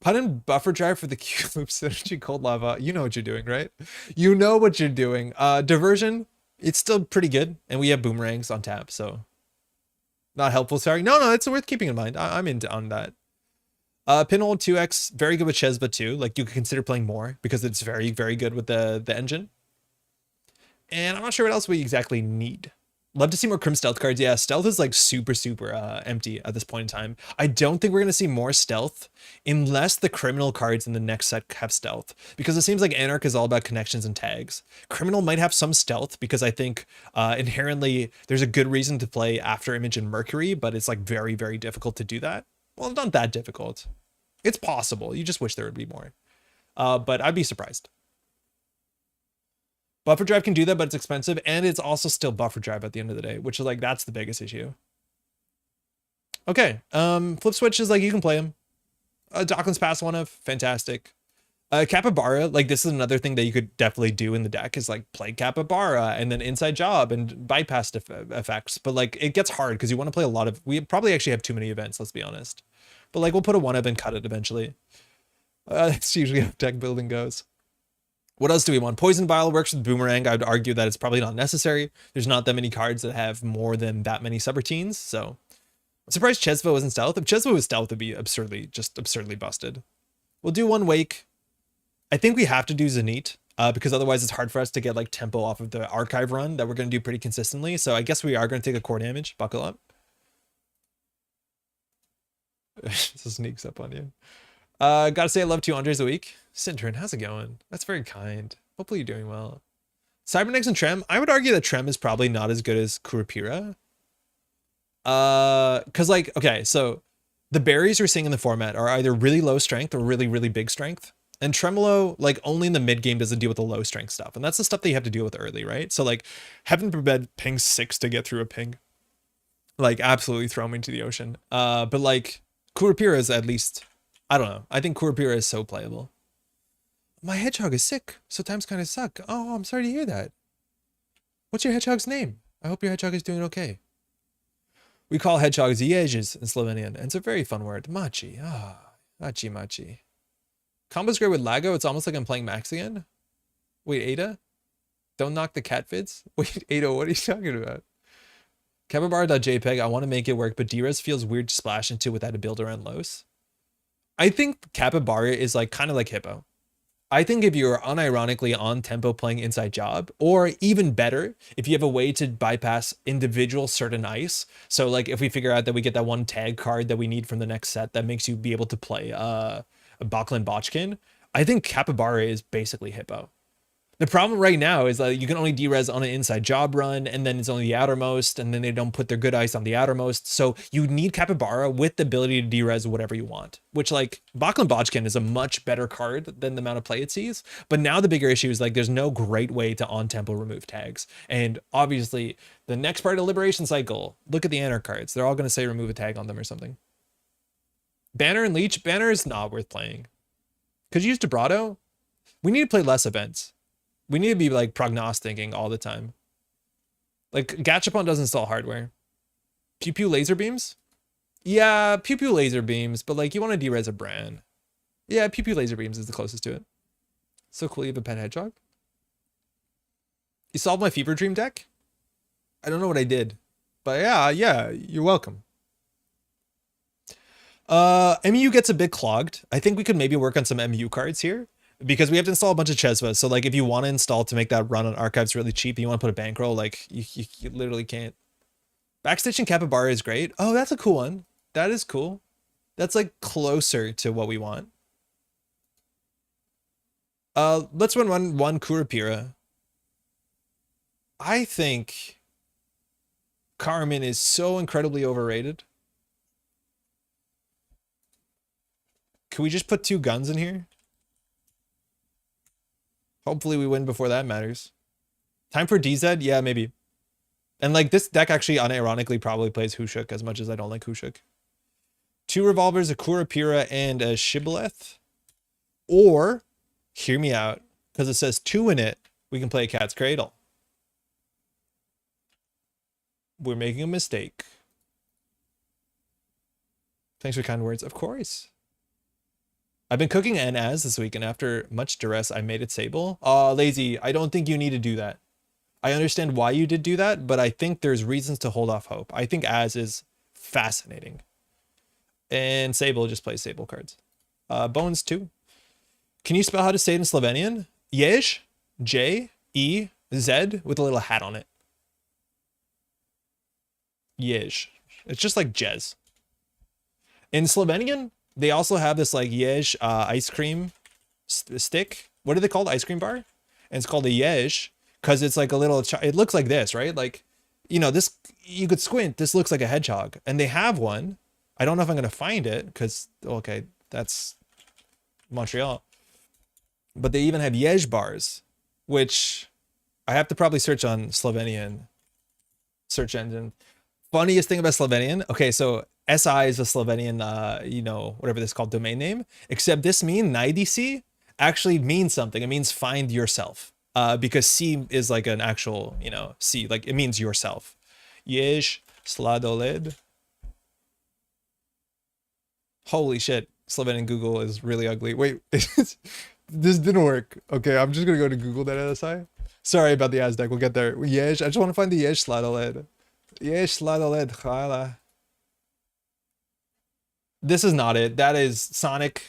Put in Buffer Drive for the Q-Loop Synergy Cold Lava. You know what you're doing, right? You know what you're doing. Diversion, it's still pretty good. And we have Boomerangs on tap, so not helpful, sorry. No, it's worth keeping in mind. I'm into on that. Pinhole 2X, very good with Chesva too. Like you could consider playing more because it's very, very good with the engine. And I'm not sure what else we exactly need. Love to see more Crim Stealth cards. Yeah, Stealth is like super empty at this point in time. I don't think we're going to see more Stealth unless the Criminal cards in the next set have Stealth. Because it seems like Anarch is all about connections and tags. Criminal might have some Stealth because I think inherently there's a good reason to play After Image and Mercury, but it's like very, very difficult to do that. Well, not that difficult. It's possible. You just wish there would be more. But I'd be surprised. Buffer Drive can do that, but it's expensive, and it's also still Buffer Drive at the end of the day, which is like, that's the biggest issue. Okay, Flip Switch is like, you can play him. Docklands Pass one of, fantastic. Capybara, like this is another thing that you could definitely do in the deck is like play Capybara and then Inside Job and bypass effects. But like it gets hard because you want to play a lot of, we probably actually have too many events, let's be honest. But like we'll put a one of and cut it eventually. That's usually how deck building goes. What else do we want? Poison Vial works with Boomerang. I would argue that it's probably not necessary. There's not that many cards that have more than that many subroutines. So I'm surprised Chesva wasn't Stealth. If Chesva was Stealth, it'd be absurdly busted. We'll do one Wake. I think we have to do Zenith because otherwise it's hard for us to get like tempo off of the archive run that we're going to do pretty consistently. So I guess we are going to take a core damage. Buckle up. This sneaks up on you. Gotta say I love 2 Andres a week. Cintern, how's it going? That's very kind. Hopefully you're doing well. Cybernex and Trem. I would argue that Trem is probably not as good as Kurapira. Cause like, okay, so the berries we're seeing in the format are either really low strength or really, really big strength. And Tremolo, like only in the mid game does it deal with the low strength stuff. And that's the stuff that you have to deal with early, right? So like heaven forbid ping 6 to get through a ping. Like absolutely throw me into the ocean. But like Kurapira is at least, I don't know. I think Kurapira is so playable. My hedgehog is sick, so times kind of suck. Oh, I'm sorry to hear that. What's your hedgehog's name? I hope your hedgehog is doing okay. We call hedgehogs ježes in Slovenian, and it's a very fun word. Machi. Machi. Combo's great with Lago. It's almost like I'm playing Max again. Wait, Ada? Don't knock the cat vids? Wait, Ada, what are you talking about? Capybara.jpg, I want to make it work, but D-Res feels weird to splash into without a build around Los. I think Capybara is like kind of like Hippo. I think if you're unironically on tempo playing Inside Job, or even better, if you have a way to bypass individual certain ice. So like if we figure out that we get that one tag card that we need from the next set that makes you be able to play a Bachlan Botchkin, I think Capybara is basically Hippo. The problem right now is that you can only derez on an inside job run, and then it's only the outermost, and then they don't put their good ice on the outermost. So you need Capybara with the ability to derez whatever you want, which like Bachlan Botchkin is a much better card than the amount of play it sees. But now the bigger issue is like there's no great way to on-tempo remove tags. And obviously the next part of Liberation Cycle, look at the Anarch cards. They're all going to say remove a tag on them or something. Banner and Leech. Banner is not worth playing. Could you use Vibrato? We need to play less events. We need to be like prognosticating all the time. Like Gachapon doesn't install hardware. Pew Pew laser beams? Yeah, Pew Pew laser beams, but like you want to derez a brand. Yeah, Pew Pew laser beams is the closest to it. So cool, you have a pet hedgehog. You solved my fever dream deck? I don't know what I did, but yeah, you're welcome. MU gets a bit clogged. I think we could maybe work on some MU cards here, because we have to install a bunch of Chesva. So like if you want to install to make that run on archives really cheap, you want to put a bankroll, like you literally can't. Backstitching Capybara is great. Oh, that's a cool one. That is cool. That's like closer to what we want. Let's run one Kurapira. I think Carmen is so incredibly overrated. Can we just put 2 guns in here? Hopefully we win before that matters. Time for DZ? Yeah, maybe. And like this deck actually unironically probably plays Hushuk as much as I don't like Hushuk. 2 revolvers, a Kurapira, and a Shibboleth. Or, hear me out, because it says 2 in it, we can play a Cat's Cradle. We're making a mistake. Thanks for kind words. Of course. I've been cooking NAS this week, and after much duress, I made it Sable. Lazy, I don't think you need to do that. I understand why you did do that, but I think there's reasons to hold off hope. I think As is fascinating. And Sable just plays Sable cards. Bones too. Can you spell how to say it in Slovenian? Jej, J-E-Z, with a little hat on it. Jej. It's just like Jez. In Slovenian, they also have this like Jej ice cream stick. What are they called? Ice cream bar? And it's called a Jej because it's like a little, it looks like this, right? Like, you know, this, you could squint. This looks like a hedgehog. And they have one. I don't know if I'm going to find it because, okay, that's Montreal. But they even have Jej bars, which I have to probably search on Slovenian search engine. Funniest thing about Slovenian. Okay, so SI is a Slovenian, you know, whatever this is called, domain name, except this mean najdi actually means something. It means find yourself, because C is like an actual, you know, C, like it means yourself. Jej sladoled. Holy shit, Slovenian Google is really ugly. Wait, this didn't work. Okay, I'm just gonna go to Google that SI. Sorry about the Aztec, we'll get there. Jej, I just want to find the Jej sladoled. Jej sladoled, chala. This is not it. That is Sonic.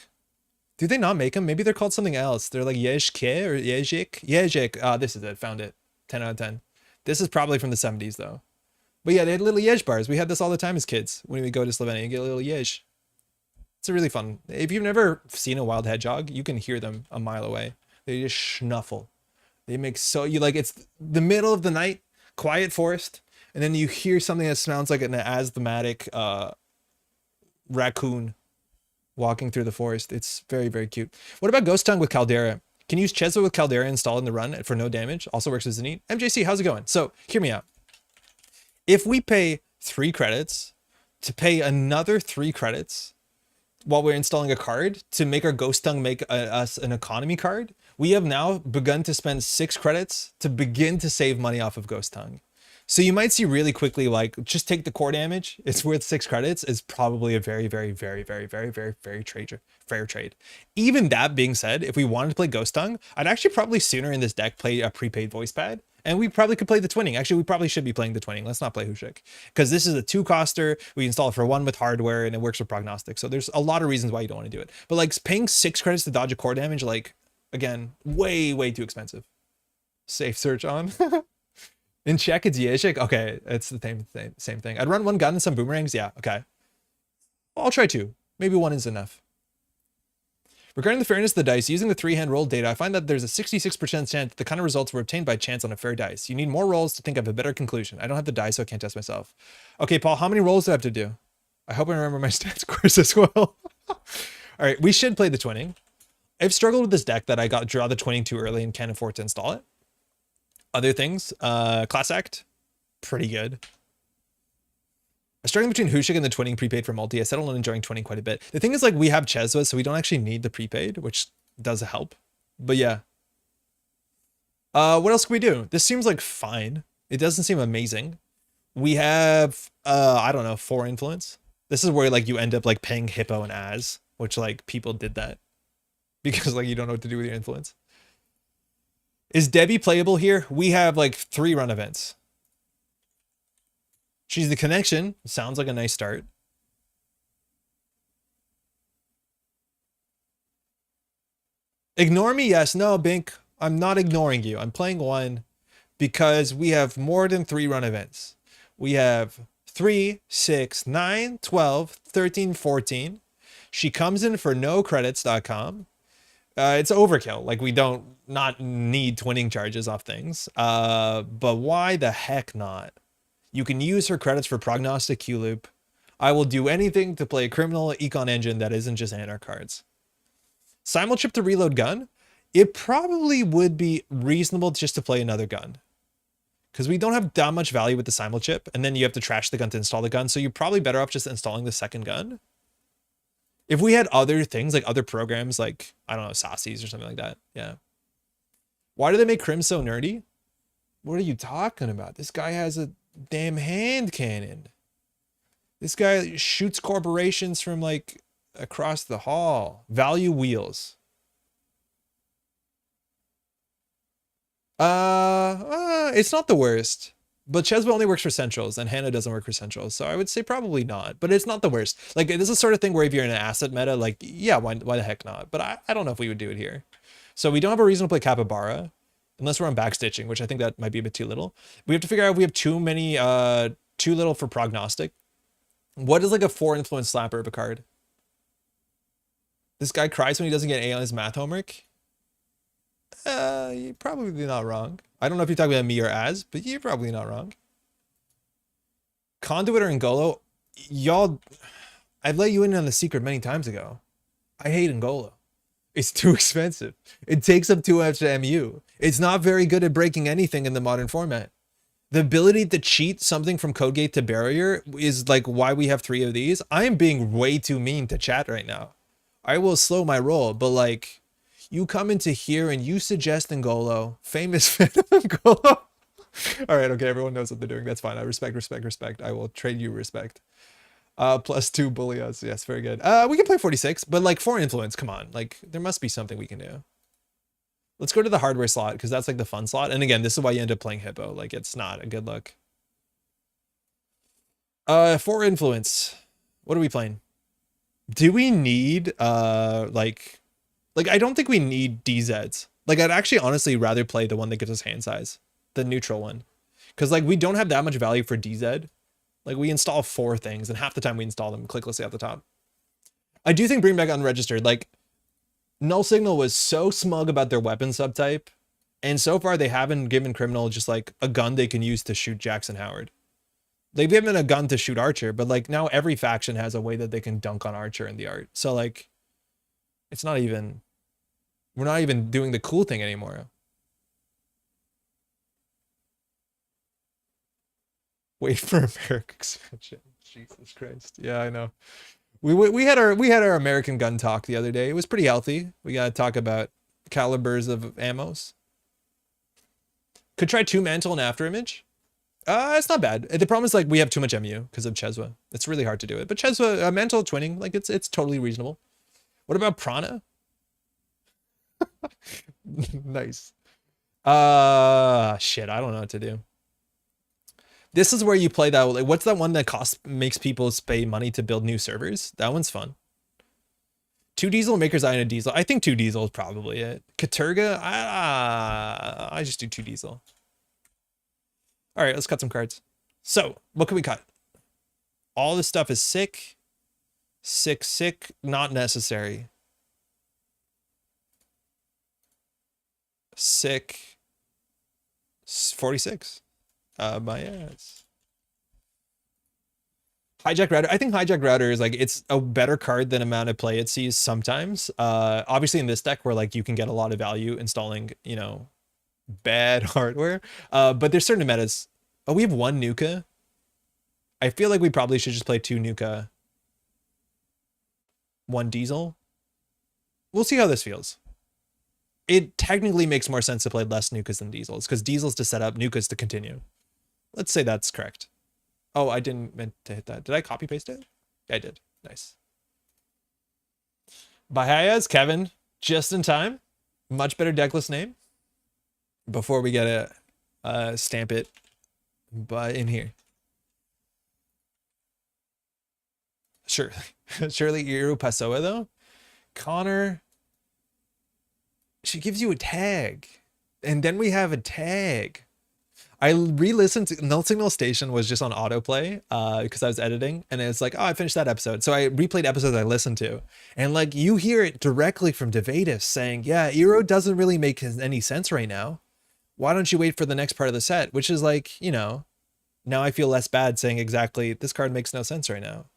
Do they not make them? Maybe they're called something else. They're like Jejke or Jejik. Jejik. This is it. Found it. 10 out of 10. This is probably from the 70s though. But yeah, they had little Jej bars. We had this all the time as kids. When we go to Slovenia, you get a little Jej. It's a really fun. If you've never seen a wild hedgehog, you can hear them a mile away. They just snuffle. They make so, you like, it's the middle of the night, quiet forest, and then you hear something that sounds like an asthmatic raccoon walking through the forest. It's very, very cute. What about Ghost Tongue with Caldera? Can you use Chesva with Caldera installed in the run for no damage? Also works as a neat. MJC, how's it going? So hear me out. If we pay 3 credits to pay another 3 credits while we're installing a card to make our Ghost Tongue make us an economy card, we have now begun to spend 6 credits to begin to save money off of Ghost Tongue. So you might see really quickly, like, just take the core damage. It's worth 6 credits. It's probably a very, very, very, very, very, very, very fair trade. Even that being said, if we wanted to play Ghost Tongue, I'd actually probably sooner in this deck play a prepaid voice pad. And we probably could play the twinning. Actually, we probably should be playing the twinning. Let's not play Hushik. Because this is a 2-coster. We install it for 1 with hardware, and it works with prognostic. So there's a lot of reasons why you don't want to do it. But like paying 6 credits to dodge a core damage, like, again, way, way too expensive. Safe search on. In Czech, it's Jejek. Okay, it's the same thing. I'd run 1 gun and some boomerangs. Yeah, okay. I'll try 2. Maybe 1 is enough. Regarding the fairness of the dice, using the 3-hand roll data, I find that there's a 66% chance that the kind of results were obtained by chance on a fair dice. You need more rolls to think of a better conclusion. I don't have the dice, so I can't test myself. Okay, Paul, how many rolls do I have to do? I hope I remember my stats course as well. All right, we should play the twinning. I've struggled with this deck that I got draw the twinning too early and can't afford to install it. Other things, Class Act, pretty good. I'm struggling between Hushik and the twinning prepaid for multi. I settled on enjoying twinning quite a bit. The thing is, like, we have Cheswa, so we don't actually need the prepaid, which does help. But yeah. What else can we do? This seems like fine. It doesn't seem amazing. We have, I don't know, 4 influence. This is where, like, you end up, like, paying Hippo and Az, which, like, people did that. Because, like, you don't know what to do with your influence. Is Debbie playable here? We have, like, 3 run events. She's the connection. Sounds like a nice start. Ignore me? Yes. No, Bink. I'm not ignoring you. I'm playing 1 because we have more than 3 run events. We have 3, 6, 9, 12, 13, 14. She comes in for nocredits.com. It's overkill. Like, we don't not need twinning charges off things. But why the heck not? You can use her credits for prognostic Q loop. I will do anything to play a criminal econ engine that isn't just Anarch cards. Simulchip to reload gun. It probably would be reasonable just to play another gun. Because we don't have that much value with the Simulchip, and then you have to trash the gun to install the gun, so you're probably better off just installing the second gun. If we had other things, like other programs, like, I don't know, Sassies or something like that, yeah. Why do they make Crim so nerdy? What are you talking about? This guy has a damn hand cannon. This guy shoots corporations from, like, across the hall. Value wheels. It's not the worst. But Cheswa only works for centrals, and Hannah doesn't work for centrals, so I would say probably not. But it's not the worst. Like, this is the sort of thing where if you're in an asset meta, like, yeah, why the heck not? But I don't know if we would do it here. So we don't have a reason to play Capybara, unless we're on backstitching, which I think that might be a bit too little. We have to figure out if we have too many, too little for prognostic. What is like a 4 influence slapper of a card? This guy cries when he doesn't get an A on his math homework. You're probably not wrong. I don't know if you're talking about me or Az, but you're probably not wrong. Conduit or Ngolo? Y'all, I've let you in on the secret many times ago. I hate Ngolo. It's too expensive. It takes up too much MU. It's not very good at breaking anything in the modern format. The ability to cheat something from Codegate to Barrier is like why we have 3 of these. I am being way too mean to chat right now. I will slow my roll, but like, you come into here and you suggest Ngolo, famous fan of Ngolo. All right, okay, everyone knows what they're doing. That's fine. I respect. I will trade you respect. +2 bully us. Yes, very good. We can play 46, but like 4 influence, come on. Like, there must be something we can do. Let's go to the hardware slot, because that's like the fun slot. And again, this is why you end up playing Hippo. Like, it's not a good look. 4 influence. What are we playing? Do we need, like, I don't think we need DZs. Like, I'd actually honestly rather play the one that gives us hand size, the neutral one. Because, like, we don't have that much value for DZ. Like, we install 4 things, and half the time we install them clicklessly at the top. I do think bring back unregistered. Like, Null Signal was so smug about their weapon subtype, and so far they haven't given Criminal just, like, a gun they can use to shoot Jackson Howard. They've given a gun to shoot Archer, but, like, now every faction has a way that they can dunk on Archer in the art. So, like, it's not even... We're not even doing the cool thing anymore. Wait for America expansion. Jesus Christ. Yeah, I know. We had our American gun talk the other day. It was pretty healthy. We got to talk about calibers of ammos. Could try 2 mantle and after image. It's not bad. The problem is like we have too much MU because of Cheswa. It's really hard to do it. But Cheswa, mantle twinning, like it's totally reasonable. What about Prana? Nice. Shit, I don't know what to do. This is where you play that. Like, what's that one that makes people pay money to build new servers? That one's fun. 2 diesel, Maker's Eye and a diesel. I think 2 diesel is probably it. Katurga, I just do 2 diesel. All right, let's cut some cards. So, what can we cut? All this stuff is sick, not necessary. Sick. 46. My ass. Hijack Router. I think Hijack Router is like, it's a better card than amount of play it sees sometimes. Obviously in this deck where like you can get a lot of value installing, you know, bad hardware. But there's certain metas. Oh, we have one Nuka. I feel like we probably should just play 2 Nuka, 1 Diesel. We'll see how this feels. It technically makes more sense to play less Nukas than Diesels, because Diesels to set up, Nukas to continue. Let's say that's correct. Oh, I didn't meant to hit that. Did I copy paste it? Yeah, I did. Nice. Bahayas, Kevin, just in time. Much better decklist name. Before we get a stamp it in here. Sure. Surely Iru Pasoa though. Connor. She gives you a tag. And then we have a tag. I re-listened to Null Signal Station was just on autoplay because I was editing, and it's like, oh, I finished that episode. So I replayed episodes I listened to, and like you hear it directly from Devatus saying, yeah, Eero doesn't really make any sense right now. Why don't you wait for the next part of the set? Which is like, you know, now I feel less bad saying exactly this card makes no sense right now.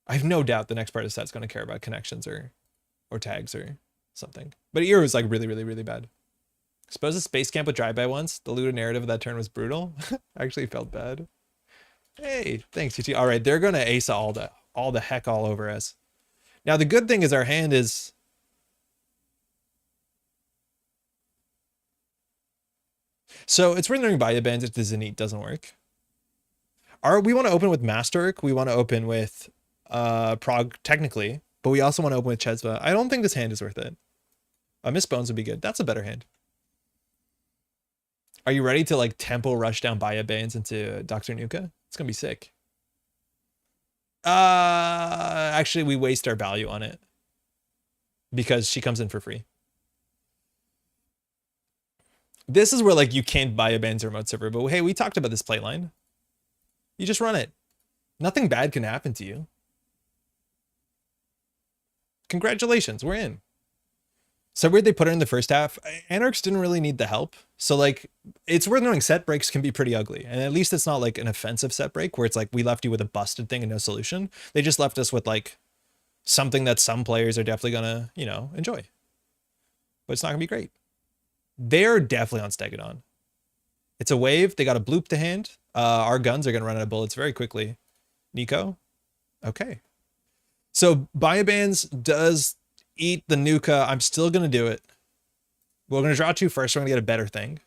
I have no doubt the next part of the set's going to care about connections or tags or something. But Eero is like really, really, really bad. Suppose a space camp with drive-by once. The looter narrative of that turn was brutal. Actually felt bad. Hey, thanks, UT. All right, they're gonna ace all the heck all over us. Now the good thing is our hand is. So it's worth knowing Baya Bands if the Zenith doesn't work. We want to open with Masterwork. We want to open with Prog technically, but we also want to open with Chesva. I don't think this hand is worth it. Miss Bones would be good. That's a better hand. Are you ready to like tempo rush down Baya Banes into Dr. Nuka? It's gonna be sick. Actually, we waste our value on it because she comes in for free. This is where like you can't buy a Banes remote server, but hey, we talked about this playline. You just run it. Nothing bad can happen to you. Congratulations, we're in. So weird they put her in the first half. Anarchs didn't really need the help. So like, it's worth knowing set breaks can be pretty ugly. And at least it's not like an offensive set break where it's like, we left you with a busted thing and no solution. They just left us with like something that some players are definitely gonna, you know, enjoy. But it's not gonna be great. They're definitely on Stegadon. It's a wave. They got a bloop to hand. Our guns are gonna run out of bullets very quickly. Nico? Okay. So Biobands does eat the Nuka. I'm still going to do it. We're going to draw 2 first. We're going to get a better thing.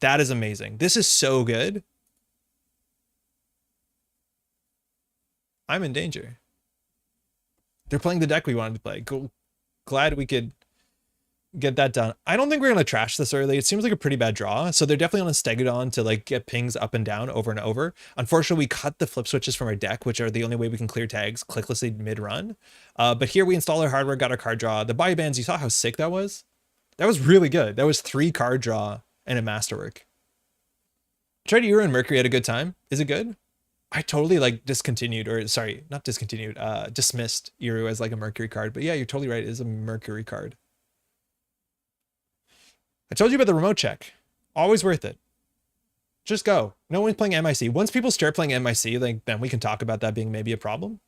That is amazing. This is so good. I'm in danger. They're playing the deck we wanted to play. Glad we could get that done. I don't think we're going to trash this early. It seems like a pretty bad draw. So they're definitely on a Stegodon to like get pings up and down over and over. Unfortunately, we cut the flip switches from our deck, which are the only way we can clear tags clicklessly mid-run. But here we install our hardware, got our card draw. The Baya Bands, you saw how sick that was? That was really good. That was 3 card draw and a masterwork. Tried Euro and Mercury had a good time. Is it good? I totally like discontinued, or sorry, not discontinued, dismissed Euro as like a Mercury card. But yeah, you're totally right. It is a Mercury card. I told you about the remote check. Always worth it. Just go. No one's playing MIC. Once people start playing MIC, like, then we can talk about that being maybe a problem.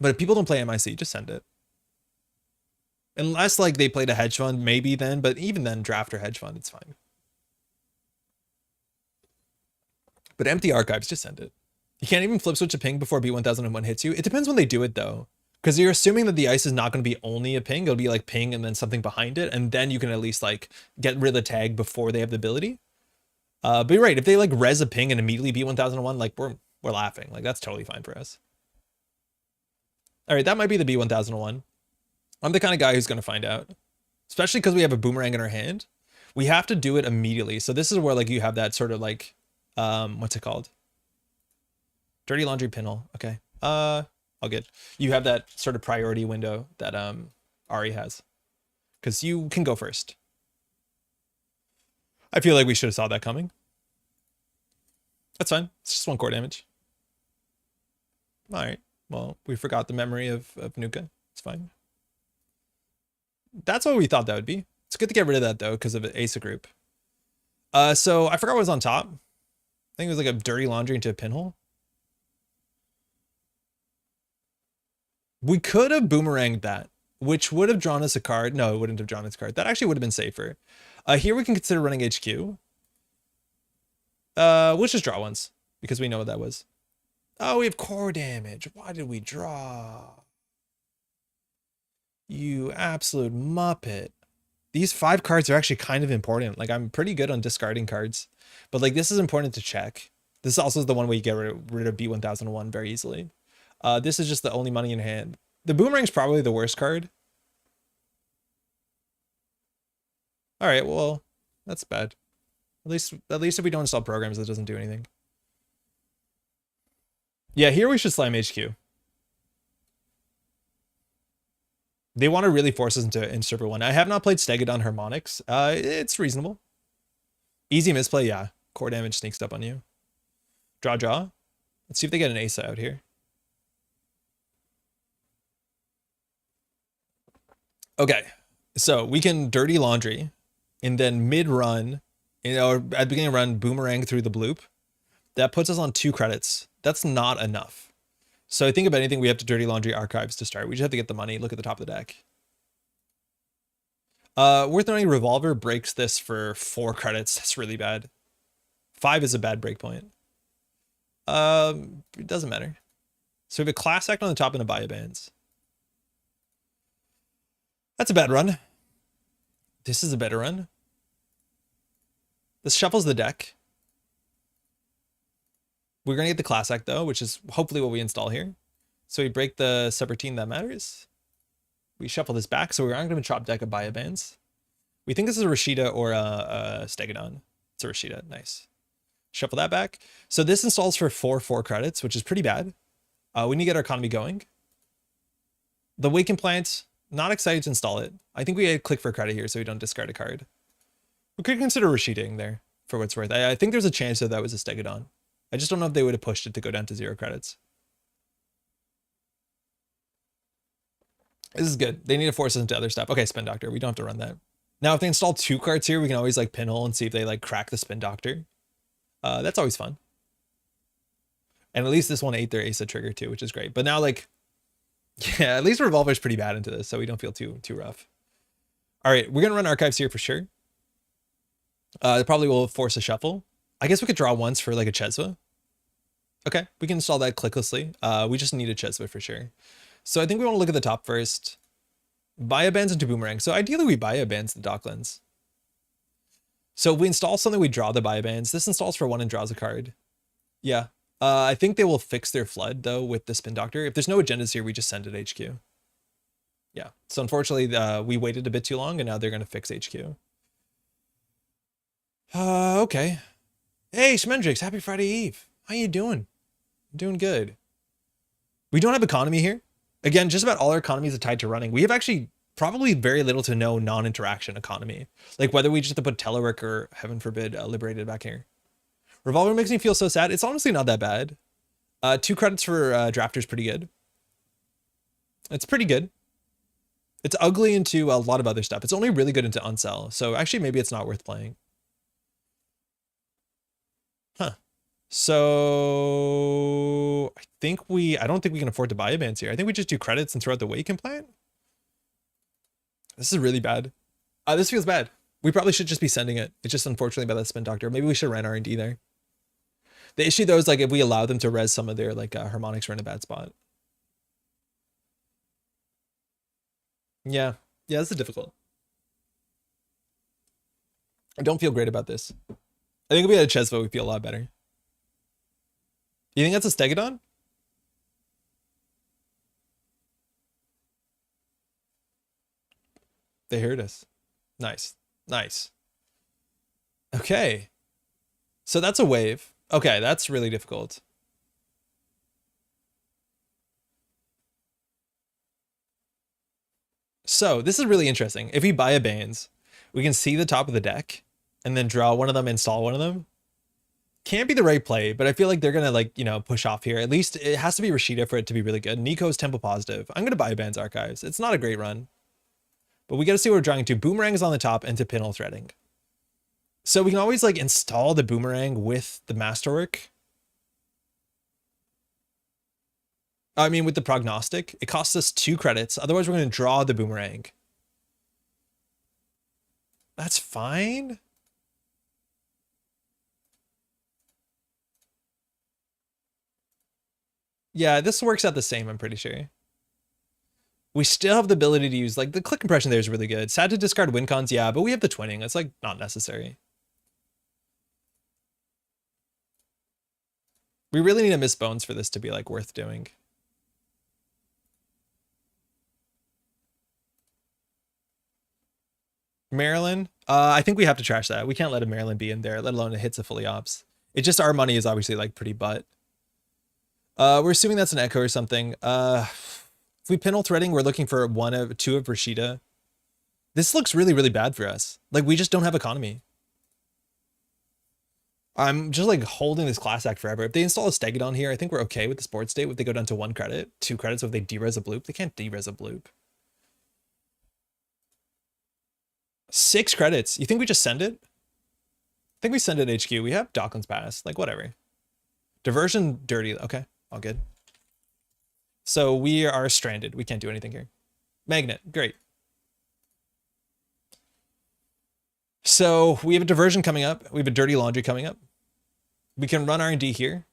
But if people don't play MIC, just send it. Unless like they played a hedge fund, maybe then, but even then, draft or hedge fund, it's fine. But empty archives, just send it. You can't even flip switch a ping before B1001 hits you. It depends when they do it though. Because you're assuming that the ice is not going to be only a ping. It'll be like ping and then something behind it. And then you can at least like get rid of the tag before they have the ability. But you're right. If they like res a ping and immediately beat 1001, like we're laughing. Like that's totally fine for us. All right, that might be the B1001. I'm the kind of guy who's going to find out. Especially because we have a boomerang in our hand. We have to do it immediately. So this is where like you have that sort of like, what's it called? Dirty laundry pinhole. Okay. All good. You have that sort of priority window that Ari has. Because you can go first. I feel like we should have saw that coming. That's fine. It's just 1 core damage. Alright. Well, we forgot the memory of Nuka. It's fine. That's what we thought that would be. It's good to get rid of that though, because of Asa group. So I forgot what was on top. I think it was like a dirty laundry into a pinhole. We could have boomeranged that, which would have drawn us a card. No, it wouldn't have drawn us a card. That actually would have been safer. Here we can consider running HQ. We'll just draw once because we know what that was. Oh, we have core damage. Why did we draw? You absolute muppet. These 5 cards are actually kind of important. Like, I'm pretty good on discarding cards, but like this is important to check. This also is the one where you get rid of B1001 very easily. This is just the only money in hand. The boomerang's probably the worst card. All right, well, that's bad. At least if we don't install programs, that doesn't do anything. Yeah, here we should slam HQ. They want to really force us into server 1. I have not played Stegodon Harmonics. It's reasonable. Easy misplay, yeah. Core damage sneaks up on you. Draw. Let's see if they get an Asa out here. Okay, so we can dirty laundry, and then mid-run, or at the beginning of run, boomerang through the bloop. That puts us on 2 credits. That's not enough. So I think if anything, we have to dirty laundry archives to start. We just have to get the money. Look at the top of the deck. Worth noting, Revolver breaks this for 4 credits. That's really bad. 5 is a bad breakpoint. It doesn't matter. So we have a class act on the top and a biobands. That's a bad run. This is a better run. This shuffles the deck. We're going to get the class act though, which is hopefully what we install here. So we break the subroutine that matters. We shuffle this back, so we're not going to chop deck of biobands. We think this is a Rashida or a Stegodon. It's a Rashida, nice. Shuffle that back. So this installs for 4 credits, which is pretty bad. We need to get our economy going. The Waken Plant, not excited to install it. I think we had click for credit here so we don't discard a card. We could consider Rashidaing there for what it's worth. I think there's a chance that was a Stegodon. I just don't know if they would have pushed it to go down to 0 credits. This is good. They need to force us into other stuff. Okay, Spin Doctor. We don't have to run that. Now, if they install 2 cards here, we can always like pinhole and see if they like crack the Spin Doctor. That's always fun. And at least this one ate their Asa trigger too, which is great. But now like, yeah, at least Revolver's pretty bad into this, so we don't feel too rough. All right, we're gonna run archives here for sure. It probably will force a shuffle. I guess we could draw once for like a Chesva. Okay, we can install that clicklessly. We just need a Chesva for sure. So I think we want to look at the top first. Biobands into Boomerang. So ideally we biobands the Docklands. So if we install something, we draw the biobands. This installs for 1 and draws a card. Yeah. I think they will fix their flood though with the Spin Doctor. If there's no agendas here, we just send it HQ. Yeah. So unfortunately, we waited a bit too long and now they're going to fix HQ. Okay. Hey, Schmendrix, happy Friday Eve. How you doing? I'm doing good. We don't have economy here. Again, just about all our economies are tied to running. We have actually probably very little to no non-interaction economy. Like whether we just have to put telework or, heaven forbid, liberated back here. Revolver makes me feel so sad. It's honestly not that bad. 2 credits for Drafter is pretty good. It's pretty good. It's ugly into a lot of other stuff. It's only really good into unsell. So actually maybe it's not worth playing. Huh. So I don't think we can afford to buy bands here. I think we just do credits and throw out the Waken Plant. This is really bad. This feels bad. We probably should just be sending it. It's just unfortunately by that Spin Doctor. Maybe we should run R&D there. The issue though is like if we allow them to res some of their like harmonics, we're in a bad spot. Yeah, this is difficult. I don't feel great about this. I think if we had a Chesva, we'd feel a lot better. You think that's a Stegodon? They heard us. Nice. Nice. Okay. So that's a wave. Okay, that's really difficult. So this is really interesting. If we buy a Banes, we can see the top of the deck and then draw one of them, install one of them. Can't be the right play, but I feel like they're going to like, you know, push off here. At least it has to be Rashida for it to be really good. Nico's tempo positive. I'm going to buy Bands Archives. It's not a great run. But we got to see what we're drawing to. Boomerang is on the top and to pinhole threading. So we can always like install the boomerang with the masterwork. I mean, with the prognostic, it costs us 2 credits. Otherwise, we're going to draw the boomerang. That's fine. Yeah, this works out the same, I'm pretty sure. We still have the ability to use, like, the click compression there is really good. Sad to discard win cons, yeah, but we have the twinning. It's, like, not necessary. We really need to miss bones for this to be, like, worth doing. Maryland, I think we have to trash that. We can't let a Maryland be in there, let alone it hits a fully ops. It just, our money is obviously, like, pretty butt. We're assuming that's an echo or something. If we pinhole threading, we're looking for 2 of Rashida. This looks really, really bad for us. Like, we just don't have economy. I'm just like holding this class act forever. If they install a Stegodon here, I think we're okay with the sports state. If they go down to 1 credit, 2 credits, if they derez a bloop, they can't derez a bloop. 6 credits. You think we just send it? I think we send it HQ. We have Docklands Pass. Like, whatever. Diversion, dirty. Okay, all good. So we are stranded. We can't do anything here. Magnet, great. So we have a diversion coming up. We have a dirty laundry coming up. We can run R&D here.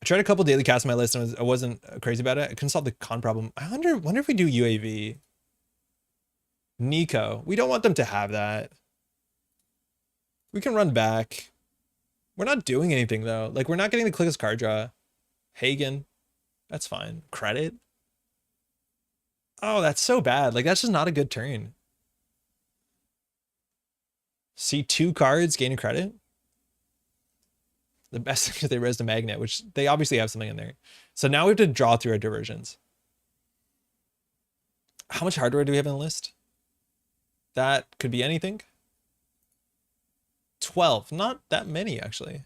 I tried a couple daily casts on my list and I wasn't crazy about it. I couldn't solve the con problem. I wonder if we do UAV. Nico. We don't want them to have that. We can run back. We're not doing anything though. Like, we're not getting the clickless card draw. Hagen. That's fine. Credit. Oh, that's so bad. Like, that's just not a good turn. See 2 cards, gain a credit. The best thing is they res the magnet, which they obviously have something in there. So now we have to draw through our diversions. How much hardware do we have in the list? That could be anything. 12, not that many actually.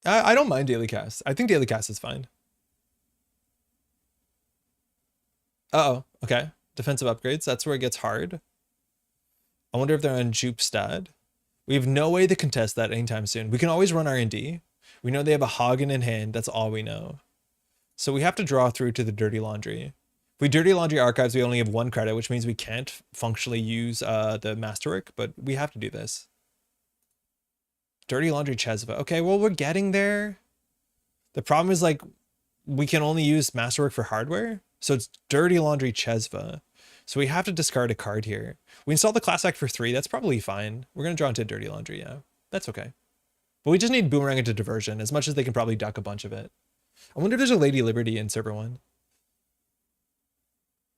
I don't mind daily cast. I think daily cast is fine. Uh-oh, okay. Defensive upgrades, that's where it gets hard. I wonder if they're on Jupe stat. We have no way to contest that anytime soon. We can always run R&D. We know they have a Hagen in hand. That's all we know. So we have to draw through to the dirty laundry. If we dirty laundry archives, we only have 1 credit, which means we can't functionally use the masterwork, but we have to do this. Dirty laundry Chesva. Okay, well, we're getting there. The problem is, like, we can only use masterwork for hardware. So it's dirty laundry Chesva. So we have to discard a card here. We install the class act for 3. That's probably fine. We're going to draw into dirty laundry. Yeah, that's okay. But we just need boomerang into diversion as much as they can probably duck a bunch of it. I wonder if there's a Lady Liberty in server 1.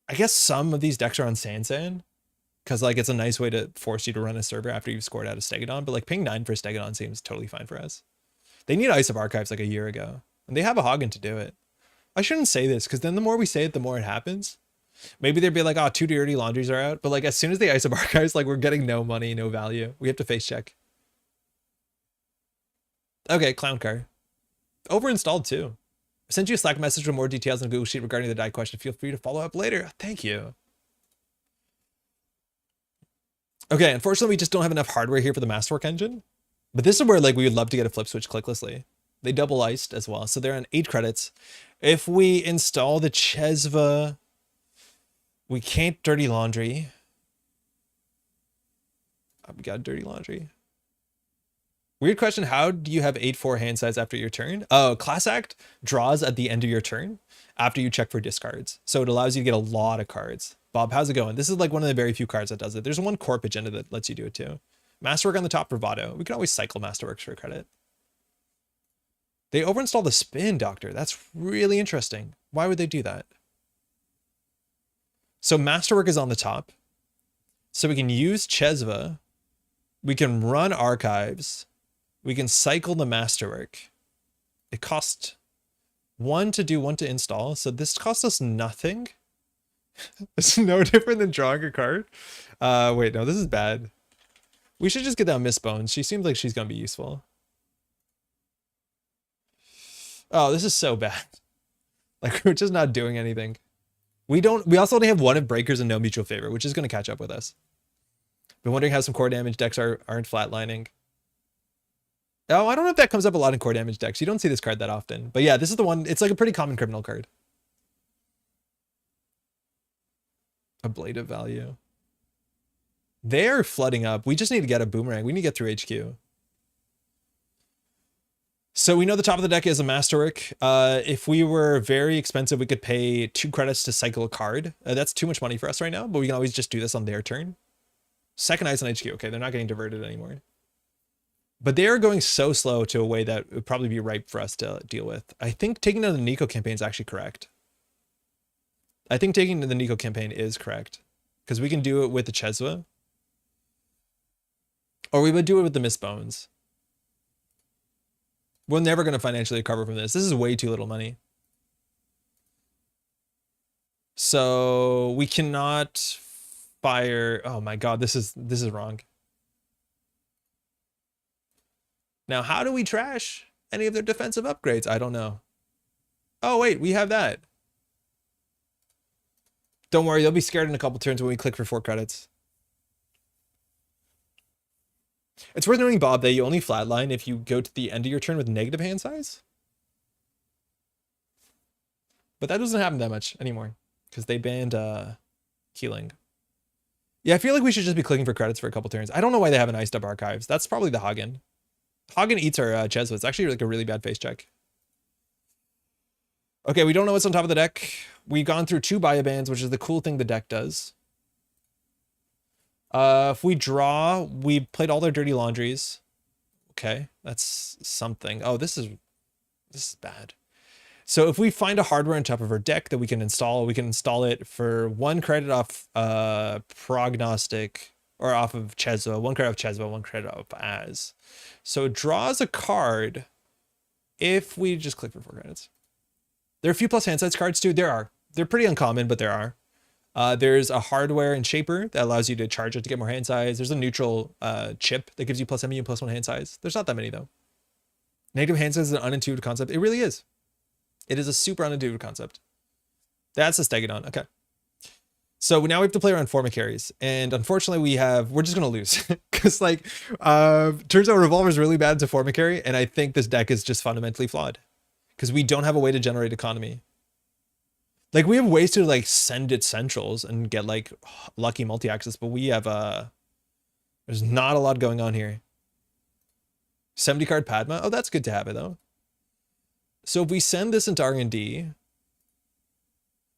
I guess some of these decks are on Sansan because, like, it's a nice way to force you to run a server after you've scored out a Stegodon. But, like, ping 9 for Stegodon seems totally fine for us. They need Ice of Archives like a year ago. And they have a Hagen to do it. I shouldn't say this because then the more we say it, the more it happens. Maybe they'd be like, oh, 2 dirty laundries are out. But, like, as soon as they Ice of Archives, like, we're getting no money, no value. We have to face check. Okay, Clown Car. Overinstalled too. I sent you a Slack message with more details on Google Sheet regarding the die question. Feel free to follow up later. Thank you. Okay, unfortunately, we just don't have enough hardware here for the Masterwork engine. But this is where, like, we would love to get a flip switch clicklessly. They double iced as well, so they're on 8 credits. If we install the Chesva, we can't dirty laundry. We got dirty laundry. Weird question. How do you have 8-4 hand size after your turn? Oh, class act draws at the end of your turn after you check for discards. So it allows you to get a lot of cards. Bob, how's it going? This is like one of the very few cards that does it. There's 1 corp agenda that lets you do it too. Masterwork on the top, bravado. We can always cycle Masterworks for credit. They overinstall the spin doctor. That's really interesting. Why would they do that? So Masterwork is on the top. So we can use Chesva. We can run archives. We can cycle the Masterwork. It costs 1 to do, 1 to install. So this costs us nothing. It's no different than drawing a card. Wait, no, this is bad. We should just get down Miss Bones. She seems like she's going to be useful. Oh, this is so bad. Like, we're just not doing anything. We also only have one of breakers and no mutual favor, which is going to catch up with us. Been wondering how some core damage decks aren't flatlining. Oh, I don't know if that comes up a lot in core damage decks. You don't see this card that often. But yeah, this is the one. It's like a pretty common criminal card. Ablative value. They're flooding up. We just need to get a boomerang. We need to get through HQ. So we know the top of the deck is a Masterwork. If we were very expensive, we could pay 2 credits to cycle a card. That's too much money for us right now, but we can always just do this on their turn. Second Eyes on HQ. Okay, they're not getting diverted anymore. But they are going so slow to a way that would probably be ripe for us to deal with. I think taking down the Nico campaign is actually correct. I think taking the Nico campaign is correct. Because we can do it with the Cheswa. Or we would do it with the Mistbones. We're never going to financially recover from this. This is way too little money. So we cannot fire. Oh my God, this is wrong. Now, how do we trash any of their defensive upgrades? I don't know. Oh wait, we have that. Don't worry, they'll be scared in a couple turns when we click for 4 credits. It's worth noting, Bob, that you only flatline if you go to the end of your turn with negative hand size. But that doesn't happen that much anymore because they banned healing. Yeah, I feel like we should just be clicking for credits for a couple turns. I don't know why they haven't iced up archives. That's probably the Hagen. Hagen eats our Cheswa. It's actually like a really bad face check. Okay, we don't know what's on top of the deck. We've gone through 2 Baya bans, which is the cool thing the deck does. If we draw, we played all their dirty laundries. Okay, that's something. Oh, this is bad. So if we find a hardware on top of our deck that we can install it for 1 credit off prognostic or off of Cheswa, 1 credit off Cheswa, 1 credit off Az. So it draws a card if we just click for 4 credits. There are a few plus hand size cards too. There are. They're pretty uncommon, but there are. There's a hardware and shaper that allows you to charge it to get more hand size. There's a neutral chip that gives you plus MU plus 1 hand size. There's not that many though. Negative hand size is an unintuitive concept. It really is. It is a super unintuitive concept. That's a Stegodon. Okay. So now we have to play around Forma carries. And unfortunately we're just going to lose. Because like, turns out Revolver is really bad into Forma carry. And I think this deck is just fundamentally flawed. Because we don't have a way to generate economy. Like we have ways to like send it centrals and get like lucky multi-access, but we have there's not a lot going on here. 70 card Padma. Oh, that's good to have it though. So if we send this into R&D,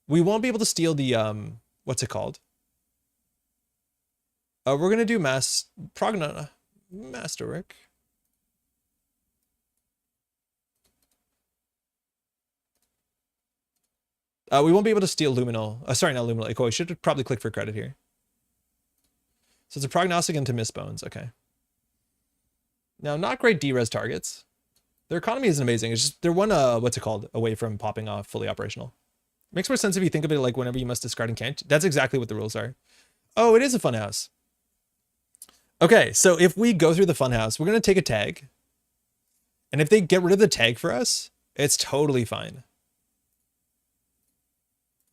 we won't be able to steal the what's it called? We're gonna do Masterwork. We won't be able to steal Luminal. Sorry, not Luminal. Echo. I should probably click for credit here. So it's a prognostic into Mistbones. Okay. Now, not great D-res targets. Their economy isn't amazing. It's just they're one what's it called away from popping off fully operational. Makes more sense if you think of it like whenever you must discard and can't. That's exactly what the rules are. Oh, it is a funhouse. Okay, so if we go through the funhouse, we're gonna take a tag, and if they get rid of the tag for us, it's totally fine.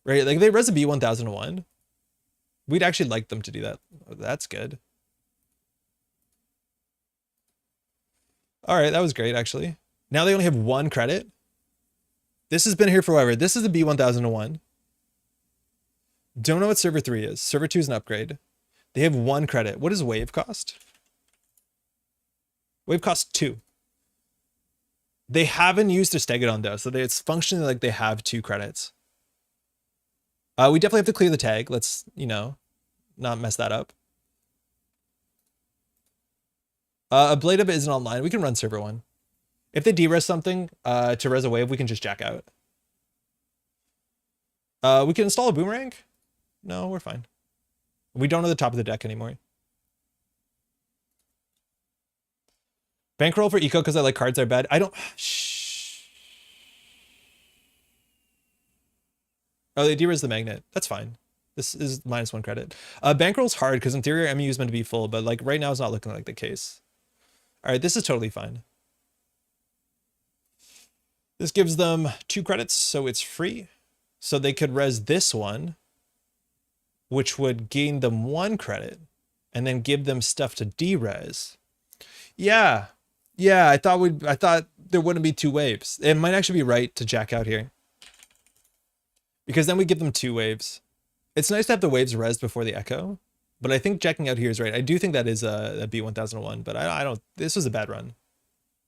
Right, like they res a B1001. We'd actually like them to do that. Oh, that's good. All right, that was great actually. Now they only have 1 credit. This has been here forever. This is the B1001. Don't know what server 3 is. Server 2 is an upgrade. They have 1 credit. What does wave cost? Wave costs 2. They haven't used their Stegodon though, so it's functionally like they have 2 credits. We definitely have to clear the tag. Let's, not mess that up. A Blade of It isn't online. We can run server 1. If they de-res something to res a wave, we can just jack out. We can install a boomerang. No, we're fine. We don't know the top of the deck anymore. Bankroll for eco because I like cards are bad. I don't... Shh. Oh, they de-res the magnet. That's fine. This is -1 credit. Bankroll's hard because in theory MU is meant to be full, but like right now it's not looking like the case. All right, this is totally fine. This gives them 2 credits, so it's free. So they could res this one, which would gain them 1 credit and then give them stuff to de-res. Yeah. Yeah, I thought there wouldn't be 2 waves. It might actually be right to jack out here. Because then we give them 2 waves. It's nice to have the waves res before the echo, but I think jacking out here is right. I do think that is a B1001, but I don't, this was a bad run.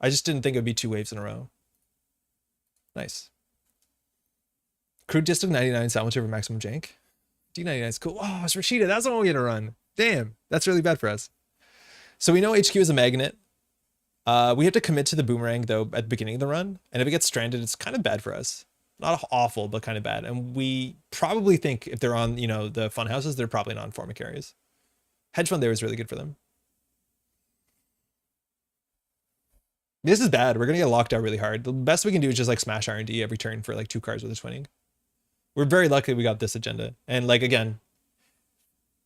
I just didn't think it would be 2 waves in a row. Nice. Crude distant 99 sandwich over maximum jank. D99 is cool. Oh, it's Rashida. That's the one we had to run. Damn, that's really bad for us. So we know HQ is a magnet. We have to commit to the boomerang though at the beginning of the run, and if it gets stranded, it's kind of bad for us. Not awful, but kind of bad. And we probably think if they're on, you know, the fun houses, they're probably not on forma carries. Hedge fund there is really good for them. This is bad. We're gonna get locked out really hard. The best we can do is just like smash R&D every turn for like 2 cards with a twinning. We're very lucky we got this agenda. And like, again,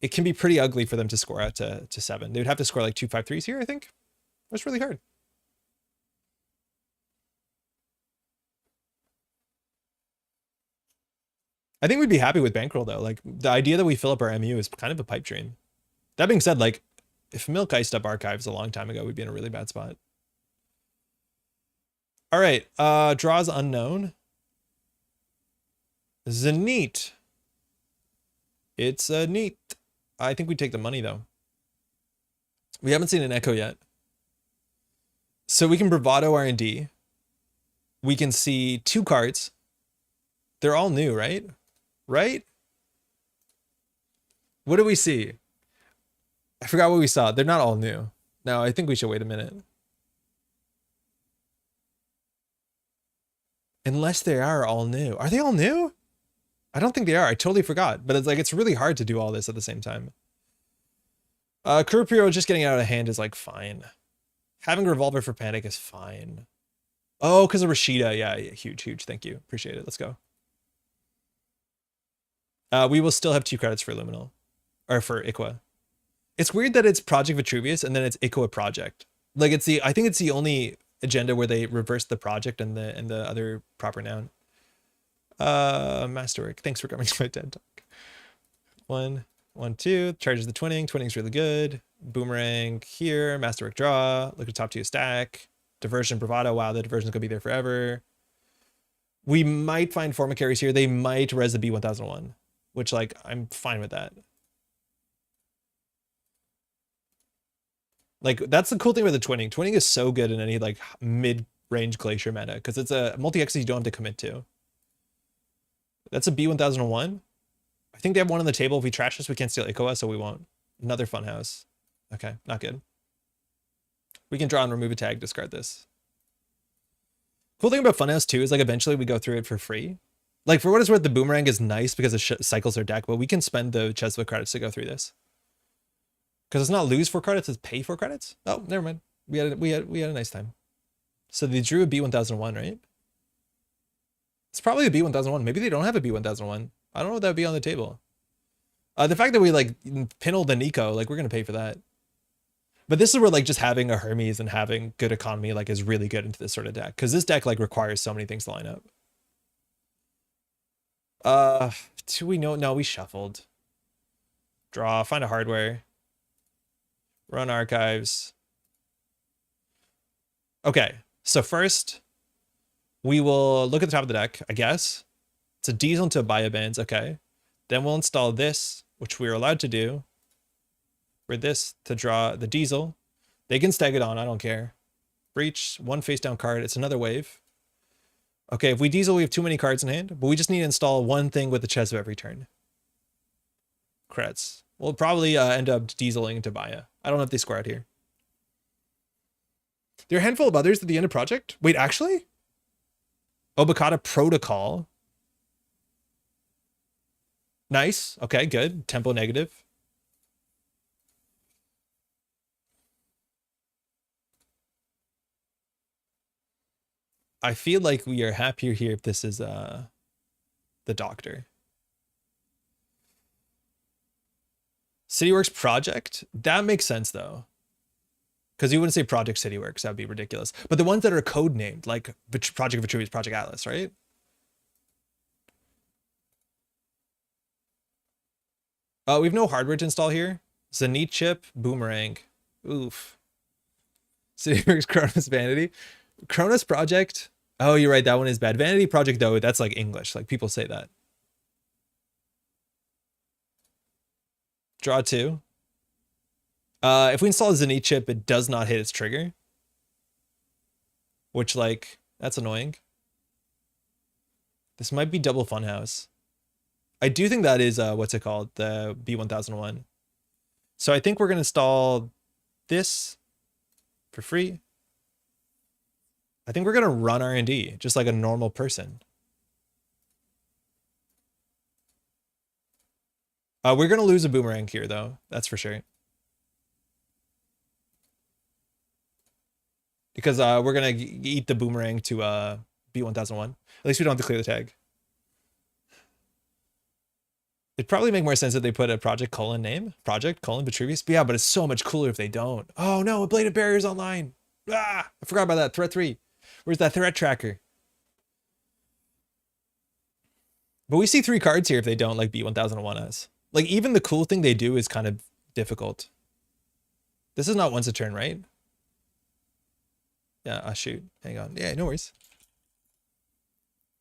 it can be pretty ugly for them to score out to 7. They would have to score like 2 5-3s here, I think. That's really hard. I think we'd be happy with bankroll though. Like the idea that we fill up our MU is kind of a pipe dream. That being said, like if Milk iced up archives a long time ago, we'd be in a really bad spot. All right, draws unknown. Zenit. It's a neat. I think we take the money though. We haven't seen an echo yet. So we can bravado R&D. We can see 2 cards. They're all new, right? Right? What do we see? I forgot what we saw. They're not all new. No, I think we should wait a minute. Unless they are all new. Are they all new? I don't think they are. I totally forgot. But it's like, it's really hard to do all this at the same time. Kurupiro just getting out of hand is like fine. Having Revolver for Panic is fine. Oh, because of Rashida. Yeah, huge. Thank you. Appreciate it. Let's go. We will still have 2 credits for Luminal. Or for Iqua. It's weird that it's Project Vitruvius and then it's Iqua Project. Like it's the, I think it's the only agenda where they reverse the project and the other proper noun. Masterwork. Thanks for coming to my TED Talk. 1, 1, 2. Charges the twinning. Twinning's really good. Boomerang here. Masterwork draw. Look at top 2 stack. Diversion, bravado. Wow, the diversion's gonna be there forever. We might find forma carries here. They might res the B1001, which like I'm fine with that. Like that's the cool thing with the twinning. Twinning is so good in any like mid-range glacier meta because it's a multi-X you don't have to commit to. That's a B1001. I think they have one on the table. If we trash this, we can't steal Iqua, so we won't. Another funhouse. Okay, not good. We can draw and remove a tag, discard this. Cool thing about funhouse too is like eventually we go through it for free. Like for what it's worth, the boomerang is nice because it cycles our deck, but we can spend the Chesva credits to go through this. Because it's not lose 4 credits, it's pay 4 credits. Oh, never mind. We had a nice time. So they drew a B1001, right? It's probably a B1001. Maybe they don't have a B1001. I don't know what that would be on the table. The fact that we like pinned the Nico, like we're gonna pay for that. But this is where like just having a Hermes and having good economy like is really good into this sort of deck. Because this deck like requires so many things to line up. Do we know? No, we shuffled. Draw, find a hardware. Run archives. Okay, so first we will look at the top of the deck, I guess. It's a diesel into a biobands, okay. Then we'll install this, which we're allowed to do. For this to draw the diesel. They can stag it on, I don't care. Breach, 1 face down card, it's another wave. Okay, if we diesel, we have too many cards in hand, but we just need to install 1 thing with the Chesva every turn. Creds. We'll probably end up dieseling into Baya. I don't know if they score out here. There are a handful of others at the end of project. Wait, actually? Obokata Protocol. Nice. Okay, good. Tempo negative. I feel like we are happier here if this is the doctor. CityWorks Project? That makes sense though. Because you wouldn't say Project CityWorks, that would be ridiculous. But the ones that are code named, like Project Vitruvius, Project Atlas, right? We have no hardware to install here. Zenith chip, boomerang. Oof. Cityworks Cronus Vanity. Cronus Project. Oh, you're right. That one is bad. Vanity Project, though, that's like English. Like people say that. Draw 2. If we install a Zenith chip, it does not hit its trigger. Which, like, that's annoying. This might be double Funhouse. I do think that is, what's it called? The B1001. So I think we're going to install this for free. I think we're going to run R&D just like a normal person. We're going to lose a boomerang here, though. That's for sure. Because we're going to eat the boomerang to B1001. At least we don't have to clear the tag. It'd probably make more sense if they put a Project colon name. Project colon Vitruvius. But yeah, but it's so much cooler if they don't. Oh no, Ablative Barrier's online. Ah, I forgot about that. Threat 3. Where's that threat tracker? But we see 3 cards here if they don't, like B1001 has. Like, even the cool thing they do is kind of difficult. This is not once a turn, right? Yeah, shoot. Hang on. Yeah, no worries.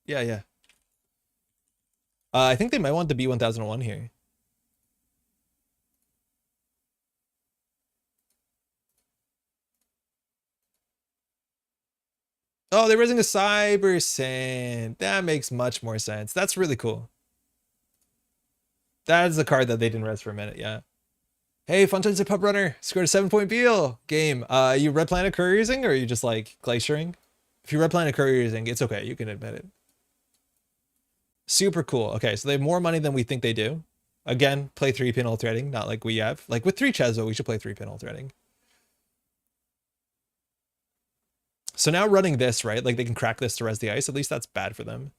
Yeah. I think they might want the B1001 here. Oh, they're raising a Cyber Sand. That makes much more sense. That's really cool. That is the card that they didn't res for a minute, yeah. Hey, Fun Times at Pub Runner. Scored a 7-point Beal game. You Red Planet couriersing or are you just like glaciering? If you Red Planet couriersing, it's okay. You can admit it. Super cool. Okay, so they have more money than we think they do. Again, play 3-pinhole threading, not like we have. Like with 3 Chesvo, we should play 3-pinhole threading. So now running this, right? Like they can crack this to res the ice. At least that's bad for them.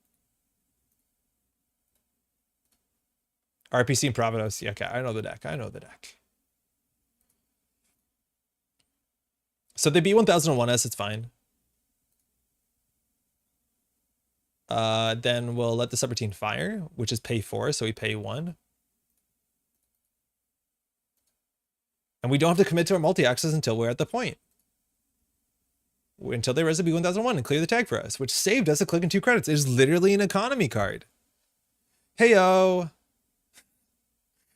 RPC and Providos. Yeah, okay, I know the deck. So the B1001S, it's fine. Then we'll let the subroutine fire, which is pay 4, so we pay 1. And we don't have to commit to our multi-axis until we're at the point. Until they res the B1001 and clear the tag for us, which saved us a click and 2 credits. It is literally an economy card. Heyo!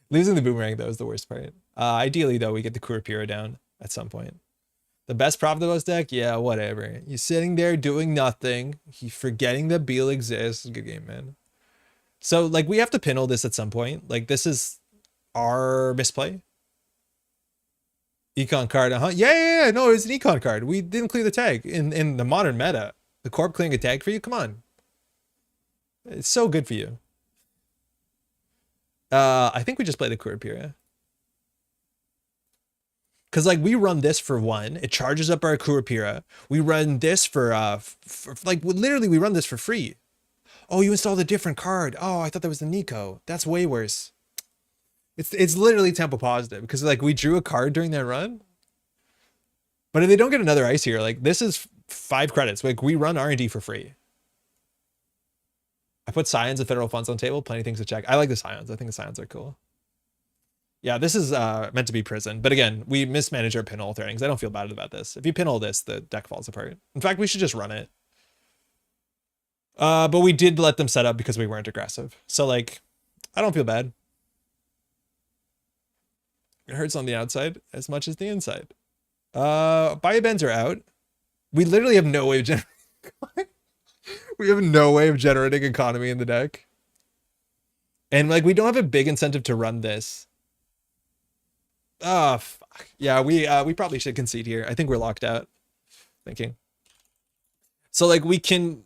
Losing the boomerang, though, is the worst part. Ideally, though, we get the Kurapira down at some point. The best Providos deck? Yeah, whatever. You're sitting there doing nothing. You're forgetting that Beal exists. Good game, man. So, like, we have to pinhole this at some point. Like, this is our misplay. Econ card, Yeah, no, it's an econ card. We didn't clear the tag in the modern meta. The Corp clearing a tag for you? Come on. It's so good for you. I think we just play the Kurapira. Because, like, we run this for 1. It charges up our Kurapira. We run this for like, literally, we run this for free. Oh, you installed a different card. Oh, I thought that was the Nico. That's way worse. It's literally tempo positive. Because, like, we drew a card during that run. But if they don't get another ice here, like, this is 5 credits. Like, we run R&D for free. I put Scions and Federal Funds on table. Plenty of things to check. I like the Scions. I think the Scions are cool. Yeah, this is meant to be prison. But again, we mismanage our pinhole threadings. I don't feel bad about this. If you pinhole this, the deck falls apart. In fact, we should just run it. But we did let them set up because we weren't aggressive. So, like, I don't feel bad. It hurts on the outside as much as the inside. Biobends are out. We literally have no way of generating we have no way of generating economy in the deck. And, like, we don't have a big incentive to run this. Oh, fuck. Yeah, we probably should concede here. I think we're locked out. Thinking. So, like, we can...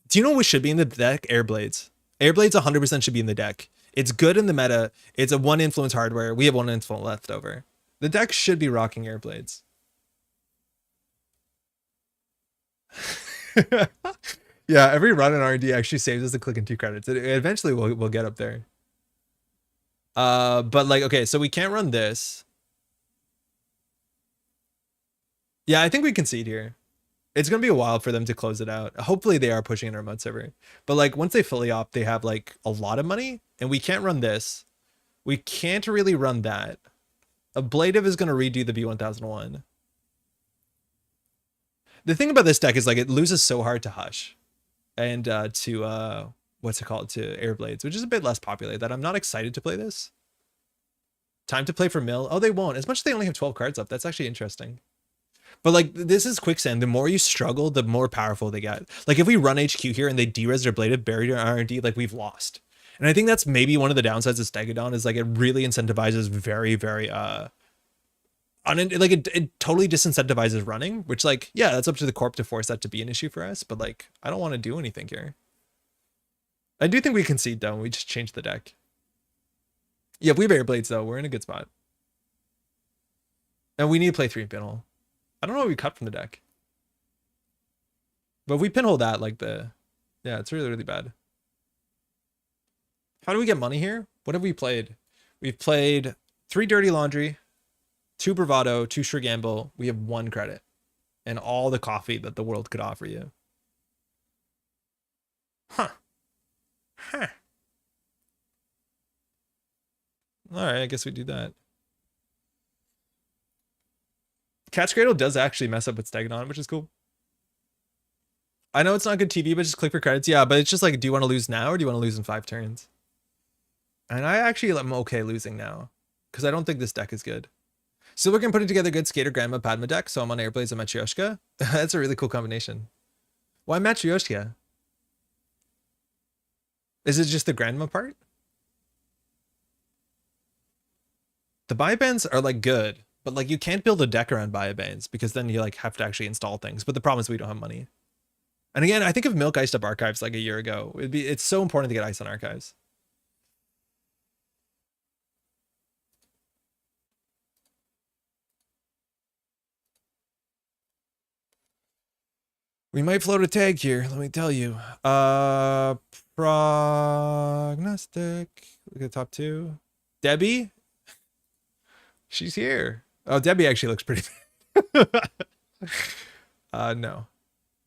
Do you know what should be in the deck? Airblades. Airblades 100% should be in the deck. It's good in the meta. It's a 1 influence hardware. We have 1 influence left over. The deck should be rocking Airblades. Yeah, every run in R&D actually saves us a click and 2 credits. Eventually we'll get up there. But, like, okay, so we can't run this. Yeah, I think we concede here. It's gonna be a while for them to close it out. Hopefully they are pushing in our mud server. But, like, once they fully opt, they have, like, a lot of money, and we can't run this. We can't really run that. Ablative is going to redo the B1001. The thing about this deck is like it loses so hard to Hush and to what's it called, to Airblades, which is a bit less popular, that I'm not excited to play this. Time to play for mill. Oh, they won't. As much as they only have 12 cards up. That's actually interesting. But like this is quicksand. The more you struggle, the more powerful they get. Like if we run HQ here and they derez their Ablative, bury their R&D, like we've lost. And I think that's maybe one of the downsides of Stegadon is like it really incentivizes very, very it totally disincentivizes running, which like, yeah, that's up to the corp to force that to be an issue for us. But like, I don't want to do anything here. I do think we concede though. We just change the deck. Yeah, if we have Airblades though, we're in a good spot. And we need to play 3 pinhole. I don't know what we cut from the deck. But if we pinhole that, like yeah, it's really, really bad. How do we get money here? What have we played? We've played 3 Dirty Laundry, 2 Bravado, 2 Sure Gamble. We have 1 credit and all the coffee that the world could offer you. Huh. All right, I guess we do that. Cat's Cradle does actually mess up with Stegadon, which is cool. I know it's not good TV, but just click for credits. Yeah, but it's just like, do you want to lose now or do you want to lose in 5 turns? And I actually am okay losing now because I don't think this deck is good. So we're putting together good Skater Grandma Padma deck. So I'm on Airblades and Matryoshka. That's a really cool combination. Why Matryoshka? Is it just the Grandma part? The Biobands are like good, but like you can't build a deck around Biobands because then you like have to actually install things. But the problem is we don't have money. And again, I think if Milk iced up Archives like a year ago, it's so important to get ice on Archives. We might float a tag here, let me tell you. Prognostic. Look at the top 2. Debbie? She's here. Oh, Debbie actually looks pretty bad. No.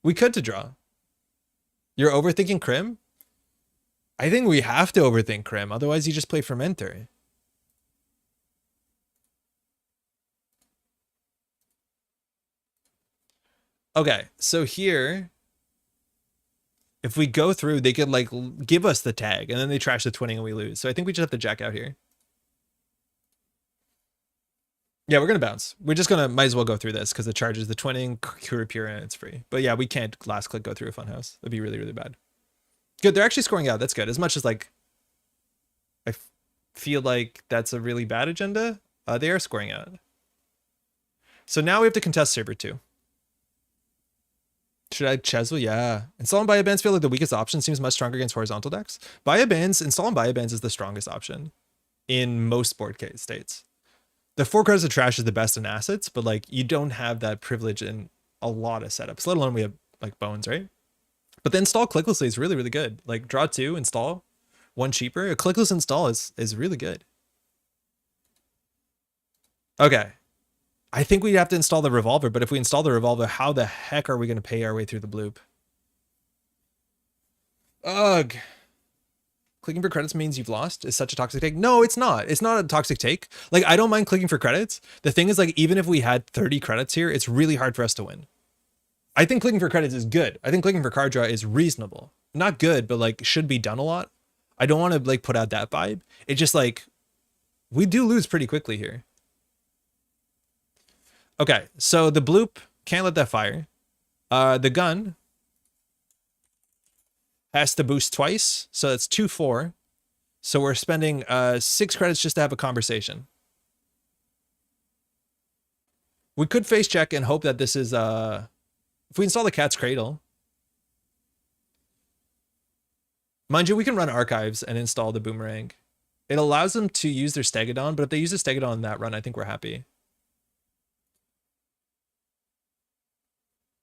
We could to draw. You're overthinking Crim? I think we have to overthink Crim, otherwise you just play Fermenter. Okay, so here, if we go through, they could like give us the tag and then they trash the twinning and we lose. So I think we just have to jack out here. Yeah, we're going to bounce. We're just going to, might as well go through this because it charges the twinning, Cure Pure, and it's free. But yeah, we can't last click go through a Funhouse. That'd be really, really bad. Good, they're actually scoring out. That's good. As much as like, I feel like that's a really bad agenda, they are scoring out. So now we have to contest Saber 2. Should I Chesel? Yeah. Installing Biobands feel like the weakest option, seems much stronger against horizontal decks. Installing Biobands is the strongest option in most board case states. The 4 credits of trash is the best in assets, but like you don't have that privilege in a lot of setups, let alone we have like bones, right? But the install clicklessly is really, really good. Like draw 2, install 1 cheaper. A clickless install is really good. Okay. I think we'd have to install the Revolver, but if we install the Revolver, how the heck are we going to pay our way through the bloop? Ugh. Clicking for credits means you've lost is such a toxic take. No, it's not. It's not a toxic take. Like, I don't mind clicking for credits. The thing is, like, even if we had 30 credits here, it's really hard for us to win. I think clicking for credits is good. I think clicking for card draw is reasonable. Not good, but like should be done a lot. I don't want to like put out that vibe. It's just like, we do lose pretty quickly here. Okay, so the bloop, can't let that fire. The gun has to boost twice, so that's 2-4. So we're spending 6 credits just to have a conversation. We could face check and hope that this is if we install the Cat's Cradle. Mind you, we can run Archives and install the Boomerang. It allows them to use their Stegadon, but if they use the Stegadon in that run, I think we're happy.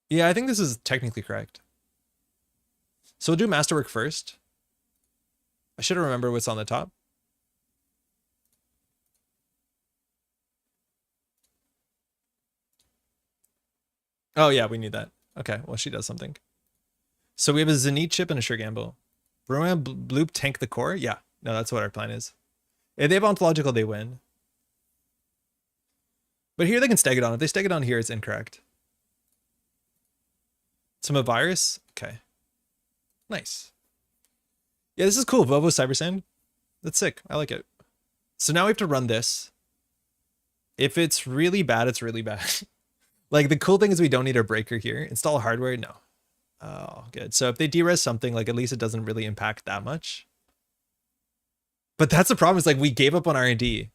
Yeah, I think this is technically correct. So we'll do Masterwork first. I should remember what's on the top. Oh yeah, we need that. Okay, well she does something. So we have a Zenith chip and a Sure Gamble. Roman Bloop tank the core? Yeah, no, that's what our plan is. If they have ontological, they win. But here they can stag it on. If they stag it on here, it's incorrect. Some of virus? Okay. Nice. Yeah, this is cool. Vovo Cyber Sand. That's sick. I like it. So now we have to run this. If it's really bad, it's really bad. Like, the cool thing is we don't need our breaker here. Install hardware? No. Oh, good. So if they de-res something, like, at least it doesn't really impact that much. But that's the problem, is like we gave up on R&D.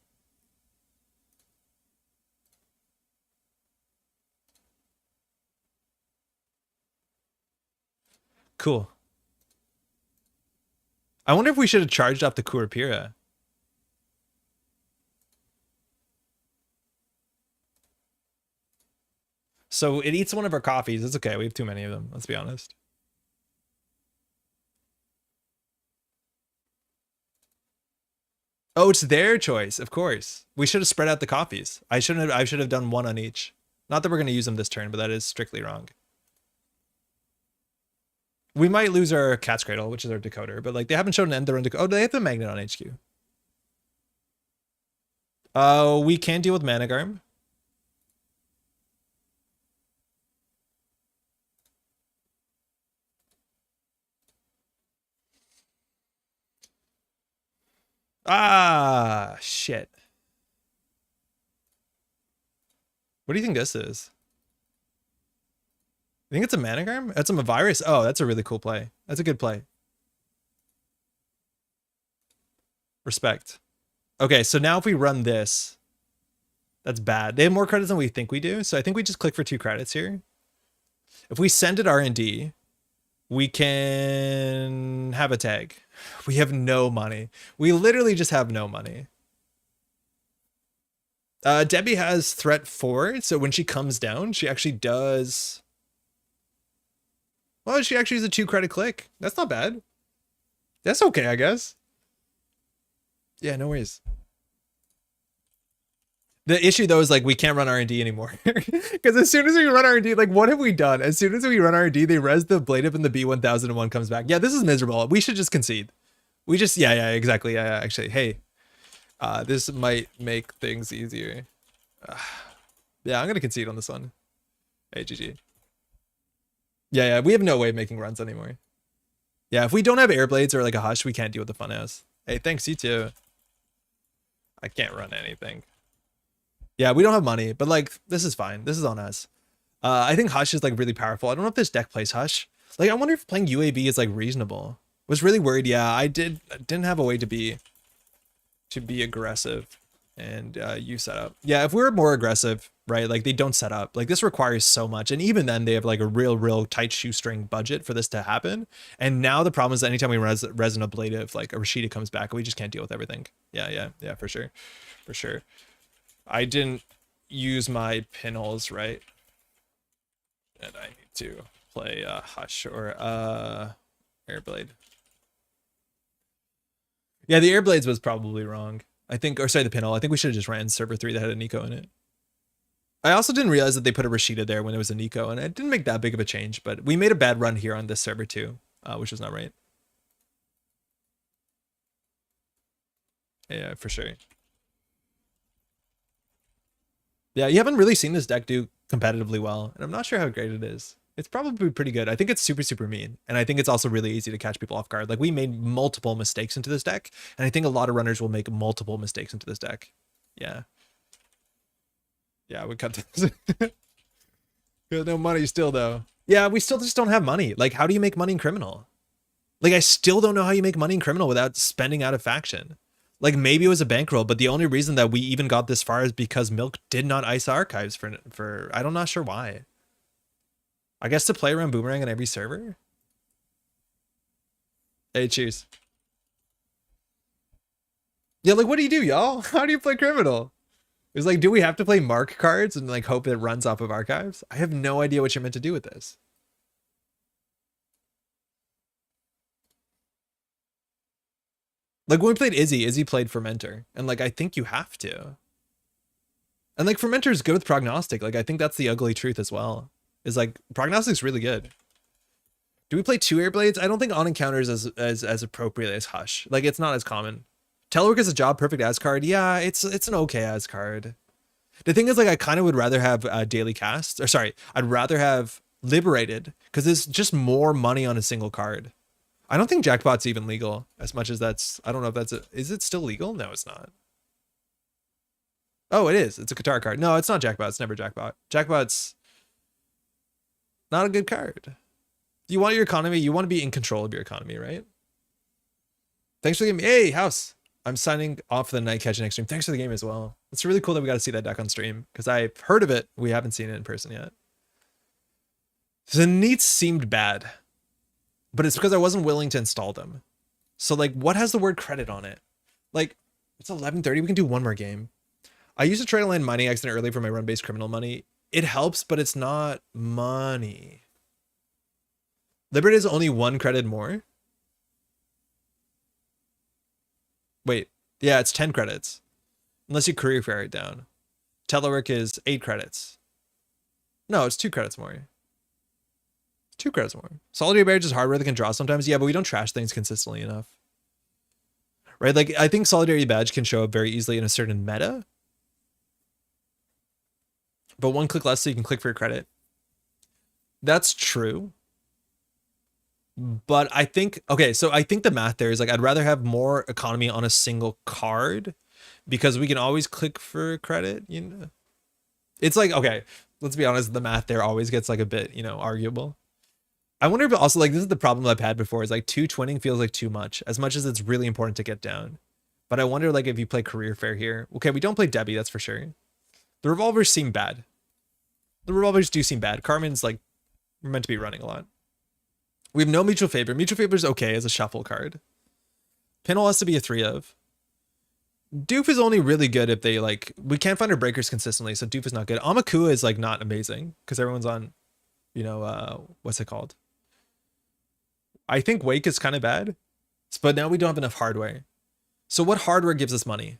Cool. I wonder if we should have charged up the Kurapira. So it eats one of our coffees. It's okay. We have too many of them. Let's be honest. Oh, it's their choice. Of course. We should have spread out the coffees. I should have done one on each. Not that we're going to use them this turn, but that is strictly wrong. We might lose our Cat's Cradle, which is our decoder, but like they haven't shown an end their own decoder. Oh, they have the magnet on HQ. We can deal with Managarm. Ah, shit. What do you think this is? I think it's a Managarm? That's a virus? Oh, that's a really cool play. That's a good play. Respect. Okay, so now if we run this, that's bad. They have more credits than we think we do, so I think we just click for 2 credits here. If we send it R&D, we can have a tag. We have no money. We literally just have no money. Debbie has threat 4, so when she comes down, she actually does... Well, she actually is a 2 credit click. That's not bad. That's okay, I guess. Yeah, no worries. The issue though is like we can't run R&D anymore because as soon as we run R&D, like what have we done? As soon as we run R&D, they res the blade up and the B1001 comes back. Yeah, this is miserable. We should just concede. We just yeah exactly yeah actually hey, this might make things easier. Yeah, I'm gonna concede on this one. Hey GG. Yeah we have no way of making runs anymore. Yeah, if we don't have air blades or like a hush, we can't deal with the fun house. Hey, thanks you too. I can't run anything. Yeah, we don't have money, but like this is fine. This is on us. I think Hush is like really powerful. I don't know if this deck plays Hush. Like I wonder if playing UAV is like reasonable. Was really worried. Yeah, I didn't have a way to be aggressive and you set up. Yeah, if we were more aggressive, right? Like they don't set up. Like this requires so much, and even then they have like a real tight shoestring budget for this to happen. And now the problem is that anytime we resin ablative, like a Rashida comes back, we just can't deal with everything. Yeah, for sure. I didn't use my pinholes right, and I need to play Hush or Airblade. Yeah, the Airblades was probably wrong. I think, or sorry, the pinhole. I think we should have just ran server 3 that had a Nico in it. I also didn't realize that they put a Rashida there when it was a Nico, and it didn't make that big of a change, but we made a bad run here on this server too, which was not right. Yeah, for sure. Yeah, you haven't really seen this deck do competitively well, and I'm not sure how great it is. It's probably pretty good. I think it's super mean, and I think it's also really easy to catch people off guard. Like we made multiple mistakes into this deck, and I think a lot of runners will make multiple mistakes into this deck. Yeah, we cut this. We have no money still though. Yeah, we still just don't have money. Like, how do you make money in Criminal? Like, I still don't know how you make money in Criminal without spending out of faction. Like, maybe it was a bankroll, but the only reason that we even got this far is because Milk did not ice archives for I'm not sure why. I guess to play around Boomerang on every server? Hey, cheers. Yeah, like, what do you do, y'all? How do you play Criminal? It's like, do we have to play mark cards and like hope it runs off of archives? I have no idea what you're meant to do with this. Like when we played Izzy played Fermenter, and like I think you have to. And like Fermenter is good with prognostic. Like I think that's the ugly truth as well. Is like prognostic's really good. Do we play 2 Airblades? I don't think on encounters as appropriate as Hush. Like it's not as common. Telework is a job perfect as card. Yeah, it's an okay as card. The thing is, like, I kind of would rather have daily cast, or sorry, I'd rather have liberated, because there's just more money on a single card. I don't think jackpot's even legal, as much as that's, I don't know if that's is it still legal? No, it's not. Oh, it is. It's a Qatar card. No, it's not jackpot. It's never jackpot. Jackpot's not a good card. You want your economy, you want to be in control of your economy, right? Thanks for the game. Hey, House. I'm signing off the night catch next stream. Thanks for the game as well. It's really cool that we got to see that deck on stream, because I've heard of it. We haven't seen it in person yet. The neats seemed bad, but it's because I wasn't willing to install them. So, like, what has the word credit on it? Like, it's 11:30. We can do one more game. I used to try to land mining accident early for my run-based criminal money. It helps, but it's not money. Liberty is only 1 credit more. Wait, yeah, it's 10 credits. Unless you career fair it down. Telework is 8 credits. No, it's 2 credits more. 2 credits more. Solidarity Barrage is hardware that can draw sometimes. Yeah, but we don't trash things consistently enough. Right? Like, I think Solidarity Badge can show up very easily in a certain meta. But 1 click less so you can click for your credit. That's true. But I think, okay, so I think the math there is, like, I'd rather have more economy on a single card, because we can always click for credit, you know? It's like, okay, let's be honest, the math there always gets, like, a bit, you know, arguable. I wonder if also, like, this is the problem I've had before, is like 2 twinning feels like too much, as much as it's really important to get down. But I wonder, like, if you play career fair here. Okay, we don't play Debbie, that's for sure. The revolvers seem bad. The revolvers do seem bad. Carmen's, like, we're meant to be running a lot. We have no mutual favor. Mutual favor is okay as a shuffle card. Pinhole has to be a 3 of. Doof is only really good if they, like, we can't find our breakers consistently, so Doof is not good. Amakua is, like, not amazing, because everyone's on, you know, what's it called? I think Wake is kind of bad, but now we don't have enough hardware. So what hardware gives us money?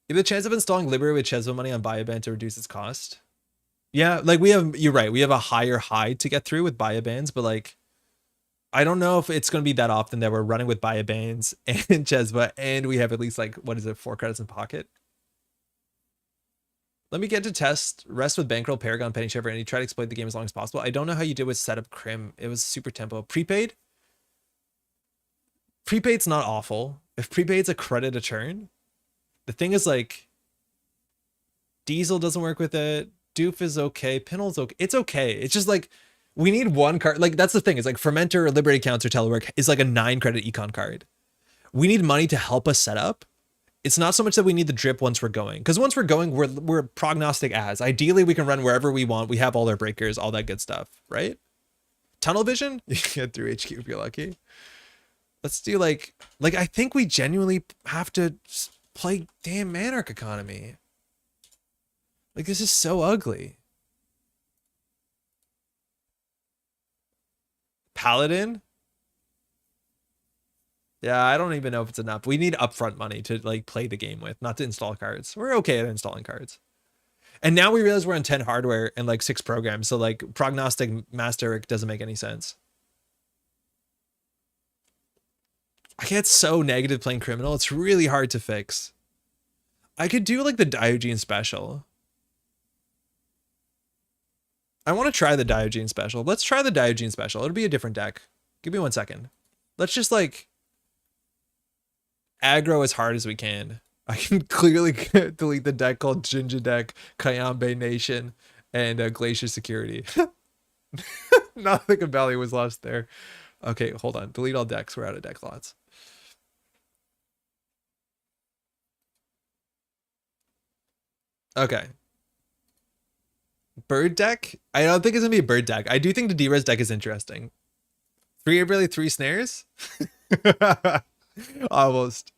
You have the chance of installing Liberty with Chesma money on Buy-A-Ban to reduce its cost. Yeah, like, we have, you're right, we have a higher high to get through with Buy-A-Bans, but, like, I don't know if it's going to be that often that we're running with Buy-A-Bans and Chesma, and we have at least, like, what is it, 4 credits in pocket? Let me get to test rest with Bankroll, Paragon, Penny Shiver, and you try to exploit the game as long as possible. I don't know how you did with setup Crim. It was super tempo. Prepaid? Prepaid's not awful. If prepaid's a credit a turn, the thing is, like, Diesel doesn't work with it. Doof is okay. Pinhole's okay. It's okay. It's just, like, we need 1 card. Like, that's the thing. It's like Fermenter or Liberty Counter Telework is like a 9 credit econ card. We need money to help us set up. It's not so much that we need the drip once we're going, because once we're going, we're prognostic as. Ideally, we can run wherever we want. We have all our breakers, all that good stuff, right? Tunnel vision? You can get through HQ if you're lucky. Let's do, like, I think we genuinely have to play damn Anarch economy. Like, this is so ugly. Paladin? Yeah, I don't even know if it's enough. We need upfront money to, like, play the game with, not to install cards. We're okay at installing cards. And now we realize we're on 10 hardware and, like, 6 programs. So, like, prognostic master doesn't make any sense. I get so negative playing criminal. It's really hard to fix. I could do, like, the Diogenes special. I want to try the Diogenes special. Let's try the Diogenes special. It'll be a different deck. Give me 1 second. Let's just, like, aggro as hard as we can. I can clearly delete the deck called Jinja Deck, Kayambe Nation, and Glacier Security. Nothing of value was lost there. Okay, hold on. Delete all decks. We're out of deck lots. Okay. Bird deck? I don't think it's gonna be a bird deck. I do think the D-Res deck is interesting. 3 really 3 snares? Almost.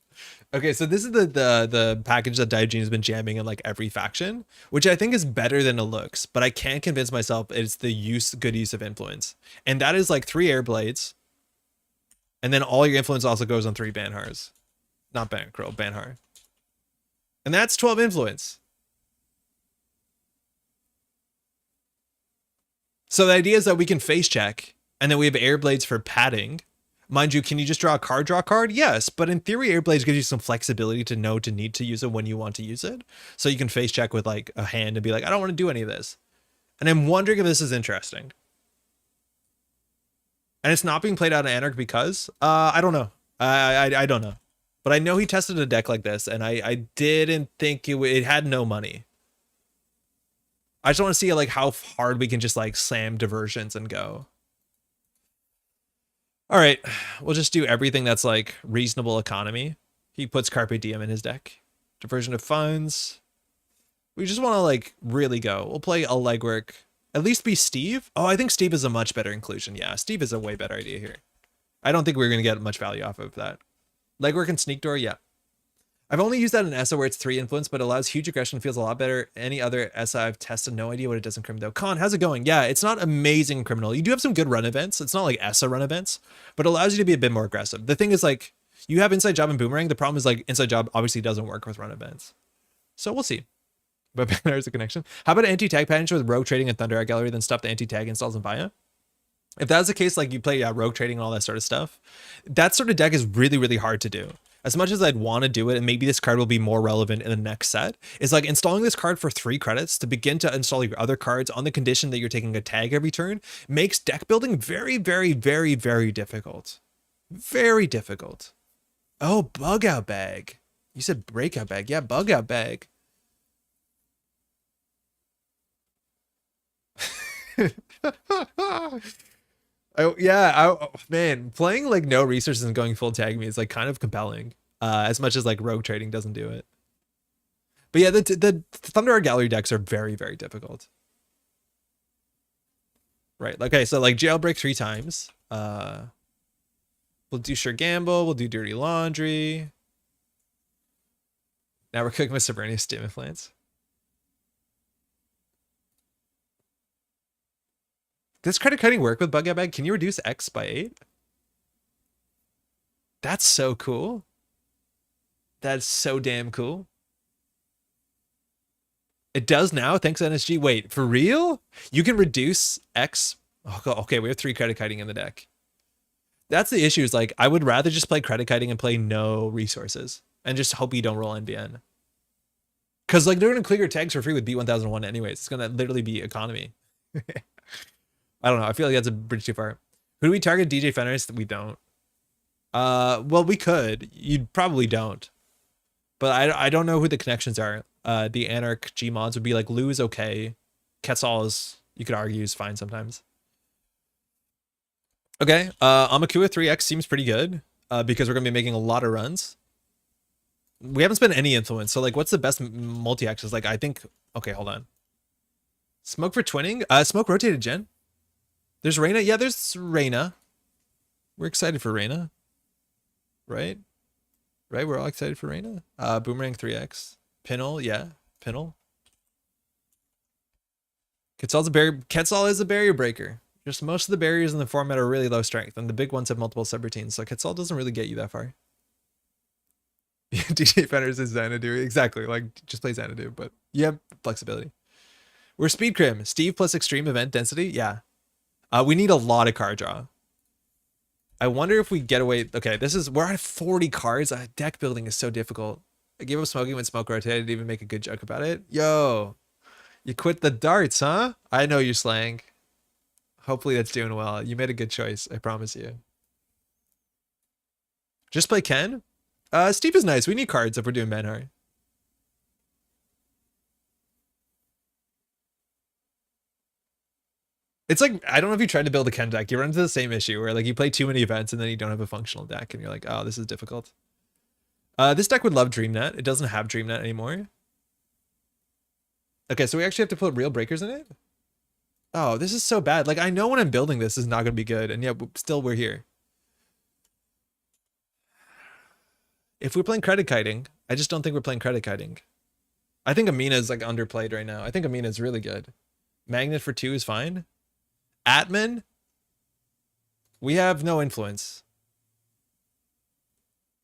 Okay, so this is the package that Diogenes has been jamming in, like, every faction, which I think is better than it looks, but I can't convince myself it's the good use of influence. And that is, like, 3 air blades, and then all your influence also goes on 3 Banhars. Not Bankroll, Banhar. And that's 12 influence. So the idea is that we can face check, and then we have air blades for padding. Mind you, can you just draw a card? Yes, but in theory, Airblades gives you some flexibility to know to need to use it when you want to use it. So you can face check with like a hand and be like, I don't want to do any of this. And I'm wondering if this is interesting. And it's not being played out in Anarch because I don't know. I don't know. But I know he tested a deck like this, and I didn't think it had no money. I just want to see like how hard we can just like slam diversions and go. All right, we'll just do everything that's like reasonable economy. He puts Carpe Diem in his deck. Diversion of funds. We just want to like really go. We'll play a legwork. At least be Steve. Oh, I think Steve is a much better inclusion. Yeah, Steve is a way better idea here. I don't think we're going to get much value off of that. Legwork and Sneak Door, yeah. I've only used that in ESA where it's 3 influence, but allows huge aggression, feels a lot better. Any other ESA I've tested, no idea what it does in Crim though. Con, how's it going? Yeah, it's not amazing in Criminal. You do have some good run events. It's not like ESA run events, but it allows you to be a bit more aggressive. The thing is like, you have Inside Job and Boomerang. The problem is like Inside Job obviously doesn't work with run events. So we'll see. But there's a connection. How about anti-tag package with Rogue Trading and Thunder Art Gallery, then stuff the anti-tag installs in Vaya? If that's the case, like you play Rogue Trading and all that sort of stuff, that sort of deck is really, really hard to do. As much as I'd want to do it, and maybe this card will be more relevant in the next set, is like installing this card for 3 credits to begin to install your other cards on the condition that you're taking a tag every turn makes deck building very, very, very, very difficult. Very difficult. Oh, Bug Out Bag. You said Breakout Bag. Yeah, Bug Out Bag. Oh yeah, man, playing like no resources and going full tag me is like kind of compelling. As much as like Rogue Trading doesn't do it. But yeah, the Thunder Art Gallery decks are very, very difficult. Right. Okay, so like Jailbreak 3 times. We'll do Sure Gamble. We'll do Dirty Laundry. Now we're cooking with Sobranius Stim Implants. Does credit cutting work with Bug Out Bag? Can you reduce X by 8? That's so cool. That's so damn cool. It does now, thanks NSG. Wait, for real? You can reduce X? Oh, okay, we have 3 credit kiting in the deck. That's the issue, is like, I would rather just play credit kiting and play no resources. And just hope you don't roll NBN. Because like, they're going to clear your tags for free with B1001 anyways. It's going to literally be economy. I don't know. I feel like that's a bridge too far. Who do we target? DJ Fenris? We don't. Well, we could. You probably don't. But I don't know who the connections are. The Anarch G mods would be like, Lou is okay. Quetzal is, you could argue, is fine sometimes. Okay. Amakua 3X seems pretty good. Because we're going to be making a lot of runs. We haven't spent any influence. So like, what's the best multi-axis? Like, I think, okay, hold on. Smoke for twinning? Smoke rotated gen. There's Reyna. Yeah, there's Reyna. We're excited for Reyna. Right? Right? We're all excited for Reyna. Boomerang 3X. Pinnle. Yeah. Pinnle. Quetzal is a barrier breaker. Just most of the barriers in the format are really low strength, and the big ones have multiple subroutines, so Quetzal doesn't really get you that far. DJ Fenders is Xanadu. Exactly. Like, just play Xanadu, but you have flexibility. We're Speed Crim. Steve plus extreme event density. Yeah. We need a lot of card draw. I wonder if we get away. Okay, we're at 40 cards. Deck building is so difficult. I gave up smoking when smoke rotated. I didn't even make a good joke about it. Yo, you quit the darts, huh? I know you're slang. Hopefully that's doing well. You made a good choice. I promise you. Just play Ken. Steve is nice. We need cards if we're doing Manhart. It's like, I don't know if you tried to build a Ken deck. You run into the same issue where like you play too many events and then you don't have a functional deck and you're like, oh, this is difficult. This deck would love DreamNet. It doesn't have DreamNet anymore. Okay, so we actually have to put real breakers in it? Oh, this is so bad. Like, I know when I'm building this is not going to be good, and yet still we're here. If we're playing credit kiting, I just don't think we're playing credit kiting. I think Amina is like underplayed right now. I think Amina is really good. Magnet for 2 is fine. Atman, we have no influence.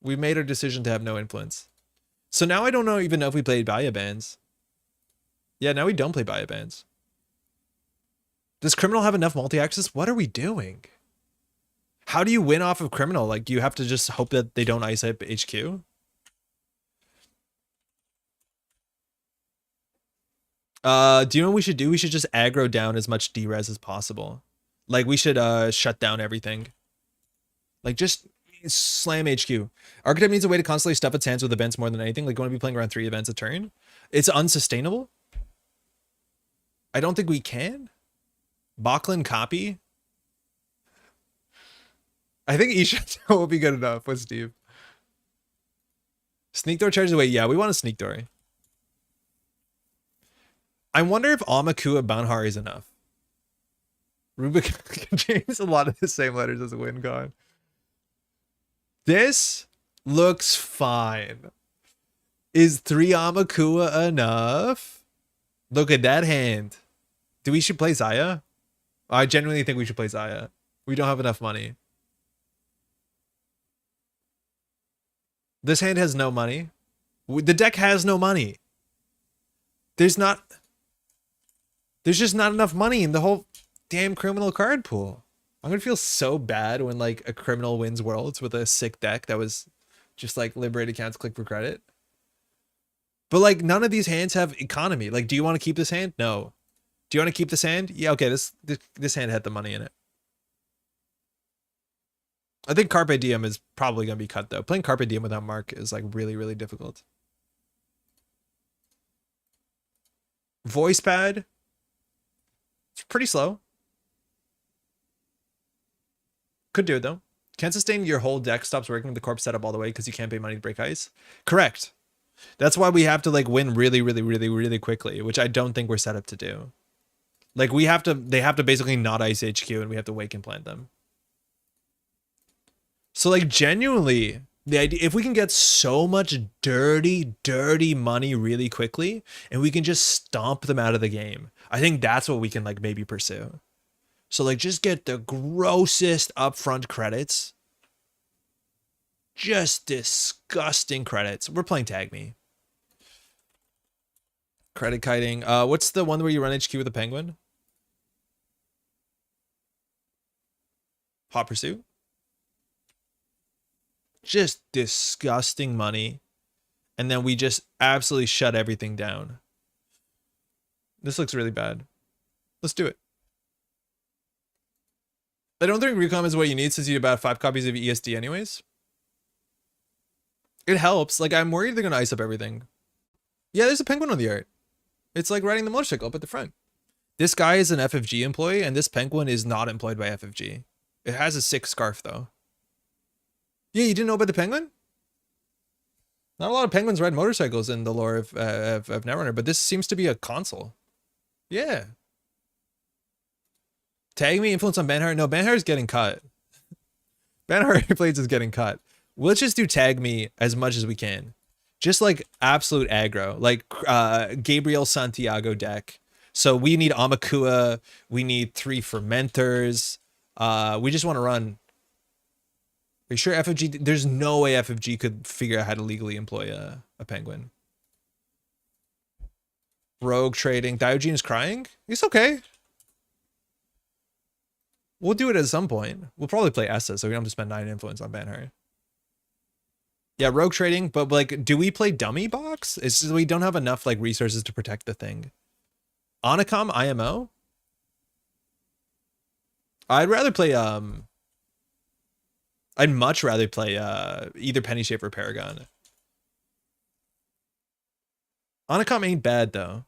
We made our decision to have no influence. So now I don't even know if we played Baya Bands. Yeah, now we don't play Baya Bands. Does Criminal have enough multi-axis? What are we doing? How do you win off of criminal? Like, you have to just hope that they don't ice up HQ. Do you know what we should do? We should just aggro down as much D-res as possible. Like, we should shut down everything. Like, just slam HQ. Archetype needs a way to constantly stuff its hands with events more than anything. Like, you want to be playing around 3 events a turn. It's unsustainable. I don't think we can. Bocklin copy. I think Isha will be good enough with Steve. Sneak door charges away. Yeah, we want a sneak door. I wonder if Amakua Banhar is enough. Rubik contains a lot of the same letters as a win con. This looks fine. Is 3 Amakua enough? Look at that hand. Do we should play Zaya? I genuinely think we should play Zaya. We don't have enough money. This hand has no money. The deck has no money. There's just not enough money in the whole damn criminal card pool. I'm gonna feel so bad when like a criminal wins worlds with a sick deck that was just like liberate accounts, click for credit. But like none of these hands have economy. Like, do you want to keep this hand? No. Do you want to keep this hand? Yeah, okay, this hand had the money in it. I think Carpe Diem is probably gonna be cut though. Playing Carpe Diem without Mark is like really, really difficult. Voice pad. It's pretty slow. Could do it though. Can't sustain your whole deck stops working with the corpse setup all the way because you can't pay money to break ice. Correct. That's why we have to like win really, really, really, really quickly, which I don't think we're set up to do. Like they have to basically not ice HQ and we have to wake and plant them. So like genuinely, the idea, if we can get so much dirty, dirty money really quickly and we can just stomp them out of the game, I think that's what we can like maybe pursue. So like just get the grossest upfront credits. Just disgusting credits. We're playing Tag Me. Credit kiting. What's the one where you run HQ with a penguin? Hot Pursuit. Just disgusting money. And then we just absolutely shut everything down. This looks really bad. Let's do it. I don't think Recom is what you need since you need about 5 copies of ESD anyways. It helps. Like, I'm worried they're going to ice up everything. Yeah, there's a penguin on the art. It's like riding the motorcycle up at the front. This guy is an FFG employee, and this penguin is not employed by FFG. It has a sick scarf, though. Yeah, you didn't know about the penguin? Not a lot of penguins ride motorcycles in the lore of Netrunner, but this seems to be a console. Yeah. Tag Me, influence on Banhar. No, Banhar is getting cut. Banhar Blades is getting cut. Let's just do Tag Me as much as we can. Just like absolute aggro, like Gabriel Santiago deck. So we need Amakua. We need 3 fermenters. We just want to run. Are you sure FFG? There's no way FFG could figure out how to legally employ a penguin. Rogue trading. Diogene is crying. It's okay. We'll do it at some point. We'll probably play Essa, so we don't have to spend 9 influence on Banhar. Yeah, rogue trading, but like, do we play dummy box? It's just we don't have enough like resources to protect the thing. Onicom IMO. I'd rather play I'd much rather play either Penny Shape or Paragon. Onicom ain't bad though.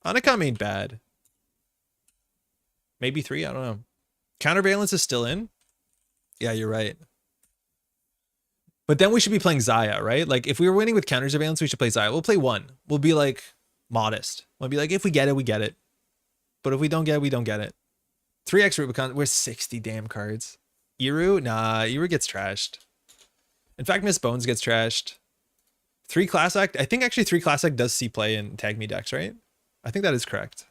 Onicom ain't bad. Maybe 3, I don't know. Countervalence is still in. Yeah, you're right. But then we should be playing Zaya, right? Like if we were winning with countervalence, we should play Zaya. We'll play 1. We'll be like modest. We'll be like, if we get it, we get it. But if we don't get it, we don't get it. 3x Rubicon. We're 60 damn cards. Iru? Nah, Iru gets trashed. In fact, Miss Bones gets trashed. 3 Class Act. I think actually 3 Class Act does see play in Tag Me decks, right? I think that is correct.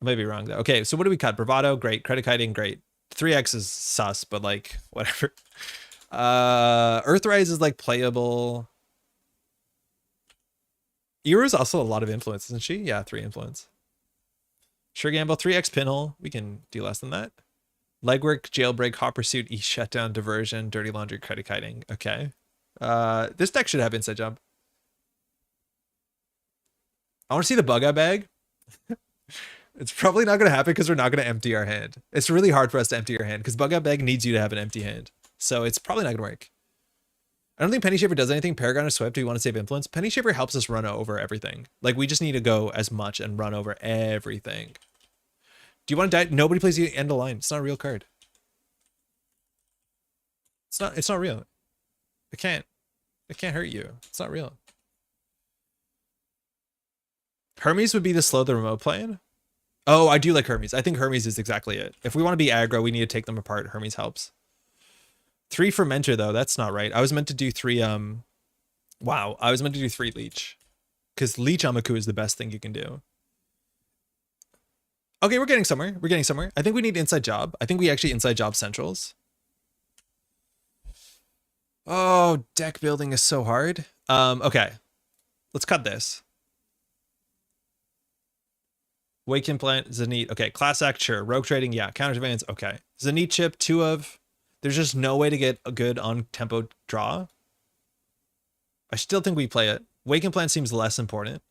I might be wrong though. Okay, so what do we cut? Bravado, great. Credit kiting, great. 3x is sus, but like whatever. Earthrise is like playable. Iru is also a lot of influence, isn't she? Yeah, 3 influence. Sure, Gamble, 3x Pinhole. We can do less than that. Legwork, jailbreak, hot pursuit, e shutdown, diversion, dirty laundry, credit kiting. Okay. This deck should have inside job. I want to see the bug eye bag. It's probably not going to happen because we're not going to empty our hand. It's really hard for us to empty our hand because bug eye bag needs you to have an empty hand. So it's probably not going to work. I don't think Penny Shaver does anything. Paragon or Swift, do you want to save influence? Penny Shaver helps us run over everything. Like, we just need to go as much and run over everything. Do you want to die? Nobody plays the end of line. It's not a real card. It's not real. It can't hurt you. It's not real. Hermes would be the slow the remote playing. Oh, I do like Hermes. I think Hermes is exactly it. If we want to be aggro, we need to take them apart. Hermes helps. 3 Fermenter, though. That's not right. I was meant to do 3, wow. I was meant to do 3 Leech. Because Leech Amaku is the best thing you can do. Okay, we're getting somewhere. We're getting somewhere. I think we need inside job. I think we actually inside job centrals. Oh, deck building is so hard. Okay. Let's cut this. Wake Implant, Zenith. Okay, Class Act, sure. Rogue Trading, yeah. Counter Surveillance, okay. Zenith Chip, 2 of. There's just no way to get a good on-tempo draw. I still think we play it. Wake Implant seems less important.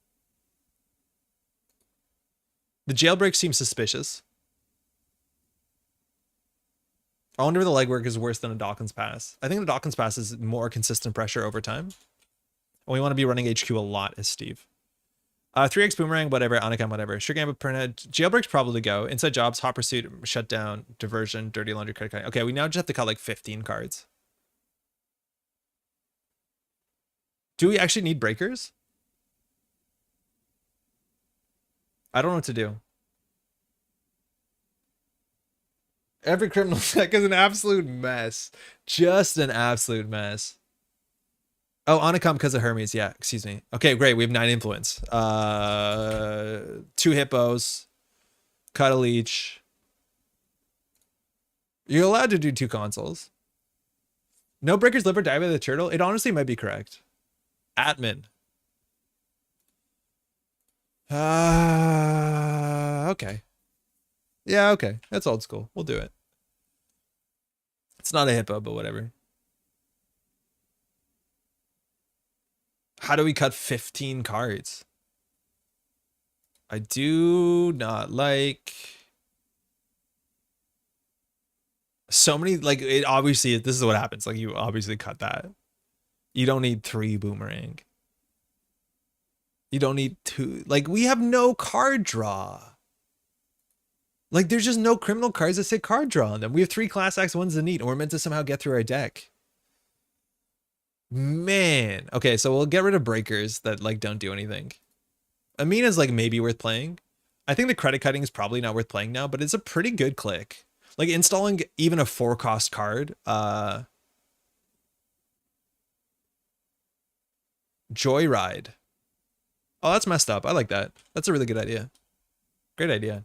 The jailbreak seems suspicious. I wonder if the legwork is worse than a Dawkins Pass. I think the Dawkins Pass is more consistent pressure over time. And we want to be running HQ a lot as Steve. 3x Boomerang, whatever, Anakim, whatever. Sure Gambit, Pernet. Jailbreaks probably go. Inside Jobs, Hot Pursuit, Shutdown, Diversion, Dirty Laundry, Credit Card. Okay, we now just have to cut like 15 cards. Do we actually need breakers? I don't know what to do. Every criminal deck is an absolute mess. Just an absolute mess. Oh, Anakim because of Hermes. Yeah, excuse me. Okay, great. We have 9 influence. 2 hippos. Cut a leech. You're allowed to do 2 consoles. No breakers live or die by the turtle. It honestly might be correct. Atman. Okay. Yeah, okay. That's old school. We'll do it. It's not a hippo, but whatever. How do we cut 15 cards? I do not like so many, like, it obviously, this is what happens. Like, you obviously cut that. You don't need 3 Boomerang. You don't need 2. Like, we have no card draw. Like, there's just no criminal cards that say card draw on them. We have 3 Class X, 1 Zenith, and we're meant to somehow get through our deck. Man. Okay, so we'll get rid of breakers that, like, don't do anything. Amina's, like, maybe worth playing. I think the credit cutting is probably not worth playing now, but it's a pretty good click. Like, installing even a 4-cost card. Joyride. Oh, that's messed up. I like that. That's a really good idea. Great idea.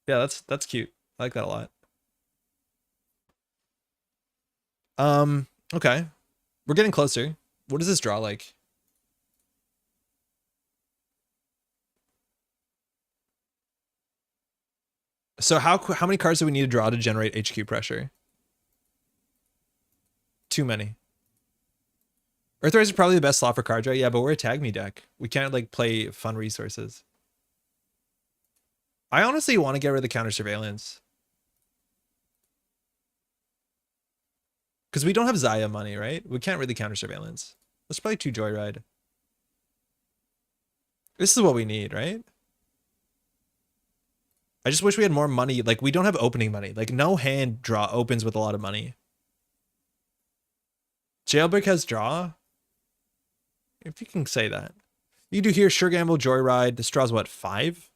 Yeah, that's cute. I like that a lot. Okay. We're getting closer. What does this draw like? So how many cards do we need to draw to generate HQ pressure? Too many. Earthrise is probably the best slot for card draw. Yeah, but we're a tag me deck. We can't like play fun resources. I honestly want to get rid of the counter surveillance. Because we don't have Zaya money, right? We can't really counter surveillance. Let's play 2 Joyride. This is what we need, right? I just wish we had more money. Like, we don't have opening money. Like, no hand draw opens with a lot of money. Jailbreak has draw? If you can say that. You do here, Sure Gamble, Joyride. This draws what, 5?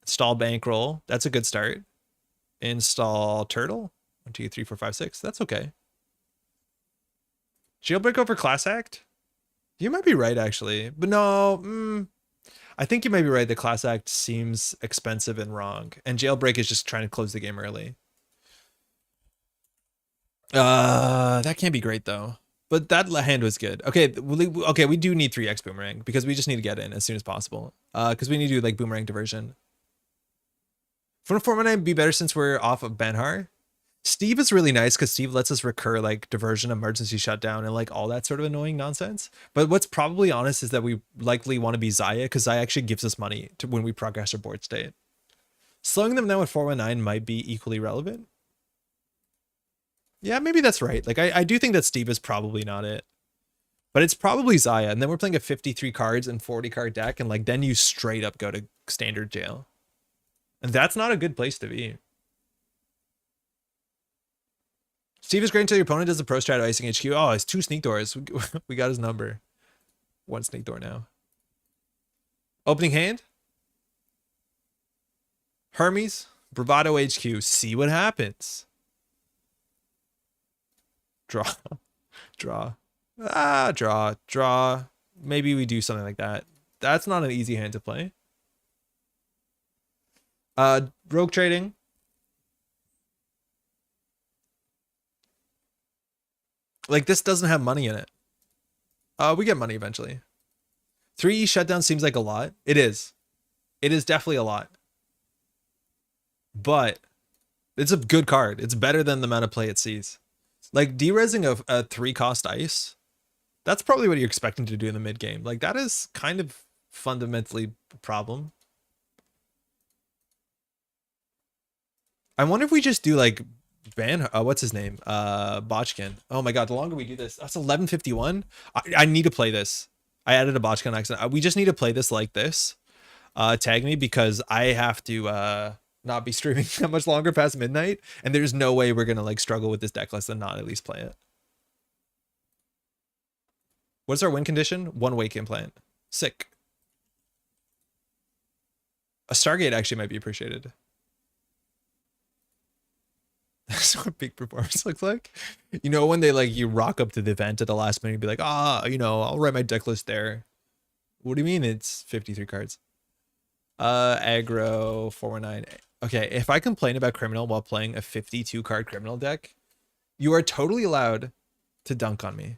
Install Bankroll. That's a good start. Install Turtle. 1, 2, 3, 4, 5, 6. That's okay. Jailbreak over Class Act? You might be right, actually. But no, I think you might be right. The Class Act seems expensive and wrong. And Jailbreak is just trying to close the game early. That can't be great, though. But that hand was good. Okay, okay, we do need 3x Boomerang because we just need to get in as soon as possible. Because we need to do like Boomerang Diversion. Wouldn't 419 be better since we're off of Banhar? Steve is really nice because Steve lets us recur like diversion, emergency shutdown, and like all that sort of annoying nonsense. But what's probably honest is that we likely want to be Zaya because Zaya actually gives us money to when we progress our board state. Slowing them down with 419 might be equally relevant. Yeah, maybe that's right. Like I do think that Steve is probably not it. But it's probably Zaya, and then we're playing a 53 cards and 40 card deck, and like then you straight up go to standard jail. And that's not a good place to be. Steve is great until your opponent does a pro strat icing HQ. Oh, it's 2 sneak doors. We got his number. 1 sneak door now. Opening hand. Hermes. Bravado HQ. See what happens. Draw. Draw. Draw. Maybe we do something like that. That's not an easy hand to play. Rogue trading. Like, this doesn't have money in it. We get money eventually. 3E shutdown seems like a lot. It is. It is definitely a lot. But it's a good card. It's better than the amount of play it sees. Like, deresing a 3-cost ice, that's probably what you're expecting to do in the mid game. Like, that is kind of fundamentally a problem. I wonder if we just do like what's his name? Botchkin. Oh my god, the longer we do this, that's 11:51. I need to play this. I added a Botchkin accident. We just need to play this like this. Tag me because I have to not be streaming that much longer past midnight, and there's no way we're gonna like struggle with this deck list and not at least play it. What's our win condition? 1 wake implant. Sick. A Stargate actually might be appreciated. That's what peak performance looks like. You know, when they like you rock up to the event at the last minute and be like, you know, I'll write my deck list there. What do you mean it's 53 cards? Aggro 419. Okay, if I complain about criminal while playing a 52 card criminal deck, you are totally allowed to dunk on me.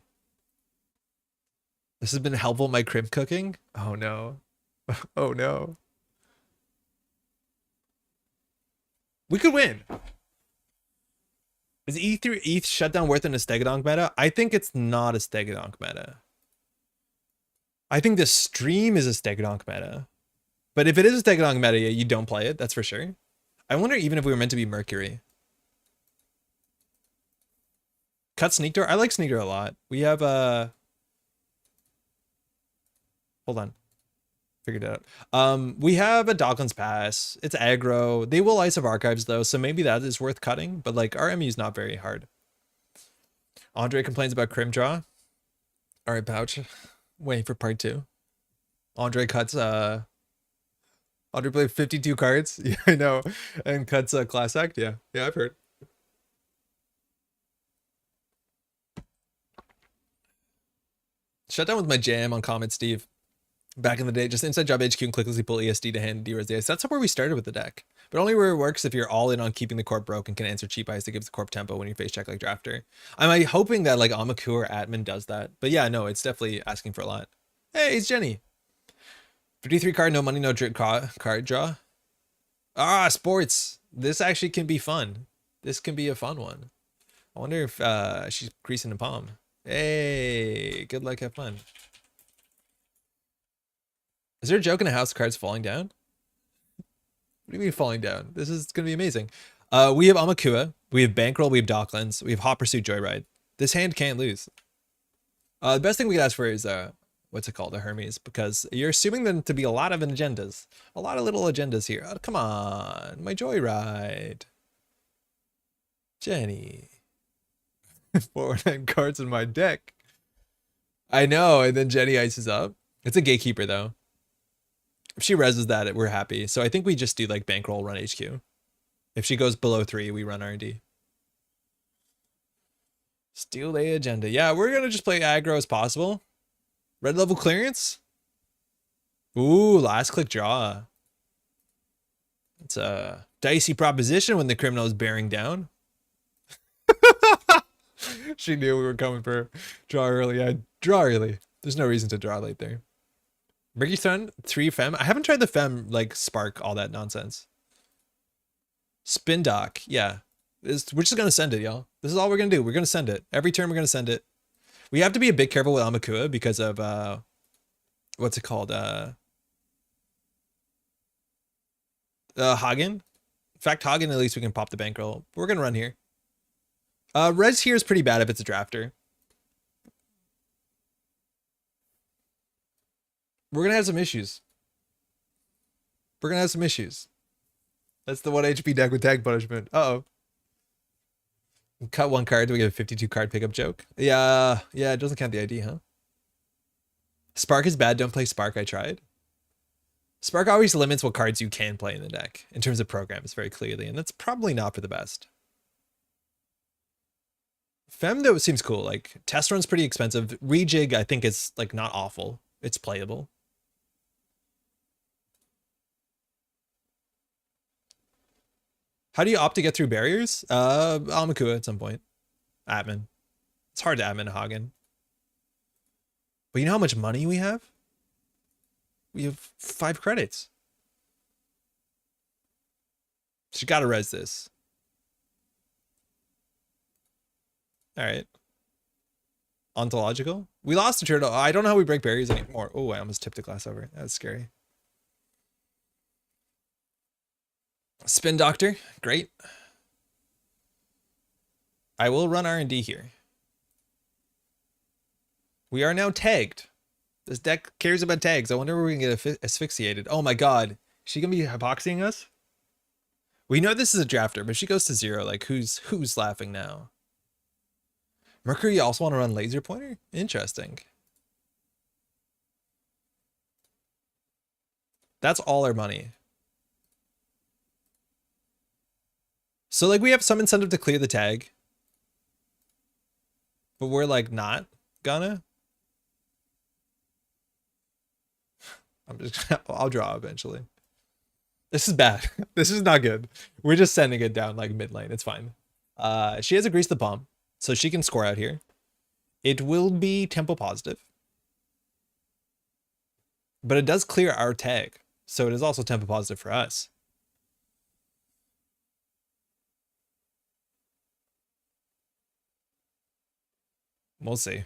This has been helpful in my crimp cooking. Oh no. Oh no. We could win. Is ETH shutdown worth an Stegadonk meta? I think it's not a Stegadonk meta. I think the stream is a Stegadonk meta. But if it is a Stegadonk meta, you don't play it, that's for sure. I wonder even if we were meant to be Mercury. Cut Sneak Door? I like Sneak Door a lot. We have hold on. Figured it out. We have a Docklands Pass. It's aggro. They will Ice of Archives though, so maybe that is worth cutting, but like our MU is not very hard. Andre complains about Crim Draw. Alright, Pouch. Waiting for part 2. Andre cuts Andre played 52 cards. Yeah, I know. And cuts a Class Act. Yeah. Yeah, I've heard. Shutdown with my jam on Comet, Steve. Back in the day, just inside job HQ and quickly pull ESD to hand D-Res the ice. That's where we started with the deck. But only where it works if you're all in on keeping the corp broke and can answer cheap ice that gives the corp tempo when you face check like drafter. I'm hoping that like Amaku or Atman does that. But yeah, no, it's definitely asking for a lot. Hey, it's Jenny. 53 card, no money, no card draw. Sports. This actually can be fun. This can be a fun one. I wonder if she's creasing the palm. Hey, good luck, have fun. Is there a joke in a house of cards falling down? What do you mean falling down? This is going to be amazing. We have Amakua, we have Bankroll, we have Docklands, we have Hot Pursuit Joyride. This hand can't lose. The best thing we could ask for is, what's it called? A Hermes, because you're assuming them to be a lot of agendas. A lot of little agendas here. Oh, come on, my Joyride. Jenny. 4-9 cards in my deck. I know, and then Jenny ices up. It's a gatekeeper though. If she reses that, we're happy. So I think we just do like Bankroll, run HQ. If she goes below 3, we run R&D. Steal the agenda. Yeah, we're going to just play aggro as possible. Red level clearance. Ooh, last click draw. It's a dicey proposition when the criminal is bearing down. She knew we were coming for draw early. Yeah, draw early. There's no reason to draw late there. Ricky Sun, 3 Fem. I haven't tried the Fem, like, Spark, all that nonsense. Spin dock. Yeah. We're just going to send it, y'all. This is all we're going to do. We're going to send it. Every turn we're going to send it. We have to be a bit careful with Amakua because of, what's it called? Hagen. In fact, Hagen, at least we can pop the bankroll. We're going to run here. Res here is pretty bad if it's a drafter. We're going to have some issues. We're going to have some issues. That's the 1 HP deck with tag punishment. Uh-oh. Cut one card. Do we get a 52 card pickup joke? Yeah, it doesn't count the ID, huh? Spark is bad. Don't play Spark. I tried. Spark always limits what cards you can play in the deck in terms of programs very clearly, and that's probably not for the best. Fem, though, seems cool. Like, test run's pretty expensive. Rejig, I think, is, like, not awful. It's playable. How do you opt to get through barriers? Amakua at some point. Admin. It's hard to admin a Hagen. But you know how much money we have? We have 5 credits. She gotta res this. Alright. Ontological? We lost a turtle. I don't know how we break barriers anymore. Oh, I almost tipped a glass over. That's scary. Spin Doctor. Great. I will run R&D here. We are now tagged. This deck cares about tags. I wonder where we can get asphyxiated. Oh my god. Is she gonna be hypoxying us? We know this is a drafter, but she goes to 0. Like, who's laughing now? Mercury, you also want to run laser pointer? Interesting. That's all our money. So, like, we have some incentive to clear the tag. But we're, like, not gonna. I'm just gonna, I'll draw eventually. This is bad. This is not good. We're just sending it down, like, mid lane. It's fine. She has a Grease the Palm, so she can score out here. It will be tempo positive. But it does clear our tag, so it is also tempo positive for us. We'll see.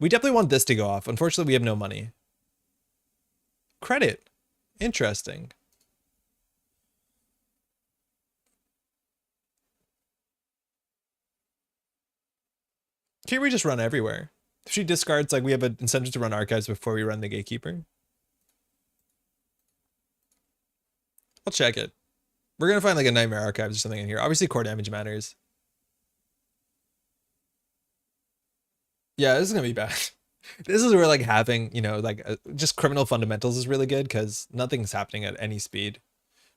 We definitely want this to go off. Unfortunately, we have no money. Credit. Interesting. Can't we just run everywhere? If she discards, like, we have an incentive to run archives before we run the gatekeeper. I'll check it. We're gonna find like a nightmare archives or something in here. Obviously core damage matters. Yeah, this is gonna be bad. This is where like having, you know, like just criminal fundamentals is really good because nothing's happening at any speed.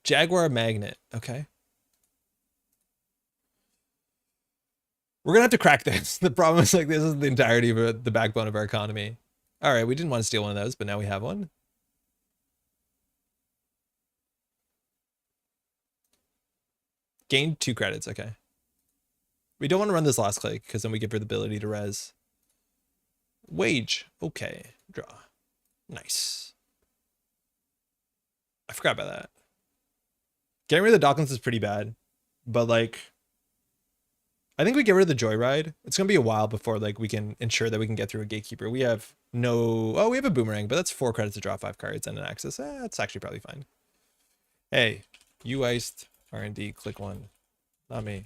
Jaguar Magnet. Okay. We're gonna have to crack this. The problem is like this is the entirety of the backbone of our economy. All right, we didn't want to steal one of those, but now we have one. Gained 2 credits. Okay. We don't want to run this last click because then we give her the ability to res. Wage. Okay. Draw. Nice. I forgot about that. Getting rid of the Docklands is pretty bad, but like, I think we get rid of the Joyride. It's going to be a while before like we can ensure that we can get through a gatekeeper. We have no, oh, we have a boomerang, but that's 4 credits to draw 5 cards and an access. That's actually probably fine. Hey, you iced R&D, click 1. Not me.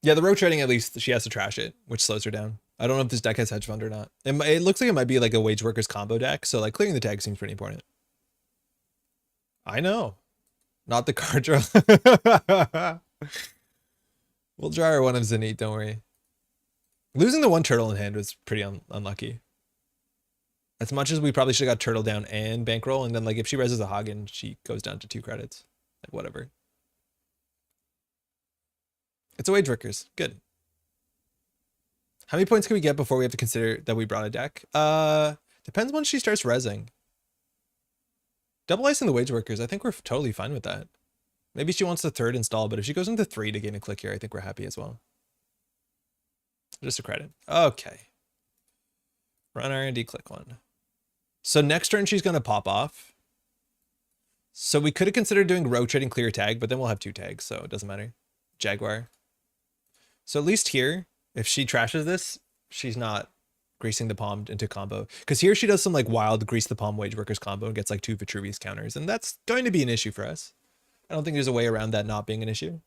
Yeah, the road trading, at least she has to trash it, which slows her down. I don't know if this deck has hedge fund or not. It looks like it might be like a wage workers combo deck, so like clearing the tag seems pretty important. I know. Not the card draw. We'll draw her one of Zenith, don't worry. Losing the 1 turtle in hand was pretty unlucky. As much as we probably should have got turtle down and bankroll, and then like if she reses a Hagen, she goes down to 2 credits. Like whatever. It's a wage workers. Good. How many points can we get before we have to consider that we brought a deck? Depends when she starts resing. Double icing the wage workers, I think we're totally fine with that. Maybe she wants the 3rd install, but if she goes into 3 to gain a click here, I think we're happy as well. Just a credit. Okay. Run R&D, click 1. So next turn, she's going to pop off. So we could have considered doing rogue trading clear tag, but then we'll have 2 tags, so it doesn't matter. Jaguar. So at least here, if she trashes this, she's not greasing the palm into combo. Because here she does some like wild grease the palm wage workers combo and gets like 2 Vitruvius counters. And that's going to be an issue for us. I don't think there's a way around that not being an issue.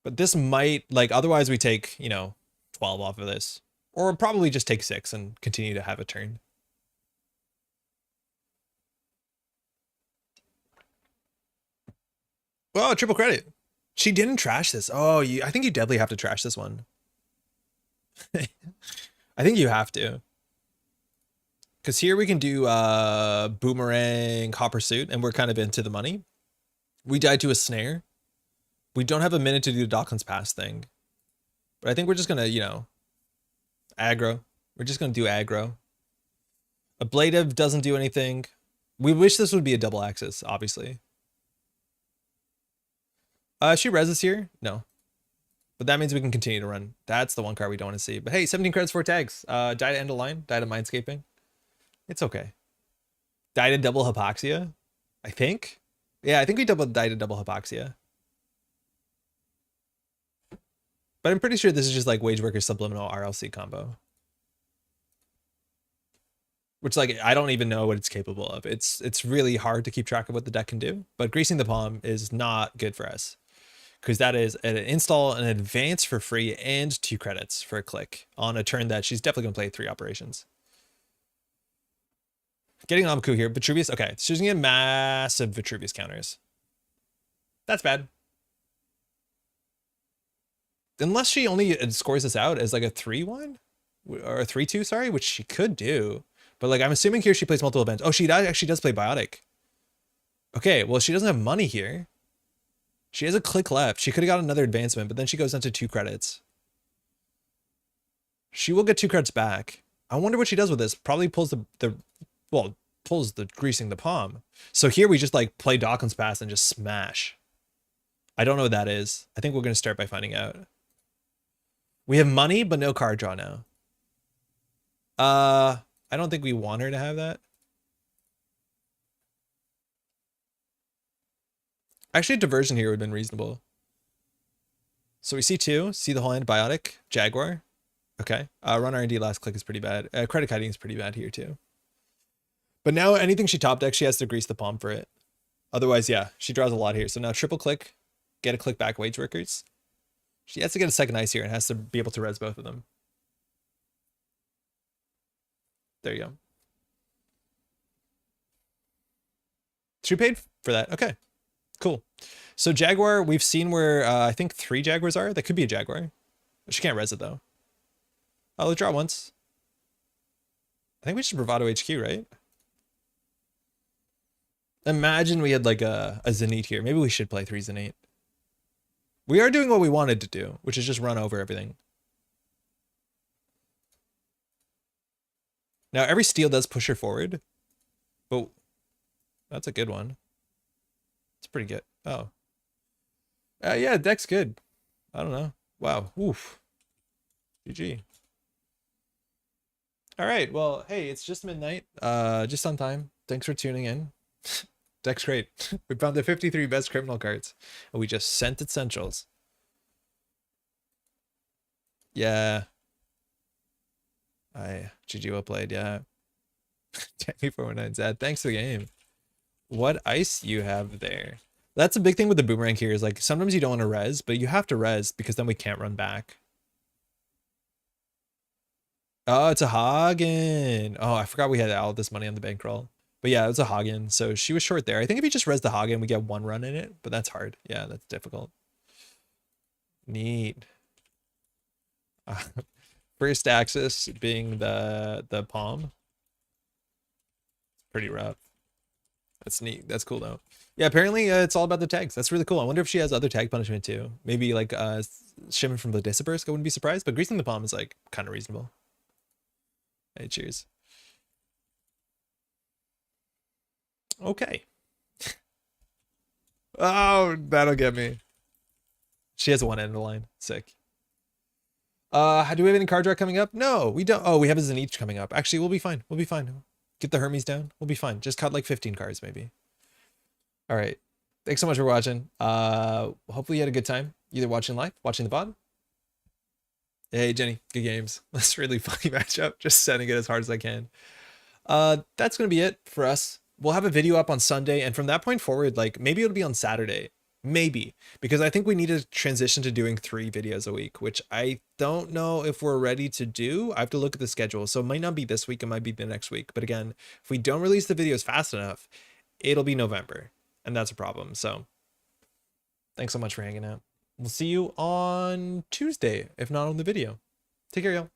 But this might, like, otherwise we take, you know, 12 off of this. Or probably just take 6 and continue to have a turn. Oh, triple credit. She didn't trash this. Oh, I think you definitely have to trash this one. I think you have to. Because here we can do boomerang, hot pursuit, and we're kind of into the money. We died to a snare. We don't have a minute to do the Docklands Pass thing. But I think we're just going to, you know, aggro. We're just going to do aggro. Ablative doesn't do anything. We wish this would be a double axis, obviously. She reses here? No. But that means we can continue to run. That's the one card we don't want to see. But hey, 17 credits, 4 tags. Died at end of line. Died at mindscaping. It's okay. Died at double hypoxia, I think. Yeah, I think we died at double hypoxia. But I'm pretty sure this is just like Wage Worker Subliminal RLC combo. Which, like, I don't even know what it's capable of. It's really hard to keep track of what the deck can do. But Greasing the Palm is not good for us. Because that is an install, an advance for free, and 2 credits for a click on a turn that she's definitely going to play 3 operations. Getting Amaku here. Vitruvius. Okay, she's going to get massive Vitruvius counters. That's bad. Unless she only scores this out as like a 3-1 or a 3-2, sorry, which she could do. But like, I'm assuming here she plays multiple events. Oh, she actually does play Biotic. Okay, well, she doesn't have money here. She has a click left. She could have got another advancement, but then she goes down to 2 credits. She will get 2 credits back. I wonder what she does with this. Probably pulls pulls the Greasing the Palm. So here we just like play Docklands Pass and just smash. I don't know what that is. I think we're going to start by finding out. We have money, but no card draw now. I don't think we want her to have that. Actually, a diversion here would have been reasonable. So we see 2, see the whole hand, Biotic, Jaguar. Okay. Run R&D last click is pretty bad. Credit kiting is pretty bad here too. But now anything she top decks, she has to grease the palm for it. Otherwise, yeah, she draws a lot here. So now triple click, get a click back Wage Workers. She has to get a second ice here and has to be able to res both of them. There you go. She paid for that. Okay, cool. So Jaguar, we've seen where I think 3 Jaguars are. That could be a Jaguar. She can't res it though. Oh, let's draw once. I think we should Bravado HQ, right? Imagine we had like a Zenith here. Maybe we should play 3 Zenith. We are doing what we wanted to do, which is just run over everything. Now, every steal does push her forward, but that's a good one. It's pretty good. Oh. Yeah, deck's good. I don't know. Wow. Oof. GG. All right. Well, hey, it's just midnight. Just on time. Thanks for tuning in. Deck's great. We found the 53 best criminal cards, and we just sent essentials. Yeah. GG well played, yeah. 10-419 Zad. Thanks for the game. What ice you have there? That's a big thing with the boomerang here is like sometimes you don't want to res, but you have to res because then we can't run back. Oh, it's a Hagen. Oh, I forgot we had all this money on the bankroll. But yeah, it was a Hagen. So she was short there. I think if you just res the Hagen, we get 1 run in it, but that's hard. Yeah, that's difficult. Neat. First axis being the palm. Pretty rough. That's neat. That's cool though. Yeah, apparently it's all about the tags. That's really cool. I wonder if she has other tag punishment too. Maybe like Shimon from the Disperse. I wouldn't be surprised, but greasing the palm is like kind of reasonable. Hey, cheers. Okay. Oh, that'll get me. She has 1 end of the line. Sick. Do we have any card draw coming up? No, we don't. Oh, we have a Zenith coming up. Actually, we'll be fine. We'll be fine. Get the Hermes down. We'll be fine. Just cut like 15 cards maybe. All right. Thanks so much for watching. Hopefully you had a good time either watching live, watching the VOD. Hey, Jenny, good games. That's really funny matchup. Just setting it as hard as I can. That's going to be it for us. We'll have a video up on Sunday. And from that point forward, like maybe it'll be on Saturday. Maybe, because I think we need to transition to doing 3 videos a week, which I don't know if we're ready to do. I have to look at the schedule. So it might not be this week. It might be the next week. But again, if we don't release the videos fast enough, it'll be November. And that's a problem. So thanks so much for hanging out. We'll see you on Tuesday, if not on the video. Take care, y'all.